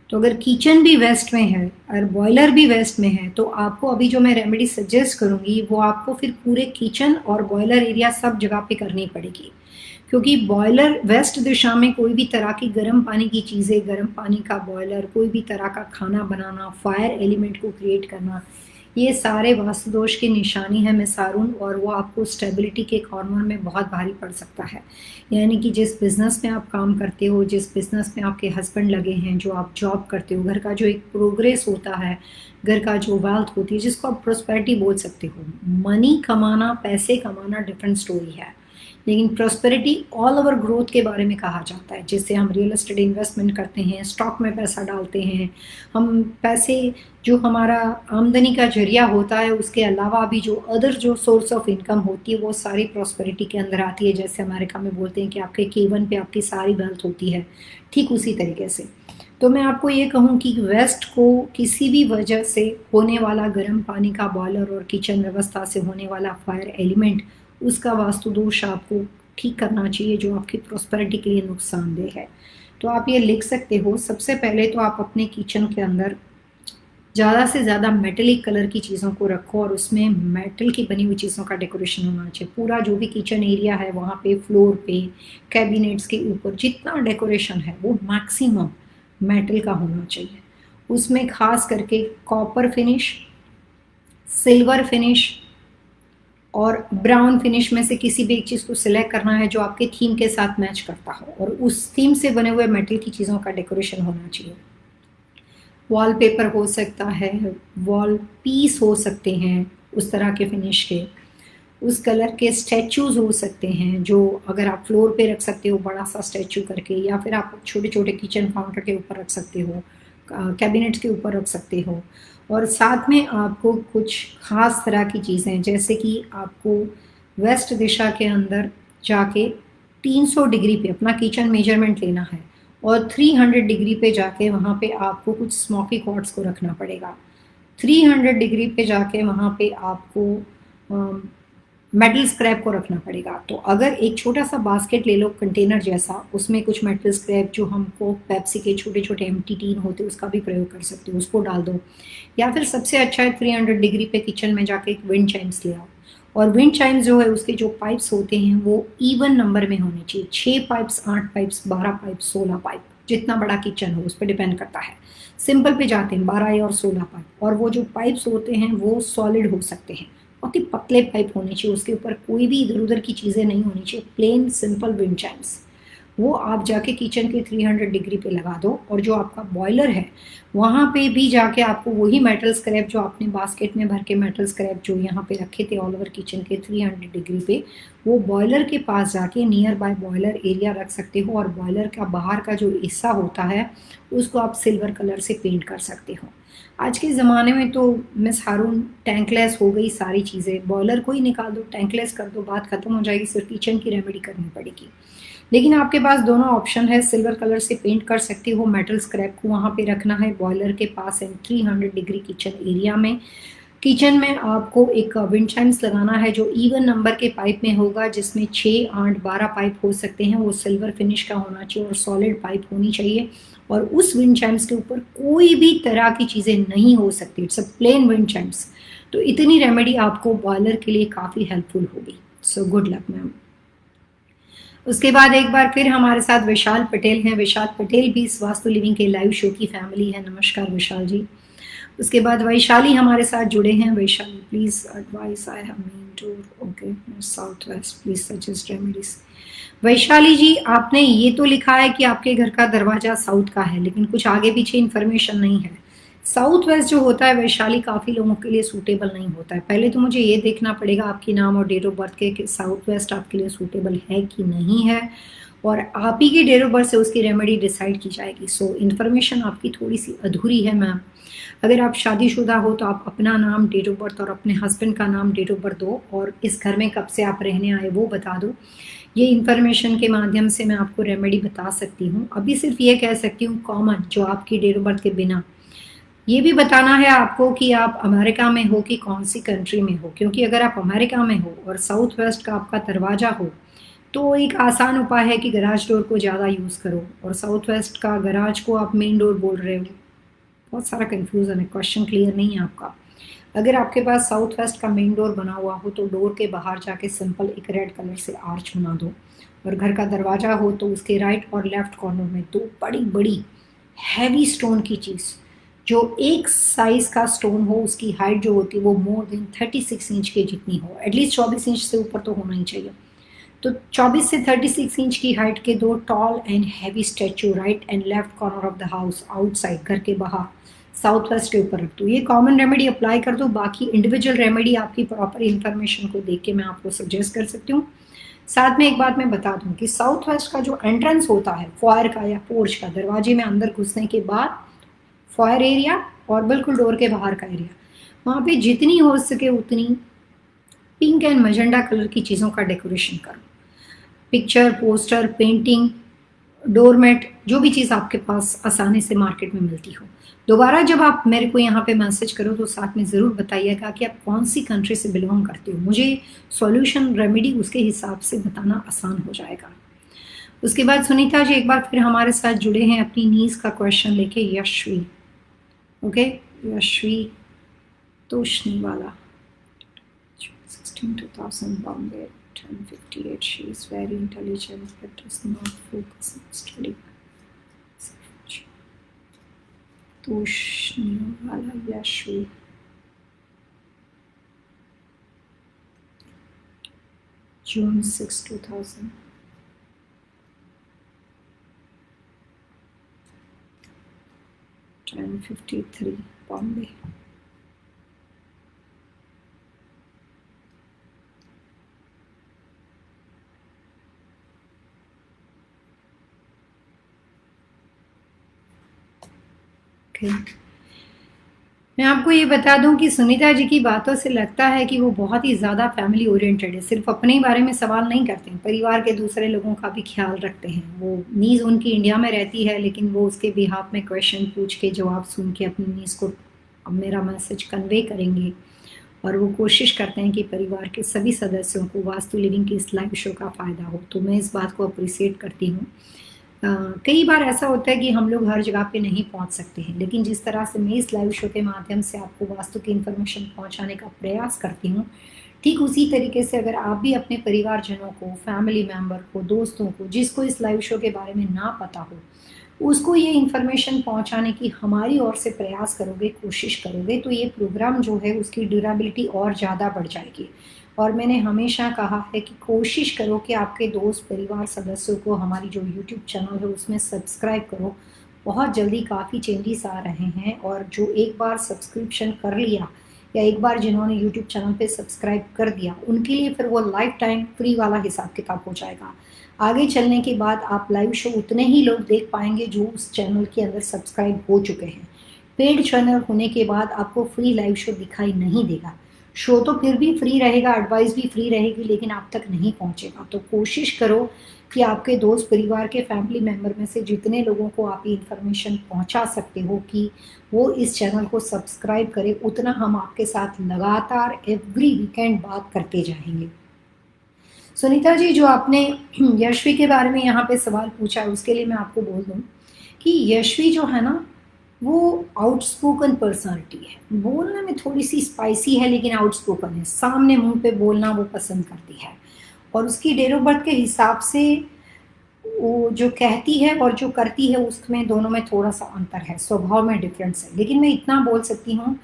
तो अगर किचन भी वेस्ट में है और बॉयलर भी वेस्ट में है तो आपको अभी जो मैं रेमेडी सजेस्ट करूँगी वो आपको फिर पूरे किचन और बॉयलर एरिया सब जगह पे करनी पड़ेगी, क्योंकि बॉयलर वेस्ट दिशा में कोई भी तरह की गर्म पानी की चीज़ें, गर्म पानी का बॉयलर, कोई भी तरह का खाना बनाना, फायर एलिमेंट को क्रिएट करना, ये सारे वास्तु दोष की निशानी है मिस हारून, और वो आपको स्टेबिलिटी के कॉर्नर में बहुत भारी पड़ सकता है। यानी कि जिस बिज़नेस में आप काम करते हो, जिस बिज़नेस में आपके हस्बैंड लगे हैं, जो आप जॉब करते हो, घर का जो एक प्रोग्रेस होता है, घर का जो वेल्थ होती है, जिसको आप प्रोस्पेरिटी बोल सकते हो। मनी कमाना, पैसे कमाना डिफरेंट स्टोरी है, लेकिन प्रॉस्पेरिटी ऑल ओवर ग्रोथ के बारे में कहा जाता है। जिससे हम रियल एस्टेट इन्वेस्टमेंट करते हैं, स्टॉक में पैसा डालते हैं, हम पैसे जो हमारा आमदनी का जरिया होता है उसके अलावा भी जो अदर जो सोर्स ऑफ इनकम होती है वो सारी प्रॉस्पेरिटी के अंदर आती है। जैसे अमेरिका में बोलते हैं कि आपके K1 पे आपकी सारी वेल्थ होती है, ठीक उसी तरीके से। तो मैं आपको ये कहूँ कि वेस्ट को किसी भी वजह से होने वाला गर्म पानी का बॉयलर और किचन व्यवस्था से होने वाला फायर एलिमेंट, उसका वास्तु दोष आपको ठीक करना चाहिए जो आपकी प्रॉस्पेरिटी के लिए नुकसानदेह है। तो आप ये लिख सकते हो। सबसे पहले तो आप अपने किचन के अंदर ज़्यादा से ज़्यादा मेटलिक कलर की चीज़ों को रखो और उसमें मेटल की बनी हुई चीज़ों का डेकोरेशन होना चाहिए। पूरा जो भी किचन एरिया है वहाँ पे, फ्लोर पे, कैबिनेट्स के ऊपर जितना डेकोरेशन है वो मैक्सिमम मेटल का होना चाहिए। उसमें खास करके कॉपर फिनिश, सिल्वर फिनिश और ब्राउन फिनिश में से किसी भी एक चीज़ को सिलेक्ट करना है जो आपके थीम के साथ मैच करता हो, और उस थीम से बने हुए मेटल की चीज़ों का डेकोरेशन होना चाहिए। वॉलपेपर हो सकता है, वॉल पीस हो सकते हैं उस तरह के फिनिश के, उस कलर के स्टैचूज हो सकते हैं जो अगर आप फ्लोर पे रख सकते हो बड़ा सा स्टैचू करके, या फिर आप छोटे छोटे किचन काउंटर के ऊपर रख सकते हो, कैबिनेट्स के ऊपर रख सकते हो। और साथ में आपको कुछ खास तरह की चीज़ें, जैसे कि आपको वेस्ट दिशा के अंदर जाके 300 डिग्री पे अपना किचन मेजरमेंट लेना है और 300 डिग्री पे जाके वहाँ पे आपको कुछ स्मोकी क्वार्ट्स को रखना पड़ेगा। 300 डिग्री पे जाके वहाँ पे आपको मेटल स्क्रैप को रखना पड़ेगा। तो अगर एक छोटा सा बास्केट ले लो कंटेनर जैसा, उसमें कुछ मेटल स्क्रैप जो हमको पेप्सी के छोटे छोटे एम्प्टी टीन होते हैं उसका भी प्रयोग कर सकते हो, उसको डाल दो। या फिर सबसे अच्छा है 300 डिग्री पे किचन में जाके एक विंड चाइम्स ले आओ, और विंड चाइम्स जो है उसके जो पाइप्स होते हैं वो इवन नंबर में होने चाहिए। 6 पाइप्स, 8 पाइप्स, 12 पाइप, 16 पाइप, जितना बड़ा किचन हो उस पर डिपेंड करता है। सिंपल पे जाते हैं 12 और 16 पाइप, और वो जो पाइप्स होते हैं वो सॉलिड हो सकते हैं, बहुत ही पतले पाइप होने चाहिए, उसके ऊपर कोई भी इधर उधर की चीज़ें नहीं होनी चाहिए, प्लेन सिंपल विंड चाइम्स। वो आप जाके किचन के 300 डिग्री पे लगा दो, और जो आपका बॉयलर है वहाँ पे भी जाके आपको वही मेटल स्क्रैप जो आपने बास्केट में भर के मेटल स्क्रैप जो यहाँ पे रखे थे ऑल ओवर किचन के 300 डिग्री पे, वो बॉयलर के पास जाके नियर बाय बॉयलर एरिया रख सकते हो। और बॉयलर का बाहर का जो हिस्सा होता है उसको आप सिल्वर कलर से पेंट कर सकते हो। आज के ज़माने में तो मिस हारून टैंकलेस हो गई सारी चीज़ें, बॉयलर को ही निकाल दो, टैंकलेस कर दो, बात खत्म हो जाएगी, सिर्फ किचन की रेमेडी करनी पड़ेगी। लेकिन आपके पास दोनों ऑप्शन है, सिल्वर कलर से पेंट कर सकते हो, मेटल स्क्रैप को वहाँ पे रखना है बॉयलर के पास एंड 300 डिग्री किचन एरिया में। किचन में आपको एक विंड चाइम्स लगाना है जो इवन नंबर के पाइप में होगा, जिसमें 6, 8, 12 पाइप हो सकते हैं, वो सिल्वर फिनिश का होना चाहिए और सॉलिड पाइप होनी चाहिए। और उस विंड चाइम्स के ऊपर कोई भी तरह की चीज़ें नहीं हो सकती, it's a plain wind chimes. तो इतनी रेमेडी आपको बॉयलर के लिए काफ़ी हेल्पफुल होगी। सो गुड लक मैम। उसके बाद एक बार फिर हमारे साथ विशाल पटेल हैं। विशाल पटेल भी इस वास्तु लिविंग के लाइव शो की फैमिली है। नमस्कार विशाल जी। उसके बाद वैशाली हमारे साथ जुड़े हैं। Vaishali please advice, I have main door okay south west, please suggest remedies. Vaishali ji, आपने ये तो लिखा है कि आपके घर का दरवाजा साउथ का है, लेकिन कुछ आगे पीछे इन्फॉर्मेशन नहीं है। साउथ वेस्ट जो होता है वैशाली काफ़ी लोगों के लिए सूटेबल नहीं होता है। पहले तो मुझे ये देखना पड़ेगा आपकी नाम और डेट ऑफ बर्थ के कि साउथ वेस्ट आपके लिए सूटेबल है कि नहीं है, और आप ही की डेट ऑफ बर्थ से उसकी रेमेडी डिसाइड की जाएगी। सो इन्फॉर्मेशन आपकी थोड़ी सी अधूरी है मैम। अगर आप शादीशुदा हो तो आप अपना नाम, डेट ऑफ बर्थ और अपने हस्बैंड का नाम, डेट ऑफ बर्थ दो, और इस घर में कब से आप रहने आए वो बता दो। ये इन्फॉर्मेशन के माध्यम से मैं आपको रेमेडी बता सकती हूँ। अभी सिर्फ ये कह सकती हूँ कॉमन जो आपकी डेट ऑफ बर्थ के बिना। ये भी बताना है आपको कि आप अमेरिका में हो कि कौन सी कंट्री में हो, क्योंकि अगर आप अमेरिका में हो और साउथ वेस्ट का आपका दरवाज़ा हो तो एक आसान उपाय है कि गराज डोर को ज़्यादा यूज़ करो, और साउथ वेस्ट का गराज को आप मेन डोर बोल रहे हो बहुत सारा कंफ्यूजन है, क्वेश्चन क्लियर नहीं है आपका। अगर आपके पास साउथ वेस्ट का मेन डोर बना हुआ हो तो डोर के बाहर जाके सिंपल एक रेड कलर से आर्च बना दो, और घर का दरवाज़ा हो तो उसके राइट और लेफ्ट कॉर्नर में दो बड़ी बड़ी हैवी स्टोन की चीज़, जो एक साइज का स्टोन हो, उसकी हाइट जो होती है वो मोर देन 36 इंच के जितनी हो, एटलीस्ट 24 इंच से ऊपर तो होना ही चाहिए। तो 24 से 36 इंच की हाइट के दो tall and heavy statue right and left corner of the house outside, घर के बाहर साउथ वेस्ट के ऊपर रख दो। ये कॉमन रेमेडी अप्लाई कर दो, बाकी इंडिविजुअल रेमेडी आपकी प्रॉपर इन्फॉर्मेशन को देख के मैं आपको सजेस्ट कर सकती हूँ। साथ में एक बात मैं बता दूं कि साउथ वेस्ट का जो एंट्रेंस होता है फॉयर का या पोर्च का, दरवाजे में अंदर घुसने के बाद फॉयर एरिया और बिल्कुल डोर के बाहर का एरिया, वहाँ पे जितनी हो सके उतनी पिंक एंड मजेंडा कलर की चीज़ों का डेकोरेशन करो। पिक्चर, पोस्टर, पेंटिंग, डोरमेट, जो भी चीज़ आपके पास आसानी से मार्केट में मिलती हो। दोबारा जब आप मेरे को यहाँ पे मैसेज करो तो साथ में ज़रूर बताइएगा कि आप कौन सी कंट्री से बिलोंग करते हो, मुझे सॉल्यूशन रेमेडी उसके हिसाब से बताना आसान हो जाएगा। उसके बाद सुनीता जी एक बार फिर हमारे साथ जुड़े हैं अपनी नीज का क्वेश्चन लेके, यशवी। ओके, यशवी तोशनी वाला 16,2000 Bombay 1058. She is very intelligent but does not focus on study. तोशनी वाला यशवी, June 6, 2000. $10.53 Bombay. मैं आपको ये बता दूं कि सुनीता जी की बातों से लगता है कि वो बहुत ही ज़्यादा फैमिली ओरिएंटेड है, सिर्फ अपने ही बारे में सवाल नहीं करते हैं, परिवार के दूसरे लोगों का भी ख्याल रखते हैं। वो नीज़ उनकी इंडिया में रहती है, लेकिन वो उसके बिहाफ में क्वेश्चन पूछ के जवाब सुन के अपनी नीज़ को मेरा मैसेज कन्वे करेंगे, और वो कोशिश करते हैं कि परिवार के सभी सदस्यों को वास्तु लिविंग की इस लाइव शो का फ़ायदा हो। तो मैं इस बात को अप्रिसिएट करती हूँ। कई बार ऐसा होता है कि हम लोग हर जगह पे नहीं पहुंच सकते हैं, लेकिन जिस तरह से मैं इस लाइव शो के माध्यम से आपको वास्तु की इन्फॉर्मेशन पहुंचाने का प्रयास करती हूँ, ठीक उसी तरीके से अगर आप भी अपने परिवारजनों को, फैमिली मेम्बर को, दोस्तों को, जिसको इस लाइव शो के बारे में ना पता हो, उसको ये इन्फॉर्मेशन पहुंचाने की हमारी ओर से प्रयास करोगे, कोशिश करोगे, तो ये प्रोग्राम जो है उसकी ड्यूरेबिलिटी और ज़्यादा बढ़ जाएगी। और मैंने हमेशा कहा है कि कोशिश करो कि आपके दोस्त, परिवार सदस्यों को हमारी जो यूट्यूब चैनल है उसमें सब्सक्राइब करो। बहुत जल्दी काफ़ी चेंजेस आ रहे हैं, और जो एक बार सब्सक्रिप्शन कर लिया या एक बार जिन्होंने यूट्यूब चैनल पे सब्सक्राइब कर दिया, उनके लिए फिर वो लाइफ टाइम फ्री वाला हिसाब किताब हो जाएगा। आगे चलने के बाद आप लाइव शो उतने ही लोग देख पाएंगे जो उस चैनल के अंदर सब्सक्राइब हो चुके हैं। पेड चैनल होने के बाद आपको फ्री लाइव शो दिखाई नहीं देगा। शो तो फिर भी फ्री रहेगा, एडवाइस भी फ्री रहेगी, लेकिन आप तक नहीं पहुंचेगा। तो कोशिश करो कि आपके दोस्त, परिवार के फैमिली मेम्बर में से जितने लोगों को आप ये इन्फॉर्मेशन पहुंचा सकते हो कि वो इस चैनल को सब्सक्राइब करें, उतना हम आपके साथ लगातार एवरी वीकेंड बात करते जाएंगे। सुनीता जी, जो आपने यशवी के बारे में यहाँ पे सवाल पूछा है, उसके लिए मैं आपको बोल दूँ कि यशवी जो है ना, वो आउटस्पोकन पर्सनालिटी है। बोलने में थोड़ी सी स्पाइसी है, लेकिन आउटस्पोकन है। सामने मुंह पे बोलना वो पसंद करती है, और उसकी डेट ऑफ बर्थ के हिसाब से वो जो कहती है और जो करती है उसमें दोनों में थोड़ा सा अंतर है, स्वभाव में डिफरेंस है। लेकिन मैं इतना बोल सकती हूँ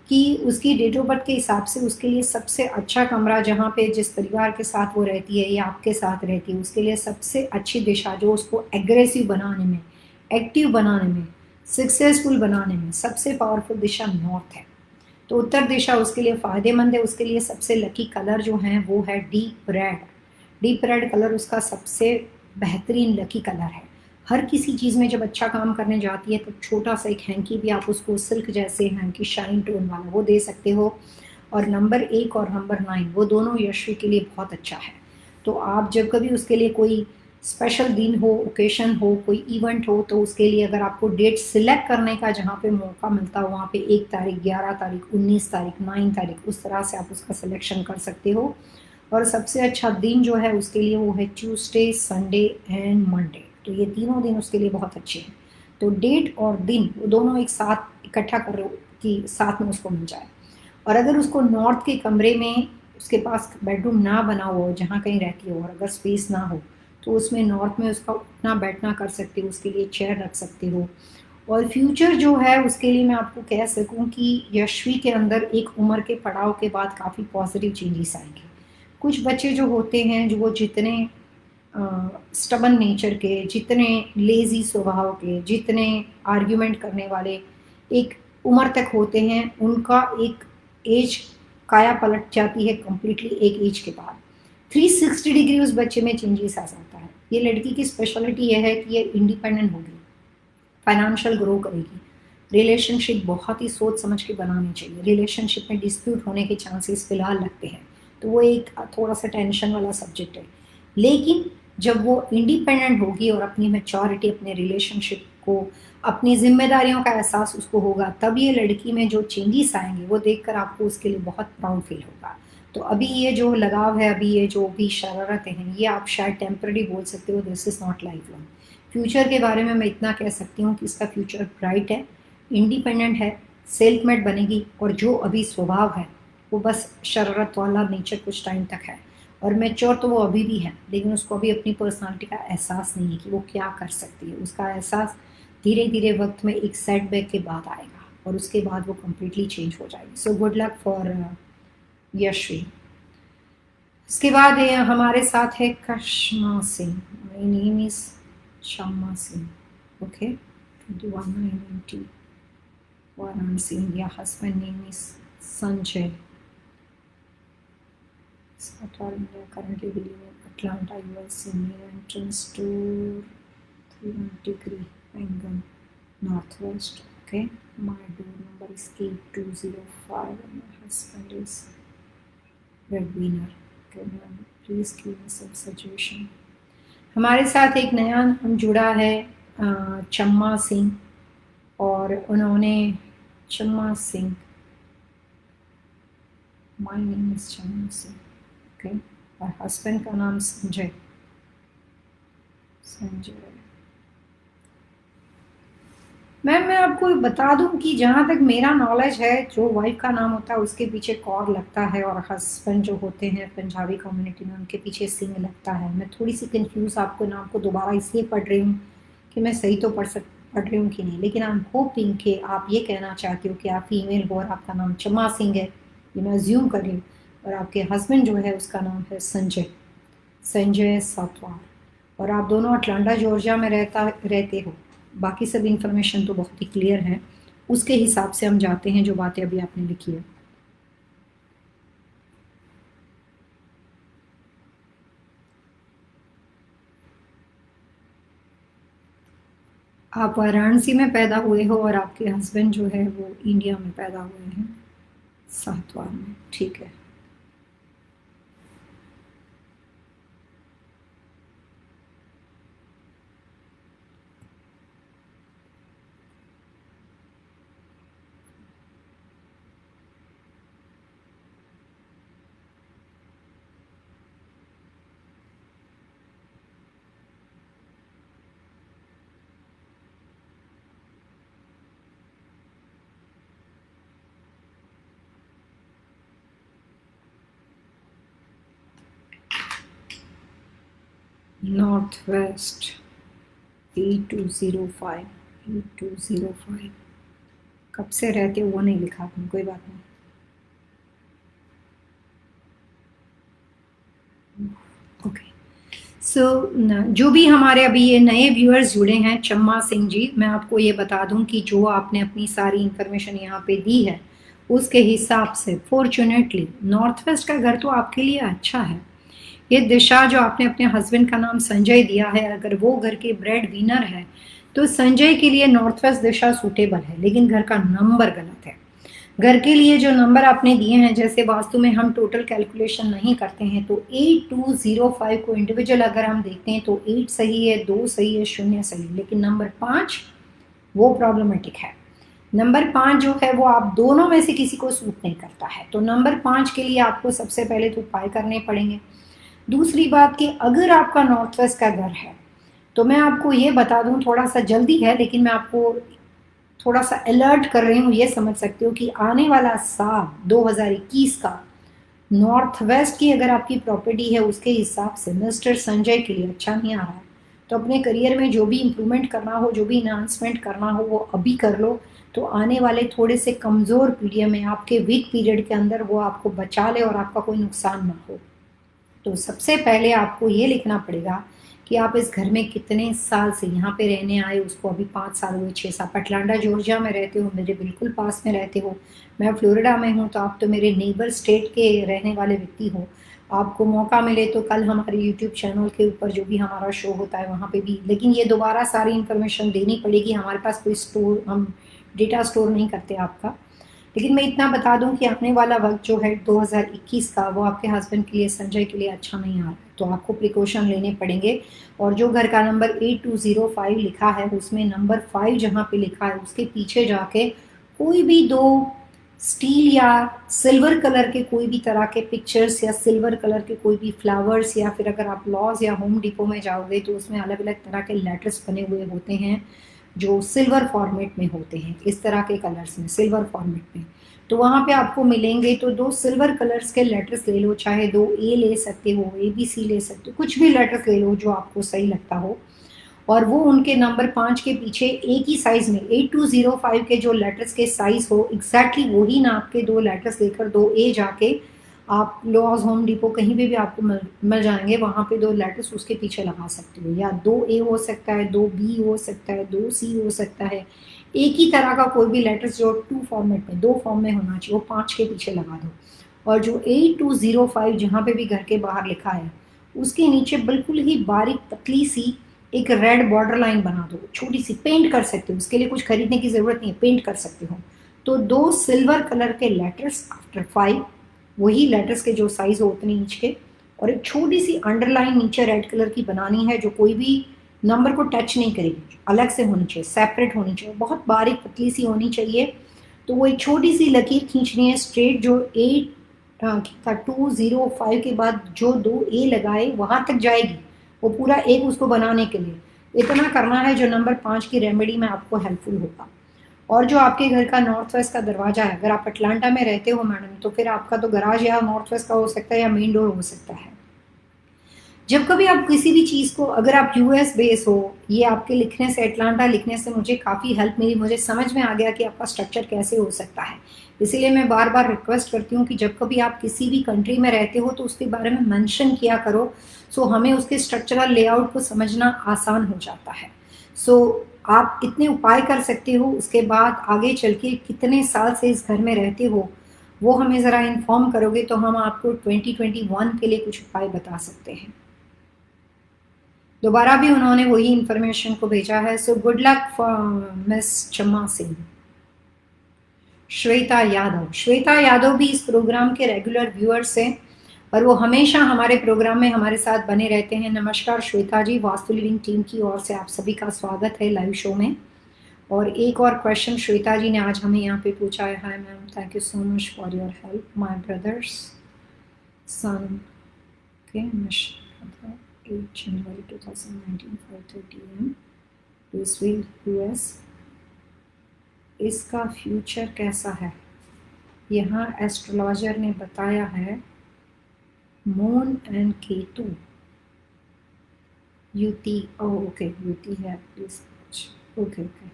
कि उसकी डेट ऑफ बर्थ के हिसाब से उसके लिए सबसे अच्छा कमरा, जहाँ पे जिस परिवार के साथ वो रहती है या आपके साथ रहती है, उसके लिए सबसे अच्छी दिशा जो उसको एग्रेसिव बनाने में, एक्टिव बनाने में, सक्सेसफुल बनाने में सबसे पावरफुल दिशा नॉर्थ है। तो उत्तर दिशा उसके लिए फ़ायदेमंद है। उसके लिए सबसे लकी कलर जो है वो है deep red. Deep red colour उसका सबसे बेहतरीन लकी कलर है। हर किसी चीज़ में जब अच्छा काम करने जाती है तो छोटा सा एक हैंकी भी आप उसको सिल्क जैसे हैंकी शाइन टोन वाला वो दे सकते हो। और नंबर 1 और नंबर 9 वो दोनों यशवी के लिए बहुत अच्छा है। तो आप जब कभी उसके लिए कोई स्पेशल दिन हो, ओकेशन हो, कोई इवेंट हो, तो उसके लिए अगर आपको डेट सिलेक्ट करने का जहाँ पे मौका मिलता हो, वहाँ पे 1 तारीख, 11 तारीख, 19 तारीख, 9 तारीख, उस तरह से आप उसका सिलेक्शन कर सकते हो। और सबसे अच्छा दिन जो है उसके लिए वो है ट्यूसडे, संडे एंड मंडे। तो ये तीनों दिन उसके लिए बहुत अच्छे हैं। तो डेट और दिन वो दोनों एक साथ इकट्ठा कर कि साथ में उसको मिल जाए। और अगर उसको नॉर्थ के कमरे में उसके पास बेडरूम ना बना हुआ हो जहाँ कहीं रहती हो और अगर स्पेस ना हो तो उसमें नॉर्थ में उसका उठना बैठना कर सकते हो, उसके लिए चेयर रख सकते हो। और फ्यूचर जो है उसके लिए मैं आपको कह सकूं कि यशवी के अंदर एक उम्र के पड़ाव के बाद काफ़ी पॉजिटिव चेंजेस आएंगे। कुछ बच्चे जो होते हैं जो वो जितने स्टबन नेचर के, जितने लेज़ी स्वभाव के, जितने आर्ग्यूमेंट करने वाले एक उम्र तक होते हैं, उनका एक एज काया पलट जाती है कम्प्लीटली एक एज के बाद। 360 डिग्री उस बच्चे में चेंजेस आ जाता है। ये लड़की की स्पेशलिटी यह है कि ये इंडिपेंडेंट होगी, फाइनेंशियल ग्रो करेगी, रिलेशनशिप बहुत ही सोच समझ के बनानी चाहिए। रिलेशनशिप में डिस्प्यूट होने के चांसेस फिलहाल लगते हैं, तो वो एक थोड़ा सा टेंशन वाला सब्जेक्ट है। लेकिन जब वो इंडिपेंडेंट होगी और अपनी मैच्योरिटी, अपने रिलेशनशिप को, अपनी जिम्मेदारियों का एहसास उसको होगा, तब ये लड़की में जो चेंजेस आएंगे वो देखकर आपको उसके लिए बहुत प्राउड फील होगा। तो अभी ये जो लगाव है, अभी ये जो भी शरारतें हैं, ये आप शायद टेम्पररी बोल सकते हो, this is not life long. Future के बारे में मैं इतना कह सकती हूँ कि इसका फ्यूचर ब्राइट है, इंडिपेंडेंट है, सेल्फ मेड बनेगी। और जो अभी स्वभाव है वो बस शरारत वाला नेचर कुछ टाइम तक है, और मैच्योर तो वो अभी भी है, लेकिन उसको अभी अपनी पर्सनालिटी का एहसास नहीं है कि वो क्या कर सकती है। उसका एहसास धीरे धीरे वक्त में एक सेटबैक के बाद आएगा और उसके बाद वो कम्प्लीटली चेंज हो जाएगी। So good luck for Yashvi. इसके बाद हमारे साथ है Kashma Singh. My name is Shamma Singh, okay, 2190 Varanasi, India. Husband name is Sanjay, Satar, India, currently we live in Atlanta, USA, near entrance to 300 degree angle northwest. Okay, my door number is 8205 and my husband is breadwinner. Okay, ma'am, please give me some suggestion. हमारे साथ एक नया जुड़ा है चम्मा सिंह, और उन्होंने Chamma Singh, my name is Chamma Singh, okay, और husband का नाम संजय। मैम मैं आपको बता दूं कि जहाँ तक मेरा नॉलेज है, जो वाइफ का नाम होता है उसके पीछे कौर लगता है, और हस्बैंड जो होते हैं पंजाबी कम्युनिटी में उनके पीछे सिंह लगता है। मैं थोड़ी सी कंफ्यूज आपको नाम को दोबारा इसलिए पढ़ रही हूँ कि मैं सही तो पढ़ रही हूँ कि नहीं, लेकिन आई एम होपिंग कि आप ये कहना चाहते हो कि आप फीमेल हो और आपका नाम चम्मा सिंह है, ये मैं अज्यूम कर रही हूँ, और आपके हस्बैंड जो है उसका नाम है संजय सातवार, और आप दोनों अटलांटा जॉर्जिया में रहते हो। बाकी सब इन्फॉर्मेशन तो बहुत ही क्लियर है, उसके हिसाब से हम जाते हैं जो बातें अभी आपने लिखी है। आप वाराणसी में पैदा हुए हो और आपके हस्बैंड जो है वो इंडिया में पैदा हुए हैं, सातवार में, ठीक है। नॉर्थ वेस्ट 8205 कब से रहते हो वो नहीं लिखा आपने, कोई बात नहीं। ओके, सो जो भी हमारे अभी ये नए व्यूअर्स जुड़े हैं, चम्मा सिंह जी, मैं आपको ये बता दूं कि जो आपने अपनी सारी इन्फॉर्मेशन यहाँ पे दी है उसके हिसाब से फॉर्चुनेटली नॉर्थ वेस्ट का घर तो आपके लिए अच्छा है। ये दिशा जो आपने अपने हस्बैंड का नाम संजय दिया है, अगर वो घर के ब्रेड विनर है तो संजय के लिए नॉर्थ वेस्ट दिशा सूटेबल है, लेकिन घर का नंबर गलत है। घर के लिए जो नंबर आपने दिए हैं, जैसे वास्तु में हम टोटल कैलकुलेशन नहीं करते हैं, तो 8205 को इंडिविजुअल अगर हम देखते हैं तो 8 सही है, 2 सही है, 0 सही है, लेकिन नंबर 5 वो प्रॉब्लमेटिक है। नंबर 5 जो है वो आप दोनों में से किसी को सूट नहीं करता है, तो नंबर 5 के लिए आपको सबसे पहले तो उपाय करने पड़ेंगे। दूसरी बात कि अगर आपका नॉर्थ वेस्ट का घर है तो मैं आपको ये बता दूं, थोड़ा सा जल्दी है लेकिन मैं आपको थोड़ा सा अलर्ट कर रही हूँ, ये समझ सकते हो कि आने वाला साल 2021 का नॉर्थ वेस्ट की अगर आपकी प्रॉपर्टी है उसके हिसाब से मिस्टर संजय के लिए अच्छा नहीं आ रहा है। तो अपने करियर में जो भी इम्प्रूवमेंट करना हो, जो भी इन्हांसमेंट करना हो, वो अभी कर लो, तो आने वाले थोड़े से कमज़ोर पीरियड में, आपके वीक पीरियड के अंदर वो आपको बचा ले और आपका कोई नुकसान ना हो। तो सबसे पहले आपको ये लिखना पड़ेगा कि आप इस घर में कितने साल से यहाँ पे रहने आए। उसको अभी 5 साल हुए, 6 साल। अटलांटा जॉर्जिया में रहते हो, मेरे बिल्कुल पास में रहते हो। मैं फ्लोरिडा में हूँ, तो आप तो मेरे नेबर स्टेट के रहने वाले व्यक्ति हो। आपको मौका मिले तो कल हमारे यूट्यूब चैनल के ऊपर जो भी हमारा शो होता है वहाँ पे भी, लेकिन ये दोबारा सारी इन्फॉर्मेशन देनी पड़ेगी, हमारे पास कोई स्टोर, हम डेटा स्टोर नहीं करते आपका। लेकिन मैं इतना बता दूं कि आने वाला वक्त जो है 2021 का, वो आपके हस्बैंड के लिए, संजय के लिए अच्छा नहीं आ रहा है, तो आपको प्रिकॉशन लेने पड़ेंगे। और जो घर का नंबर 8205 लिखा है, उसमें नंबर 5 जहाँ पे लिखा है उसके पीछे जाके कोई भी दो स्टील या सिल्वर कलर के कोई भी तरह के पिक्चर्स या सिल्वर कलर के कोई भी फ्लावर्स, या फिर अगर आप लॉज या होम डिपो में जाओगे तो उसमें अलग अलग तरह के लेटर्स बने हुए होते हैं जो सिल्वर फॉर्मेट में होते हैं, इस तरह के कलर्स में, सिल्वर फॉर्मेट में। तो वहाँ पे आपको मिलेंगे, तो दो सिल्वर कलर्स के लेटर्स ले लो, चाहे दो ए ले सकते हो, ABC ले सकते हो, कुछ भी लेटर्स ले लो जो आपको सही लगता हो। और वो उनके नंबर 5 के पीछे एक ही साइज में 8205 के जो लेटर्स के साइज हो एग्जैक्टली वही नाप के दो लेटर्स लेकर, दो ए जाके आप लॉज होम डिपो कहीं भी आपको मिल जाएंगे, वहाँ पे दो लेटर्स उसके पीछे लगा सकते हो, या 2A हो सकता है, 2B हो सकता है, 2C हो सकता है। एक ही तरह का कोई भी लेटर्स जो 2 फॉर्मेट में, 2 फॉर्म में होना चाहिए, वो 5 के पीछे लगा दो। और जो 8205 जहाँ पे भी घर के बाहर लिखा है उसके नीचे बिल्कुल ही बारीक पतली सी एक रेड बॉर्डर लाइन बना दो, छोटी सी, पेंट कर सकते हो, उसके लिए कुछ खरीदने की जरूरत नहीं है, पेंट कर सकते हो। तो दो सिल्वर कलर के लेटर्स आफ्टर 5, वही लेटर्स के जो साइज हो उतने इंच के, और एक छोटी सी अंडरलाइन नीचे रेड कलर की बनानी है जो कोई भी नंबर को टच नहीं करेगी, अलग से होनी चाहिए, सेपरेट होनी चाहिए, बहुत बारीक पतली सी होनी चाहिए। तो वो एक छोटी सी लकीर खींचनी है स्ट्रेट, जो 8205 के बाद जो 2A लगाए वहां तक जाएगी, वो पूरा एक उसको बनाने के लिए इतना करना है, जो नंबर 5 की रेमेडी में आपको हेल्पफुल होगा। और जो आपके घर का नॉर्थ वेस्ट का दरवाजा है, अगर आप अटलांटा में रहते हो मैडम, तो फिर आपका तो गराज या नॉर्थ वेस्ट का हो सकता है या मेन डोर हो सकता है। जब कभी आप किसी भी चीज़ को, अगर आप US बेस हो, ये आपके लिखने से, अटलांटा लिखने से मुझे काफ़ी हेल्प मिली, मुझे समझ में आ गया कि आपका स्ट्रक्चर कैसे हो सकता है। इसीलिए मैं बार बार रिक्वेस्ट करती हूँ कि जब कभी आप किसी भी कंट्री में रहते हो तो उसके बारे में मेंशन किया करो, सो हमें उसके स्ट्रक्चरल लेआउट को समझना आसान हो जाता है। सो आप इतने उपाय कर सकते हो, उसके बाद आगे चल के कितने साल से इस घर में रहते हो वो हमें ज़रा इन्फॉर्म करोगे, तो हम आपको 2021 के लिए कुछ उपाय बता सकते हैं। दोबारा भी उन्होंने वही इन्फॉर्मेशन को भेजा है। So good luck for miss Chamma Singh. Shweta Yadav, Shweta Yadav भी इस प्रोग्राम के रेगुलर व्यूअर्स हैं और वो हमेशा हमारे प्रोग्राम में हमारे साथ बने रहते हैं। नमस्कार श्वेता जी, वास्तु लिविंग टीम की ओर से आप सभी का स्वागत है लाइव शो में। और एक और क्वेश्चन श्वेता जी ने आज हमें यहाँ पे पूछा है। Hi ma'am, thank you so much for your help. My brother's son के 8 January 2019 4:30 AM लुइसविल US। इसका फ्यूचर कैसा है? यहाँ एस्ट्रोलॉजर ने बताया है मून एंड केतु युति। ओके, युति है, ओके ओके।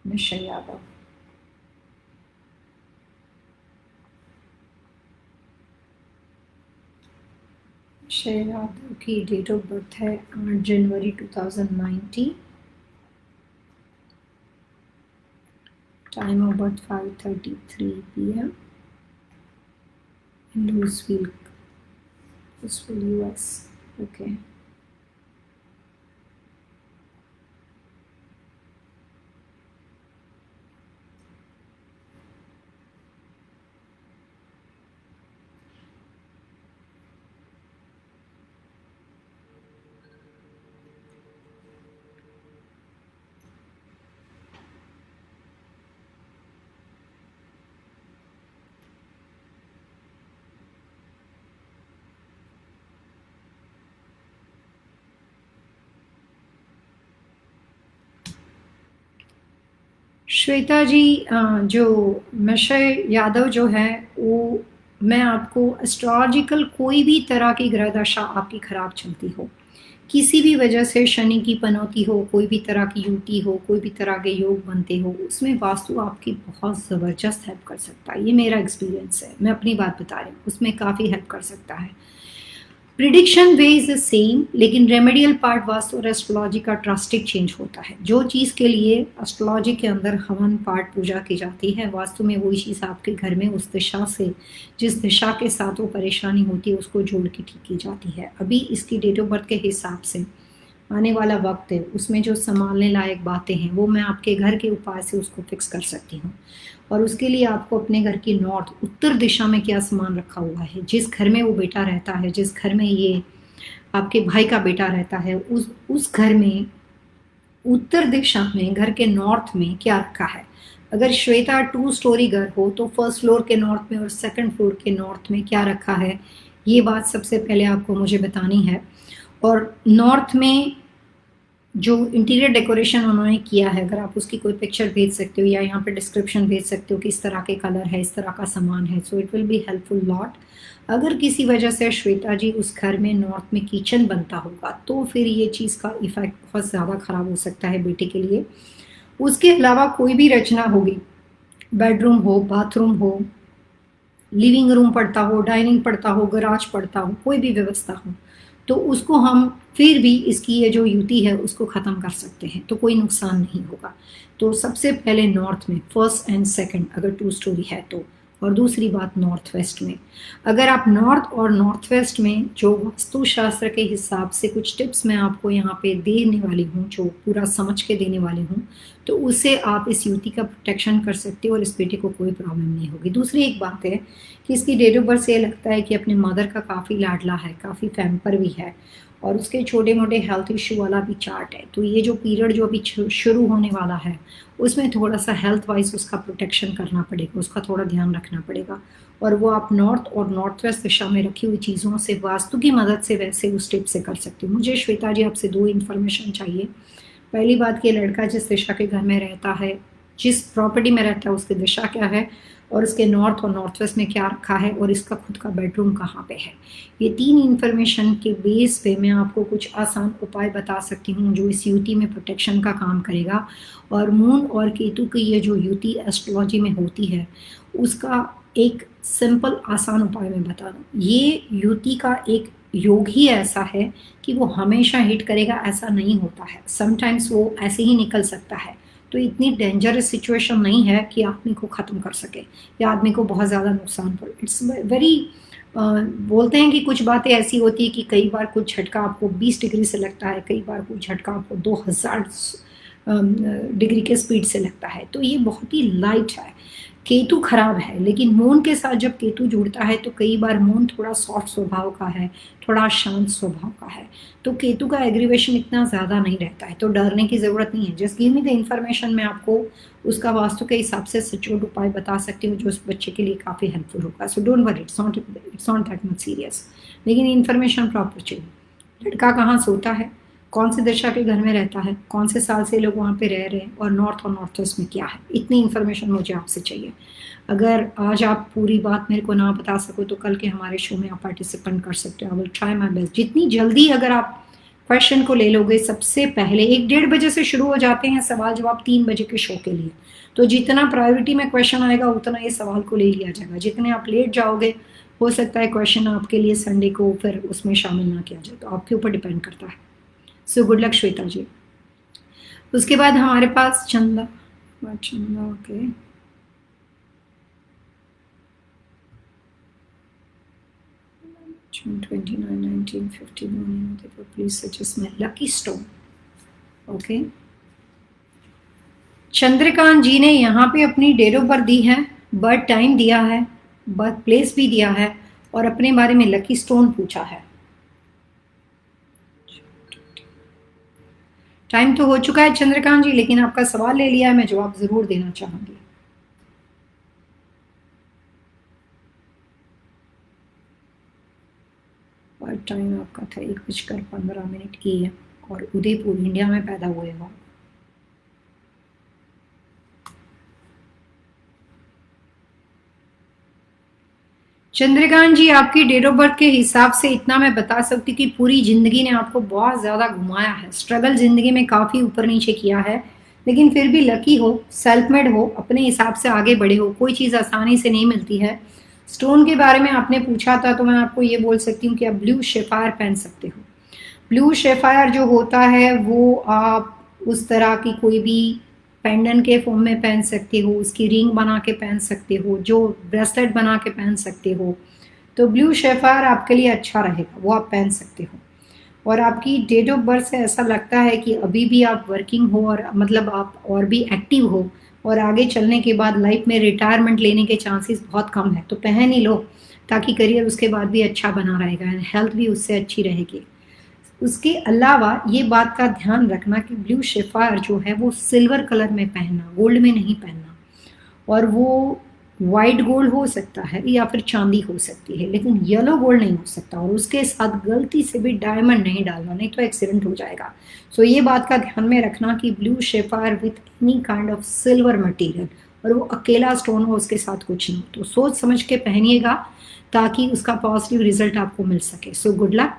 निश्चय यादव, निश्चय यादव की डेट ऑफ बर्थ है 8 जनवरी 2019। Time of birth 5:33 PM in Louisville, US। ओके। श्वेता जी, जो मिशय यादव जो है वो, मैं आपको एस्ट्रोलॉजिकल कोई भी तरह की ग्रह दशा आपकी खराब चलती हो, किसी भी वजह से शनि की पनौती हो, कोई भी तरह की युति हो, कोई भी तरह के योग बनते हो, उसमें वास्तु आपकी बहुत ज़बरदस्त हेल्प कर सकता है। ये मेरा एक्सपीरियंस है, मैं अपनी बात बता रही हूँ, उसमें काफ़ी हेल्प कर सकता है। Prediction way is the same, लेकिन रेमेडियल पार्ट वास्तु और एस्ट्रोलॉजी का ड्रास्टिक चेंज होता है। जो चीज़ के लिए एस्ट्रोलॉजी के अंदर हवन पाठ पूजा की जाती है, वास्तु में वही चीज़ आपके घर में उस दिशा से, जिस दिशा के साथ वो परेशानी होती है, उसको जोड़ के ठीक की जाती है। अभी इसकी डेट ऑफ बर्थ के हिसाब से आने वाला वक्त है, उसमें जो संभालने लायक बातें हैं वो मैं आपके घर के उपाय से उसको फिक्स कर सकती हूँ। और उसके लिए आपको अपने घर की नॉर्थ उत्तर दिशा में क्या सामान रखा हुआ है, जिस घर में वो बेटा रहता है, जिस घर में ये आपके भाई का बेटा रहता है, उस घर में उत्तर दिशा में घर के नॉर्थ में क्या रखा है। अगर श्वेता 2 स्टोरी घर हो तो फर्स्ट फ्लोर के नॉर्थ में और सेकंड फ्लोर के नॉर्थ में क्या रखा है, ये बात सबसे पहले आपको मुझे बतानी है। और नॉर्थ में जो इंटीरियर डेकोरेशन उन्होंने किया है, अगर आप उसकी कोई पिक्चर भेज सकते हो या यहाँ पे डिस्क्रिप्शन भेज सकते हो कि इस तरह के कलर है, इस तरह का सामान है, so it will be helpful lot. अगर किसी वजह से श्वेता जी उस घर में नॉर्थ में किचन बनता होगा तो फिर ये चीज़ का इफेक्ट बहुत ज़्यादा खराब हो सकता है बेटे के लिए। उसके अलावा कोई भी रचना होगी, बेडरूम हो, बाथरूम हो, लिविंग रूम पड़ता हो, डाइनिंग पड़ता हो, गराज पड़ता हो, कोई भी व्यवस्था हो, तो उसको हम फिर भी इसकी ये जो युति है उसको ख़त्म कर सकते हैं, तो कोई नुकसान नहीं होगा। तो सबसे पहले नॉर्थ में फर्स्ट एंड सेकंड, अगर 2 स्टोरी है तो। और दूसरी बात नॉर्थ वेस्ट में, अगर आप नॉर्थ और नॉर्थ वेस्ट में जो वास्तुशास्त्र के हिसाब से कुछ टिप्स मैं आपको यहाँ पे देने वाली हूँ, जो पूरा समझ के देने वाली हूँ, तो उससे आप इस युति का प्रोटेक्शन कर सकते हो और इस बेटे को कोई प्रॉब्लम नहीं होगी। दूसरी एक बात है कि इसकी डेट ऑफ बर्थ से ये लगता है कि अपने मदर का काफ़ी लाडला है, काफ़ी पैम्पर भी है, और उसके छोटे मोटे हेल्थ इशू वाला भी चार्ट है। तो ये जो पीरियड जो अभी शुरू होने वाला है उसमें थोड़ा सा हेल्थ वाइज उसका प्रोटेक्शन करना पड़ेगा, उसका थोड़ा ध्यान रखना पड़ेगा। और वो आप नॉर्थ और नॉर्थ वेस्ट दिशा में रखी हुई चीज़ों से वास्तु की मदद से वैसे उस टिप से कर सकते हो। मुझे श्वेता जी आपसे 2 इन्फॉर्मेशन चाहिए। पहली बात कि लड़का जिस दिशा के घर में रहता है, जिस प्रॉपर्टी में रहता है, उसकी दिशा क्या है, और इसके नॉर्थ और नॉर्थ वेस्ट में क्या रखा है, और इसका खुद का बेडरूम कहाँ पे है। ये 3 इन्फॉर्मेशन के बेस पे मैं आपको कुछ आसान उपाय बता सकती हूँ जो इस युति में प्रोटेक्शन का काम करेगा। और मून और केतु की ये जो युति एस्ट्रोलॉजी में होती है उसका एक सिंपल आसान उपाय मैं बता दूँ। ये युति का एक योग ही ऐसा है कि वो हमेशा हिट करेगा, ऐसा नहीं होता है। समटाइम्स वो ऐसे ही निकल सकता है, तो इतनी डेंजरस सिचुएशन नहीं है कि आदमी को ख़त्म कर सके या आदमी को बहुत ज़्यादा नुकसान पड़े। इट्स वेरी बोलते हैं कि कुछ बातें ऐसी होती है कि कई बार कुछ झटका आपको 20 डिग्री से लगता है, कई बार कुछ झटका आपको 2000 डिग्री के स्पीड से लगता है, तो ये बहुत ही लाइट है। केतु खराब है, लेकिन मून के साथ जब केतु जुड़ता है तो कई बार मून थोड़ा सॉफ्ट स्वभाव का है, थोड़ा शांत स्वभाव का है, तो केतु का एग्रीवेशन इतना ज़्यादा नहीं रहता है, तो डरने की ज़रूरत नहीं है। Just give me the information, मैं आपको उसका वास्तु के हिसाब से सचोट उपाय बता सकती हूँ जो उस बच्चे के लिए काफ़ी हेल्पफुल होगा। So don't worry, it's not that much serious, लेकिन इन्फॉर्मेशन प्रॉपर चाहिए। लड़का कहाँ सोता है, कौन से दिशा के घर में रहता है, कौन से साल से लोग वहाँ पे रह रहे हैं, और नॉर्थ वेस्ट में क्या है, इतनी इन्फॉर्मेशन मुझे आपसे चाहिए। अगर आज आप पूरी बात मेरे को ना बता सको तो कल के हमारे शो में आप पार्टिसिपेंट कर सकते हो। I will try my best. जितनी जल्दी अगर आप क्वेश्चन को ले लोगे, सबसे पहले 1-1:30 बजे से शुरू हो जाते हैं सवाल जवाब 3 बजे के शो के लिए, तो जितना प्रायोरिटी में क्वेश्चन आएगा उतना ये सवाल को ले लिया जाएगा। जितने आप लेट जाओगे हो सकता है क्वेश्चन आपके लिए संडे को फिर उसमें शामिल ना किया जाए, तो आपके ऊपर डिपेंड करता है। So good luck Shweta ji. उसके बाद हमारे पास Chanda okay, June 29, 1951, please suggest my lucky stone. Okay, Chandrakant ji ने यहाँ पे अपनी डेट ऑफ बर्थ दी है, बर्थ टाइम दिया है, बर्थ प्लेस भी दिया है, और अपने बारे में लकी स्टोन पूछा है। टाइम तो हो चुका है चंद्रकांत जी, लेकिन आपका सवाल ले लिया है, मैं जवाब जरूर देना चाहूंगी। बर्थ टाइम आपका था 1:15 AM और उदयपुर इंडिया में पैदा हुए हो। चंद्रकांत जी, आपकी डेट ऑफ बर्थ के हिसाब से इतना मैं बता सकती हूँ कि पूरी जिंदगी ने आपको बहुत ज़्यादा घुमाया है, स्ट्रगल जिंदगी में काफ़ी ऊपर नीचे किया है, लेकिन फिर भी लकी हो, सेल्फ मेड हो, अपने हिसाब से आगे बढ़े हो। कोई चीज़ आसानी से नहीं मिलती है। स्टोन के बारे में आपने पूछा था तो मैं आपको ये बोल सकती हूँ कि आप ब्लू शेफायर पहन सकते हो। ब्लू शेफायर जो होता है वो आप उस तरह की कोई भी पेंडेंट के फॉर्म में पहन सकते हो, उसकी रिंग बना के पहन सकते हो, जो ब्रेसलेट बना के पहन सकते हो। तो ब्लू शेफायर आपके लिए अच्छा रहेगा, वो आप पहन सकते हो। और आपकी डेट ऑफ बर्थ से ऐसा लगता है कि अभी भी आप वर्किंग हो और मतलब आप और भी एक्टिव हो और आगे चलने के बाद लाइफ में रिटायरमेंट लेने के चांसेस बहुत कम है, तो पहन ही लो ताकि करियर उसके बाद भी अच्छा बना रहेगा, हेल्थ भी उससे अच्छी रहेगी। उसके अलावा ये बात का ध्यान रखना कि ब्लू शेफायर जो है वो सिल्वर कलर में पहनना, गोल्ड में नहीं पहनना। और वो वाइट गोल्ड हो सकता है या फिर चांदी हो सकती है, लेकिन येलो गोल्ड नहीं हो सकता। और उसके साथ गलती से भी डायमंड नहीं डालना, नहीं तो एक्सीडेंट हो जाएगा। सो ये बात का ध्यान में रखना कि blue sapphire with any kind of silver material, और वो अकेला स्टोन हो, उसके साथ कुछ नहीं। तो सोच समझ के पहनिएगा ताकि उसका पॉजिटिव रिजल्ट आपको मिल सके। सो गुड लक।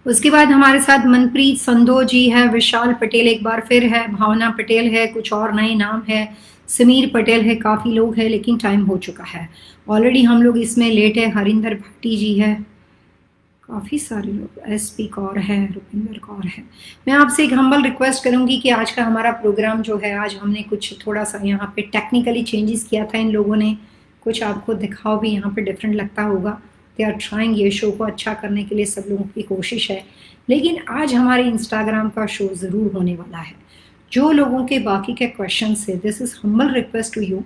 उसके बाद हमारे साथ मनप्रीत संधो जी है, विशाल पटेल एक बार फिर है, भावना पटेल है, कुछ और नए नाम है, समीर पटेल है, काफ़ी लोग हैं लेकिन टाइम हो चुका है ऑलरेडी, हम लोग इसमें लेट है। हरिंदर भाटी जी है, काफ़ी सारे लोग, एसपी कौर है, रुपिंदर कौर है। मैं आपसे एक हम्बल रिक्वेस्ट करूंगी कि आज का हमारा प्रोग्राम जो है, आज हमने कुछ थोड़ा सा यहाँ पे टेक्निकली चेंजेस किया था इन लोगों ने, कुछ आपको दिखाओ भी यहाँ पे डिफरेंट लगता होगा। दे आर ट्राइंग, ये शो को अच्छा करने के लिए सब लोगों की कोशिश है। लेकिन आज हमारे इंस्टाग्राम का शो ज़रूर होने वाला है। जो लोगों के बाकी के क्वेश्चन है, this is humble request to you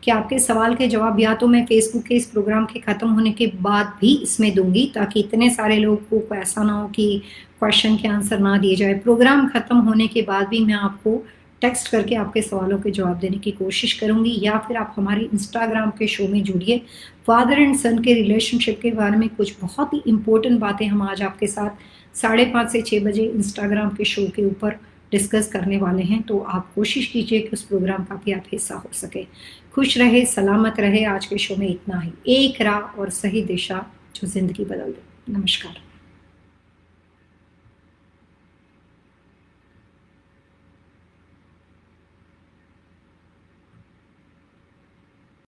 कि आपके सवाल के जवाब या तो मैं फेसबुक के इस प्रोग्राम के ख़त्म होने के बाद भी इसमें दूंगी, ताकि इतने सारे लोगों को ऐसा ना हो कि क्वेश्चन के आंसर ना दिए जाए। प्रोग्राम ख़त्म होने के बाद भी मैं आपको टेक्स्ट करके आपके सवालों के जवाब देने की कोशिश करूंगी, या फिर आप हमारे इंस्टाग्राम के शो में जुड़िए। फादर एंड सन के रिलेशनशिप के बारे में कुछ बहुत ही इंपॉर्टेंट बातें हम आज आपके साथ 5:30 से 6 बजे इंस्टाग्राम के शो के ऊपर डिस्कस करने वाले हैं। तो आप कोशिश कीजिए कि उस प्रोग्राम का भी आप हिस्सा हो सके। खुश रहे, सलामत रहे। आज के शो में इतना ही। एक राह और सही दिशा जो जिंदगी बदल दे। नमस्कार।